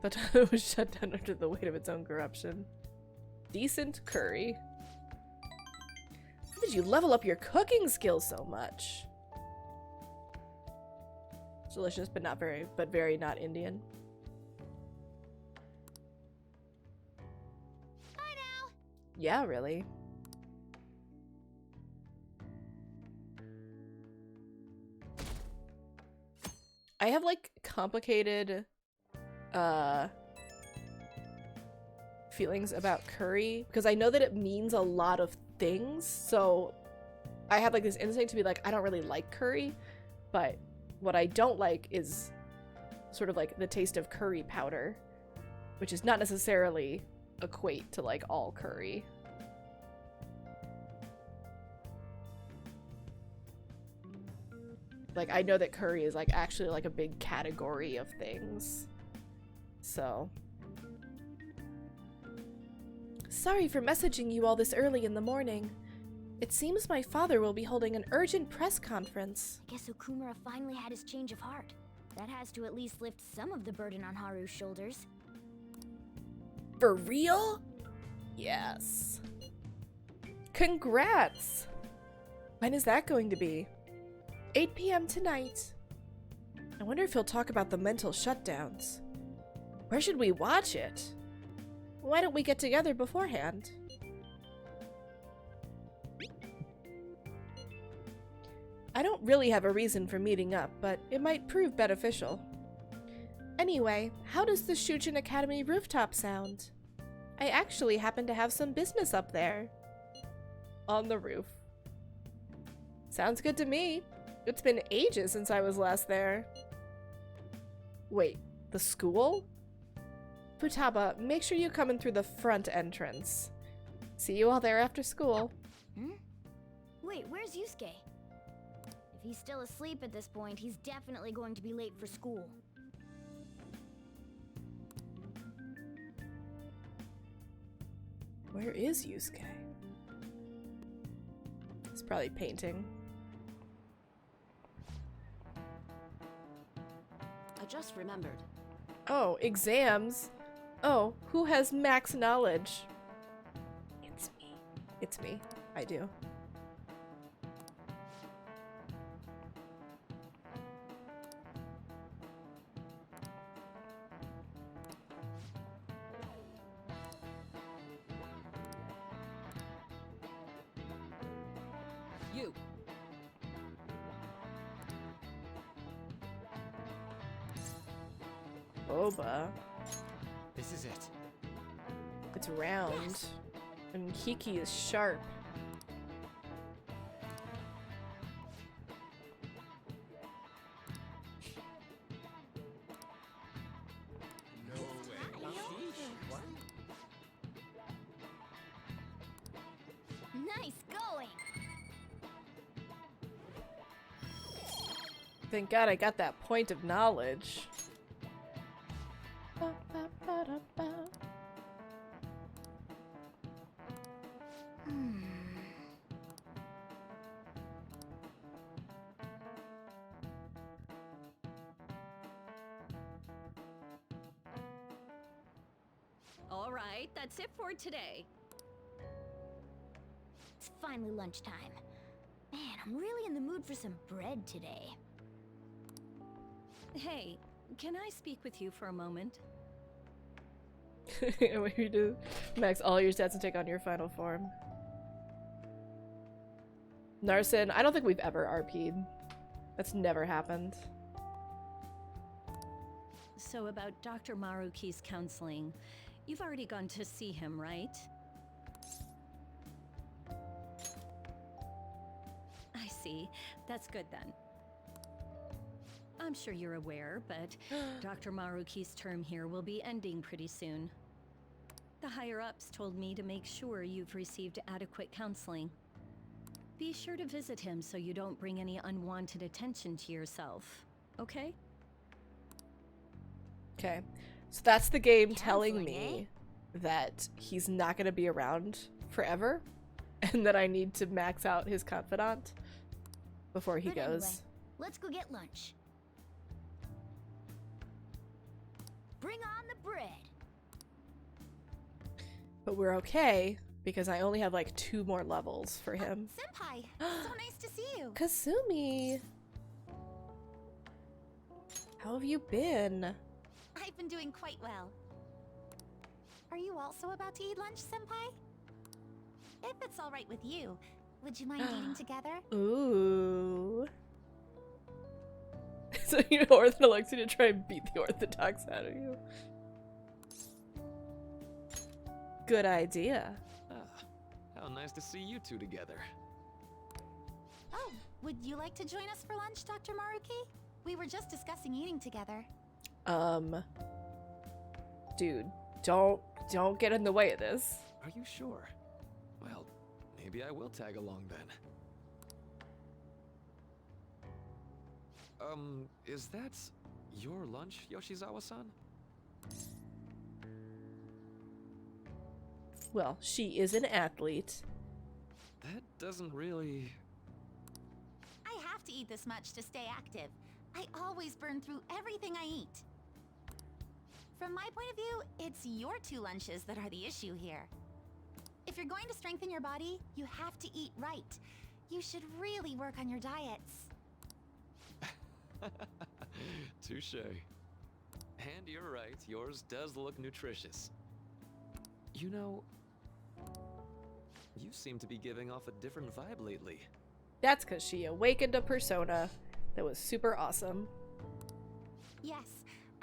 But it was shut down under the weight of its own corruption. Decent curry. How did you level up your cooking skills so much? Delicious, but very not Indian. Bye now. Yeah, really. I have like complicated feelings about curry because I know that it means a lot of things, so I have like this instinct to be like, I don't really like curry, but what I don't like is sort of like the taste of curry powder, which is not necessarily equate to like all curry. Like I know that curry is like actually like a big category of things. So sorry for messaging you all this early in the morning. It seems my father will be holding an urgent press conference. I guess Okumura finally had his change of heart. That has to at least lift some of the burden on Haru's shoulders. For real? Yes. Congrats! When is that going to be? 8 p.m. tonight. I wonder if he'll talk about the mental shutdowns. Where should we watch it? Why don't we get together beforehand? I don't really have a reason for meeting up, but it might prove beneficial. Anyway, how does the Shujin Academy rooftop sound? I actually happen to have some business up there. On the roof. Sounds good to me. It's been ages since I was last there. Wait, the school? Futaba, make sure you come in through the front entrance. See you all there after school. Wait, where's Yusuke? If he's still asleep at this point, he's definitely going to be late for school. Where is Yusuke? He's Probably painting. I just remembered. Oh, exams. Oh, who has max knowledge? It's me. It's me. I do. You. Boba. This is it. It's round. And Kiki is sharp. No way. Nice going. Thank God I got that point of knowledge. All right, that's it for today. It's finally lunchtime. Man, I'm really in the mood for some bread today. Hey, can I speak with you for a moment? What you do? Max all your stats and take on your final form. Narsen, I don't think we've ever RP'd. That's never happened. So about Dr. Maruki's counseling, you've already gone to see him, right? I see. That's good then. I'm sure you're aware, but Dr. Maruki's term here will be ending pretty soon. The higher-ups told me to make sure you've received adequate counseling. Be sure to visit him so you don't bring any unwanted attention to yourself, okay? Okay. So that's the game telling Counseling, me that he's not going to be around forever and that I need to max out his confidant before he But goes. anyway, let's go get lunch. Bring on the bread. But we're okay because I only have like 2 more levels for him. Senpai, so nice to see you. Kasumi! How have you been? I've been doing quite well. Are you also about to eat lunch, Senpai? If it's all right with you, would you mind eating together? Ooh. So you know Ortho Alexi to try and beat the Orthodox out of you. Good idea. Ah, how nice to see you two together. Oh, would you like to join us for lunch, Dr. Maruki? We were just discussing eating together. Dude, don't get in the way of this. Are you sure? Well, maybe I will tag along then. Is that your lunch, Yoshizawa-san? Well, she is an athlete. That doesn't really... I have to eat this much to stay active. I always burn through everything I eat. From my point of view, it's your 2 lunches that are the issue here. If you're going to strengthen your body, you have to eat right. You should really work on your diets. Touche. And you're right, yours does look nutritious. You know, you seem to be giving off a different vibe lately. That's because she awakened a persona that was super awesome. Yes,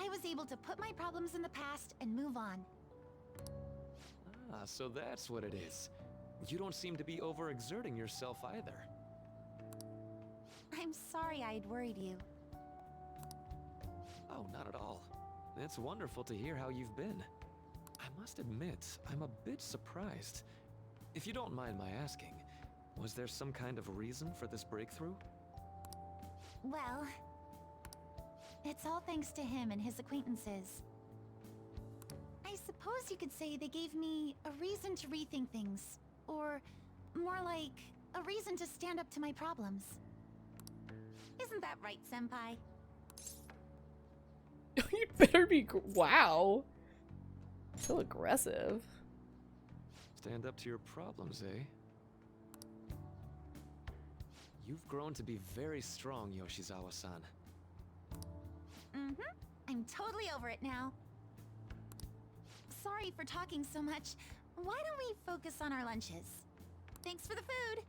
I was able to put my problems in the past and move on. Ah, so that's what it is. You don't seem to be overexerting yourself either. I'm sorry I'd worried you. Oh, not at all. It's wonderful to hear how you've been. I must admit, I'm a bit surprised. If you don't mind my asking, was there some kind of reason for this breakthrough? Well, it's all thanks to him and his acquaintances. I suppose you could say they gave me a reason to rethink things. Or, more like, A reason to stand up to my problems. Isn't that right, Senpai? You better be. Wow. So aggressive. Stand up to your problems, eh? You've grown to be very strong, Yoshizawa-san. Mm-hmm. I'm totally over it now. Sorry for talking so much. Why don't we focus on our lunches? Thanks for the food.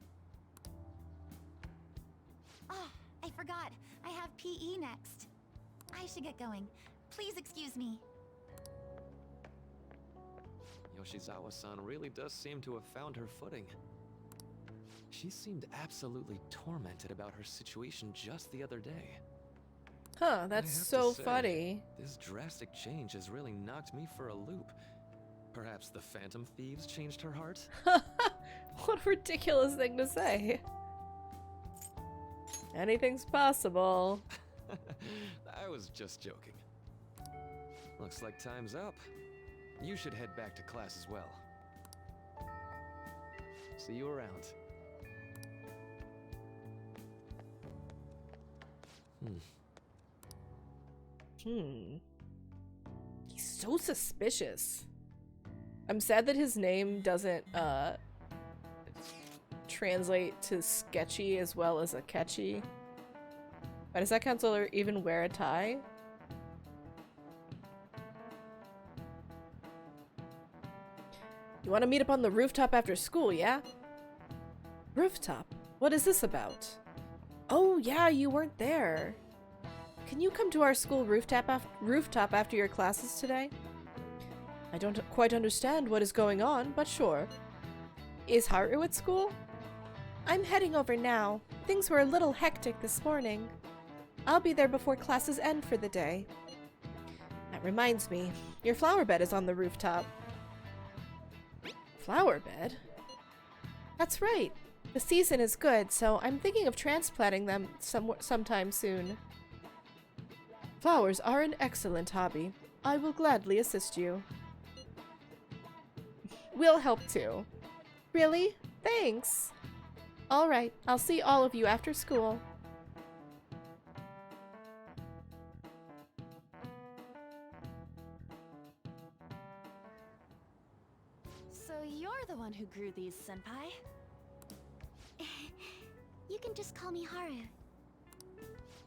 Oh, I forgot. I have PE next. I should get going. Please excuse me. Yoshizawa-san really does seem to have found her footing. She seemed absolutely tormented about her situation just the other day. Huh, that's so funny. This drastic change has really knocked me for a loop. Perhaps the Phantom Thieves changed her heart? What a ridiculous thing to say. Anything's possible. I was just joking. Looks like time's up. You should head back to class as well. See you around. He's so suspicious. I'm sad that his name doesn't translate to sketchy as well as Akechi. Why does that counselor even wear a tie? You want to meet up on the rooftop after school, yeah? Rooftop? What is this about? Oh yeah, you weren't there. Can you come to our school rooftop after your classes today? I don't quite understand what is going on, but sure. Is Haru at school? I'm heading over now. Things were a little hectic this morning. I'll be there before classes end for the day. That reminds me, your flower bed is on the rooftop. Flower bed? That's right. The season is good, so I'm thinking of transplanting them sometime soon. Flowers are an excellent hobby. I will gladly assist you. We'll help too. Really? Thanks. Alright, I'll see all of you after school. So you're the one who grew these, Senpai? You can just call me Haru.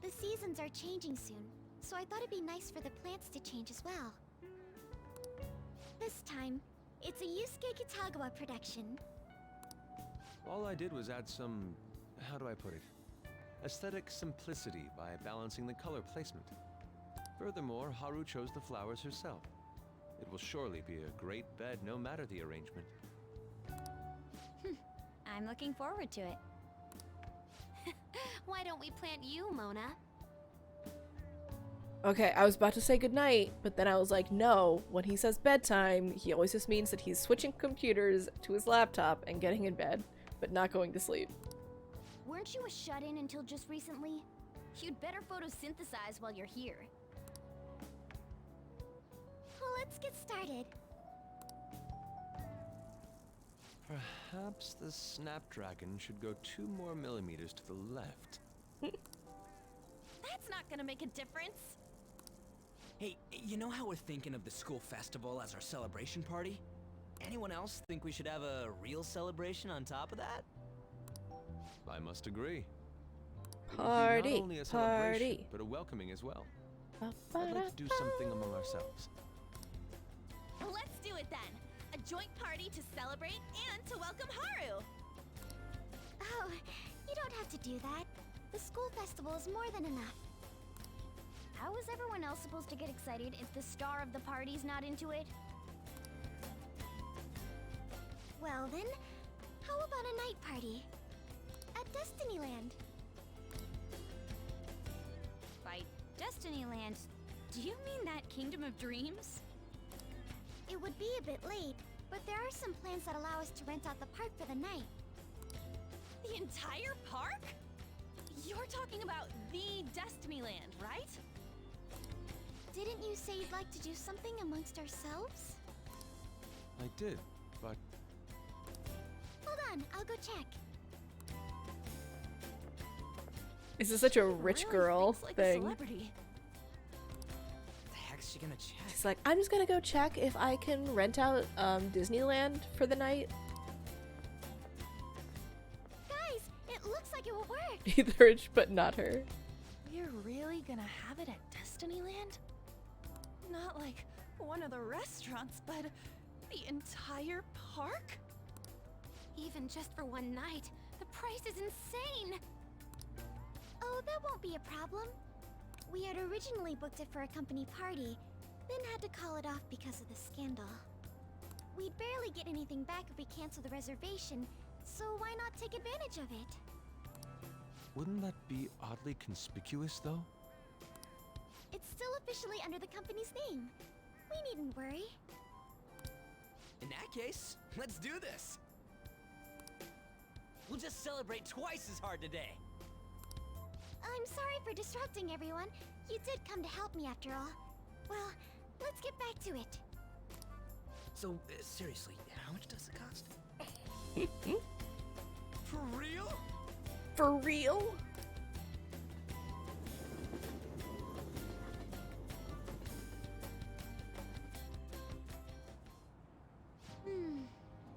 The seasons are changing soon, so I thought it'd be nice for the plants to change as well. This time, it's a Yusuke Kitagawa production. All I did was add some, how do I put it, aesthetic simplicity by balancing the color placement. Furthermore, Haru chose the flowers herself. It will surely be a great bed no matter the arrangement. I'm looking forward to it. Why don't we plant you, Mona? Okay, I was about to say goodnight, but then I was like, no, when he says bedtime, he always just means that he's switching computers to his laptop and getting in bed, but not going to sleep. Weren't you a shut-in until just recently? You'd better photosynthesize while you're here. Well, let's get started. Perhaps the Snapdragon should go 2 more millimeters to the left. That's not gonna make a difference. Hey, you know how we're thinking of the school festival as our celebration party? Anyone else think we should have a real celebration on top of that? I must agree. It would be Party, not only a celebration, party. but a welcoming as well. I'd like to do something among ourselves. Let's do it then. A joint party to celebrate and to welcome Haru. Oh, you don't have to do that. The school festival is more than enough. How is everyone else supposed to get excited if the star of the party's not into it? Well then, how about a night party? At Destinyland. By Destinyland, do you mean that Kingdom of Dreams? It would be a bit late, but there are some plans that allow us to rent out the park for the night. The entire park? You're talking about the Destinyland, right? Didn't you say you'd like to do something amongst ourselves? I did, but Hold on, I'll go check. This is such a rich girl Like a thing. celebrity. The heck's she gonna check? She's like, I'm just gonna go check if I can rent out Disneyland for the night. Guys, it looks like it will work. The rich, but not her. We're really gonna have it at Destinyland? Not like one of the restaurants, but the entire park? Even just for one night, the price is insane. Oh, that won't be a problem. We had originally booked it for a company party, then had to call it off because of the scandal. We'd barely get anything back if we cancel the reservation, so why not take advantage of it? Wouldn't that be oddly conspicuous, though? It's still officially under the company's name. We needn't worry. In that case, let's do this. We'll just celebrate twice as hard today. I'm sorry for disrupting everyone. You did come to help me after all. Well, let's get back to it. So, seriously, how much does it cost? For real? For real?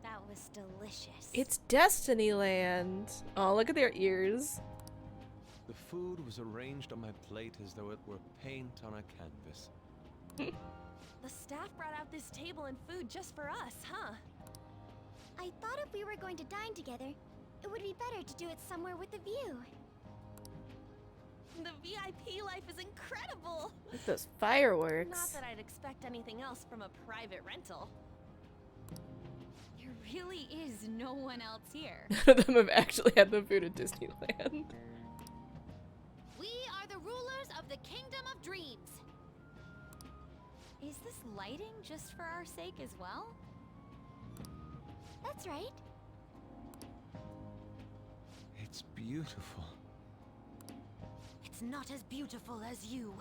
That was delicious. It's Destinyland. Oh, look at their ears. The food was arranged on my plate as though it were paint on a canvas. The staff brought out this table and food just for us, huh? I thought if we were going to dine together, it would be better to do it somewhere with a view. The VIP life is incredible! Look at those fireworks. Not that I'd expect anything else from a private rental. There really is no one else here. None of them have actually had the food at Disneyland. We are the rulers of the Kingdom of Dreams. Is this lighting just for our sake as well? That's right. It's beautiful. It's not as beautiful as you.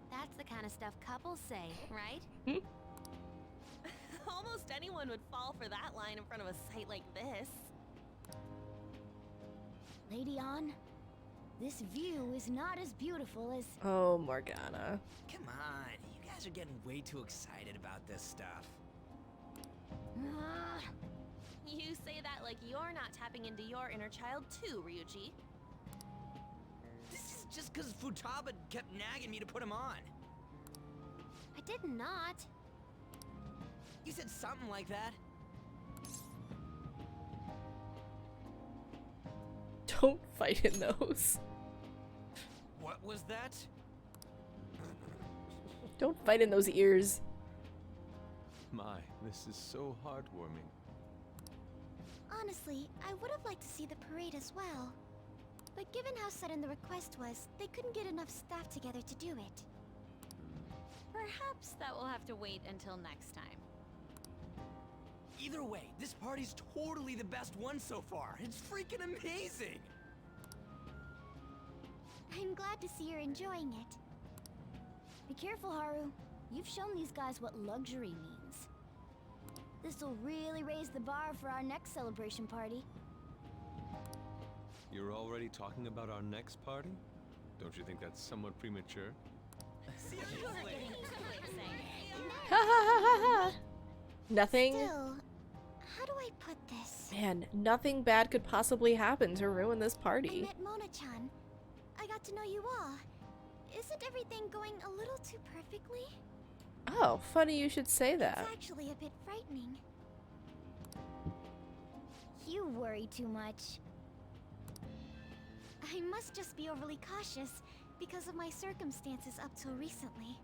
That's the kind of stuff couples say, right? Almost anyone would fall for that line in front of a site like this. Lady On, this view is not as beautiful as... Oh, Morgana. Come on, you guys are getting way too excited about this stuff. You say that like you're not tapping into your inner child too, Ryuji. This is just because Futaba kept nagging me to put him on. I did not. You said something like that. Don't fight in those. What was that? Don't fight in those ears. My, this is so heartwarming. Honestly, I would have liked to see the parade as well. But given how sudden the request was, they couldn't get enough staff together to do it. Perhaps that will have to wait until next time. Either way, this party's totally the best one so far. It's freaking amazing! I'm glad to see you're enjoying it. Be careful, Haru. You've shown these guys what luxury means. This'll really raise the bar for our next celebration party. You're already talking about our next party? Don't you think that's somewhat premature? Ha ha ha ha ha! Nothing. Still, how do I put this? Man, nothing bad could possibly happen to ruin this I party. met Mona-chan. I got to know you all. Isn't everything going a little too perfectly? Oh, funny you should say that. It's actually a bit frightening. You worry too much. I must just be overly cautious because of my circumstances up till recently.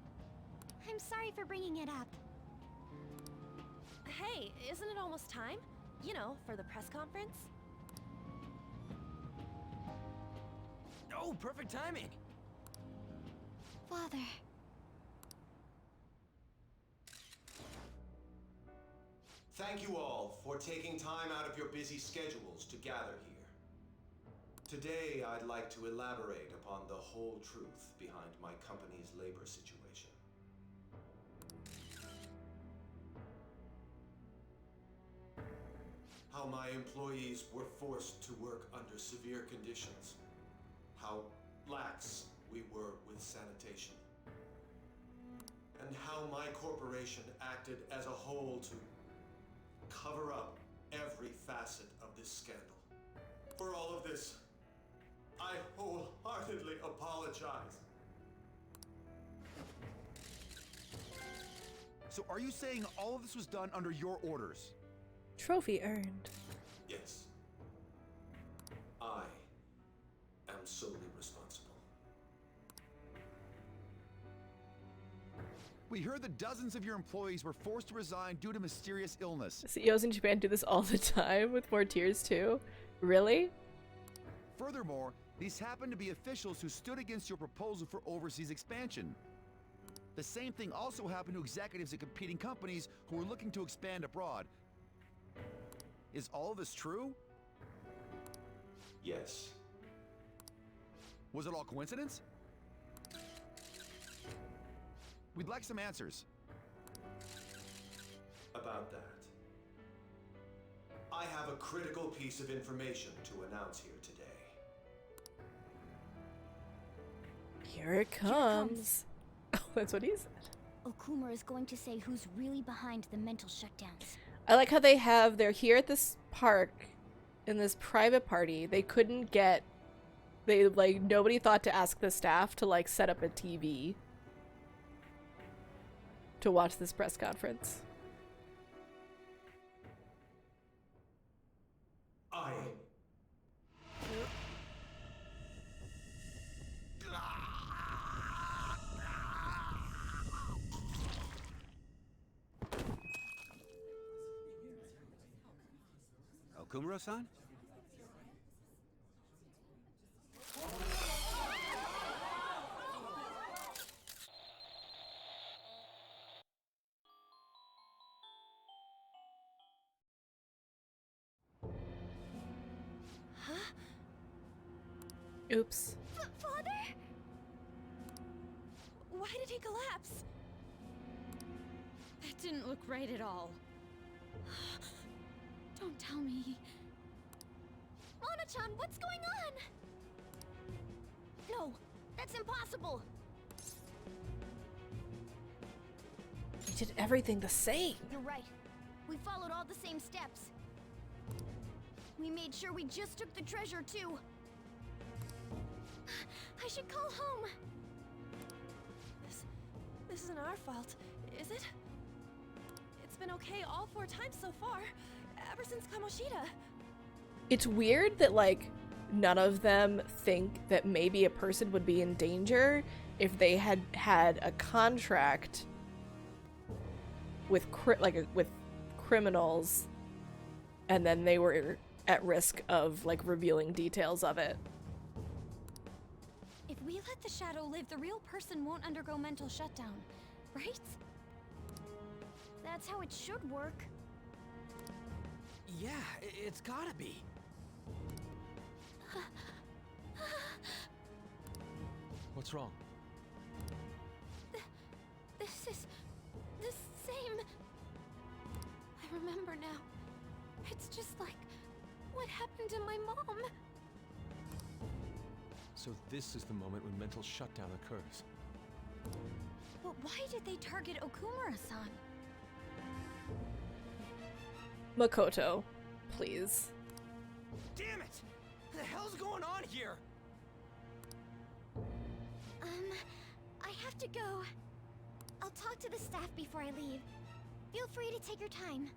I'm sorry for bringing it up. Hey, isn't it almost time? You know, for the press conference? Oh, perfect timing! Father. Thank you all for taking time out of your busy schedules to gather here. Today, I'd like to elaborate upon the whole truth behind my company's labor situation. How my employees were forced to work under severe conditions. how lax we were with sanitation. And how my corporation acted as a whole to cover up every facet of this scandal. For all of this, I wholeheartedly apologize. So are you saying all of this was done under your orders? Trophy earned. Yes. I am solely responsible. We heard that dozens of your employees were forced to resign due to mysterious illness. CEOs in Japan do this all the time with more tiers too. Really? Furthermore, these happen to be officials who stood against your proposal for overseas expansion. The same thing also happened to executives at competing companies who were looking to expand abroad. Is all of this true? Yes. Was it all coincidence? We'd like some answers. About that, I have a critical piece of information to announce here today. Here it comes. Oh, that's what he said. Okumura is going to say who's really behind the mental shutdowns. I like how they're here at this park in this private party. They couldn't get, nobody thought to ask the staff to like set up a TV to watch this press conference. Okumura-san? Oops. Father? Why did he collapse? That didn't look right at all. Don't tell me. Mona-chan, what's going on? No, that's impossible. He did everything the same. You're right. We followed all the same steps. We made sure we just took the treasure, too. I should call home. This isn't our fault, is it? It's been okay all 4 times so far, ever since Kamoshida. It's weird that like none of them think that maybe a person would be in danger if they had had a contract with with criminals, and then they were at risk of like revealing details of it. If we let the shadow live, the real person won't undergo mental shutdown, right? That's how it should work. Yeah, it's gotta be. What's wrong? This is the same. I remember now. It's just like what happened to my mom. So this is the moment when mental shutdown occurs. But why did they target Okumura-san? Makoto, please. Damn it! What the hell's going on here? I have to go. I'll talk to the staff before I leave. Feel free to take your time.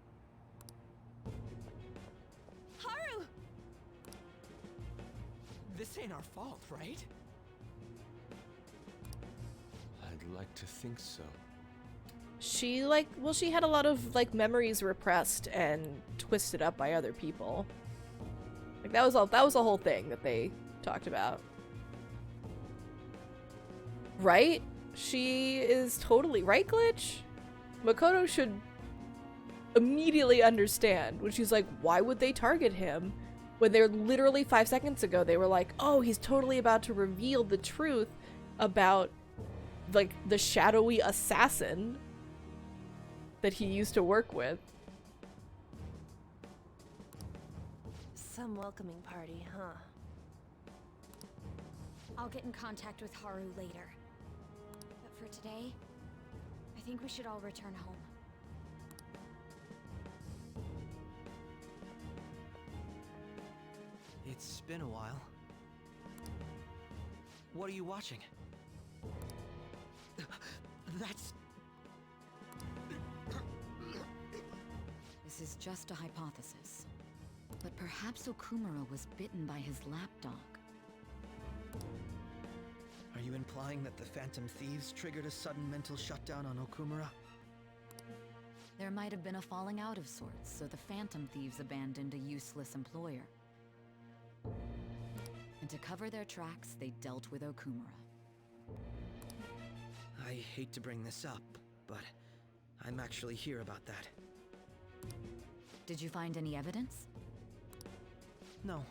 Haru! This ain't our fault, right? I'd like to think so. She she had a lot of like memories repressed and twisted up by other people. Like that was a whole thing that they talked about. Right? She is totally right, Glitch? Makoto should immediately understand when she's like, why would they target him? When they're literally 5 seconds ago, they were like, oh, he's totally about to reveal the truth about like the shadowy assassin that he used to work with. Some welcoming party, huh? I'll get in contact with Haru later. But for today, I think we should all return home. It's been a while. What are you watching? That's... This is just a hypothesis. But perhaps Okumura was bitten by his lapdog. Are you implying that the Phantom Thieves triggered a sudden mental shutdown on Okumura? There might have been a falling out of sorts, so the Phantom Thieves abandoned a useless employer. And to cover their tracks, they dealt with Okumura. I hate to bring this up, but I'm actually here about that. Did you find any evidence? No.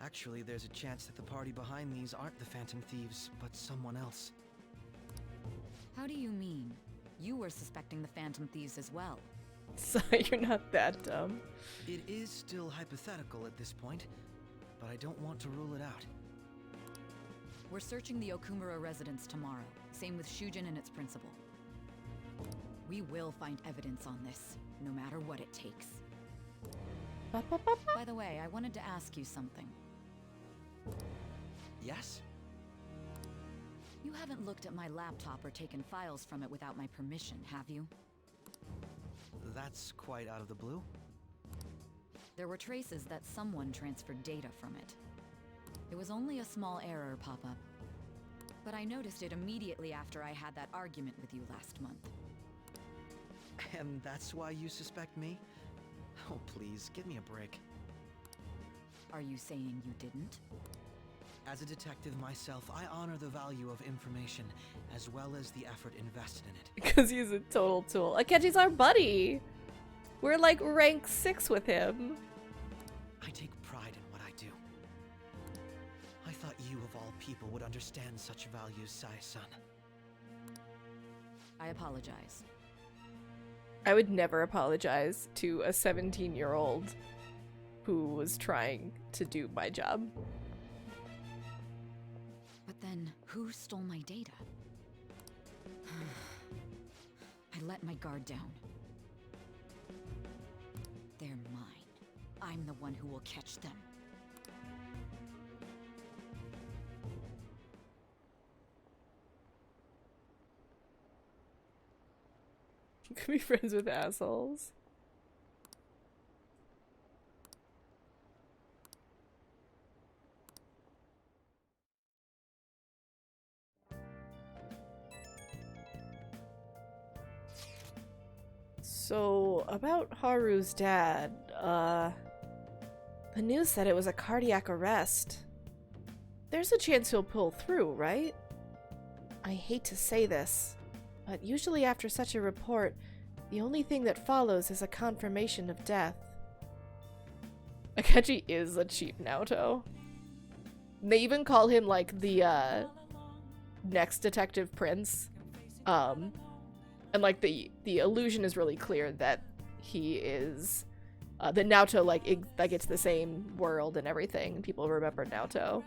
Actually, there's a chance that the party behind these aren't the Phantom Thieves, but someone else. How do you mean? You were suspecting the Phantom Thieves as well. So you're not that dumb. It is still hypothetical at this point, but I don't want to rule it out. We're searching the Okumura residence tomorrow. Same with Shujin and its principal. We will find evidence on this, no matter what it takes. By the way, I wanted to ask you something. Yes? You haven't looked at my laptop or taken files from it without my permission, have you? That's quite out of the blue. There were traces that someone transferred data from it. It was only a small error pop-up, but I noticed it immediately after I had that argument with you last month. And that's why you suspect me? Oh, please, give me a break. Are you saying you didn't? As a detective myself, I honor the value of information, as well as the effort invested in it. Because he's a total tool. Akechi's our buddy! We're like rank 6 with him. I take pride in what I do. I thought you, of all people, would understand such values, Sai-san. I apologize. I would never apologize to a 17-year-old who was trying to do my job. But then, who stole my data? I let my guard down. They're mine. I'm the one who will catch them. You can be friends with assholes. So, about Haru's dad, the news said it was a cardiac arrest. There's a chance he'll pull through, right? I hate to say this, but usually after such a report, the only thing that follows is a confirmation of death. Akechi is a cheap Naoto. They even call him, like, the, next Detective Prince. And, like, the illusion is really clear that he is, that Naoto, like, it's the same world and everything, and people remember Naoto.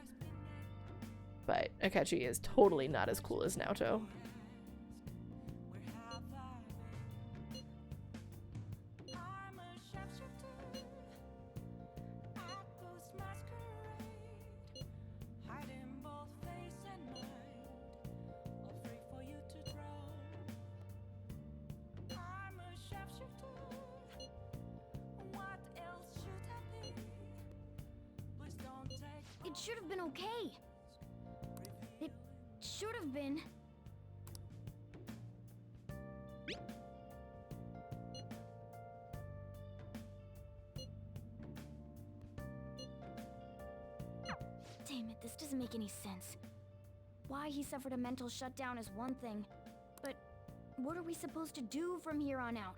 But Akechi is totally not as cool as Naoto. It should have been okay. It should have been. Damn it, this doesn't make any sense. Why he suffered a mental shutdown is one thing, but what are we supposed to do from here on out?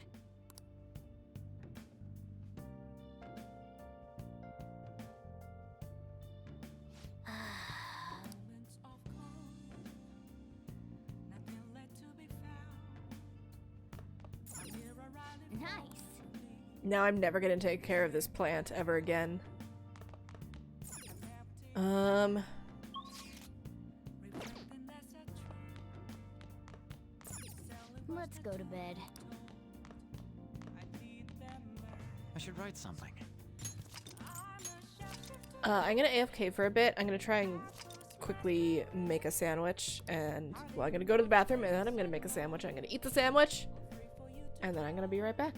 Nice. Now I'm never gonna take care of this plant ever again. Let's go to bed. I should write something. I'm gonna AFK for a bit. I'm gonna try and quickly make a sandwich, and well, I'm gonna go to the bathroom and then I'm gonna make a sandwich. I'm gonna eat the sandwich, and then I'm gonna be right back.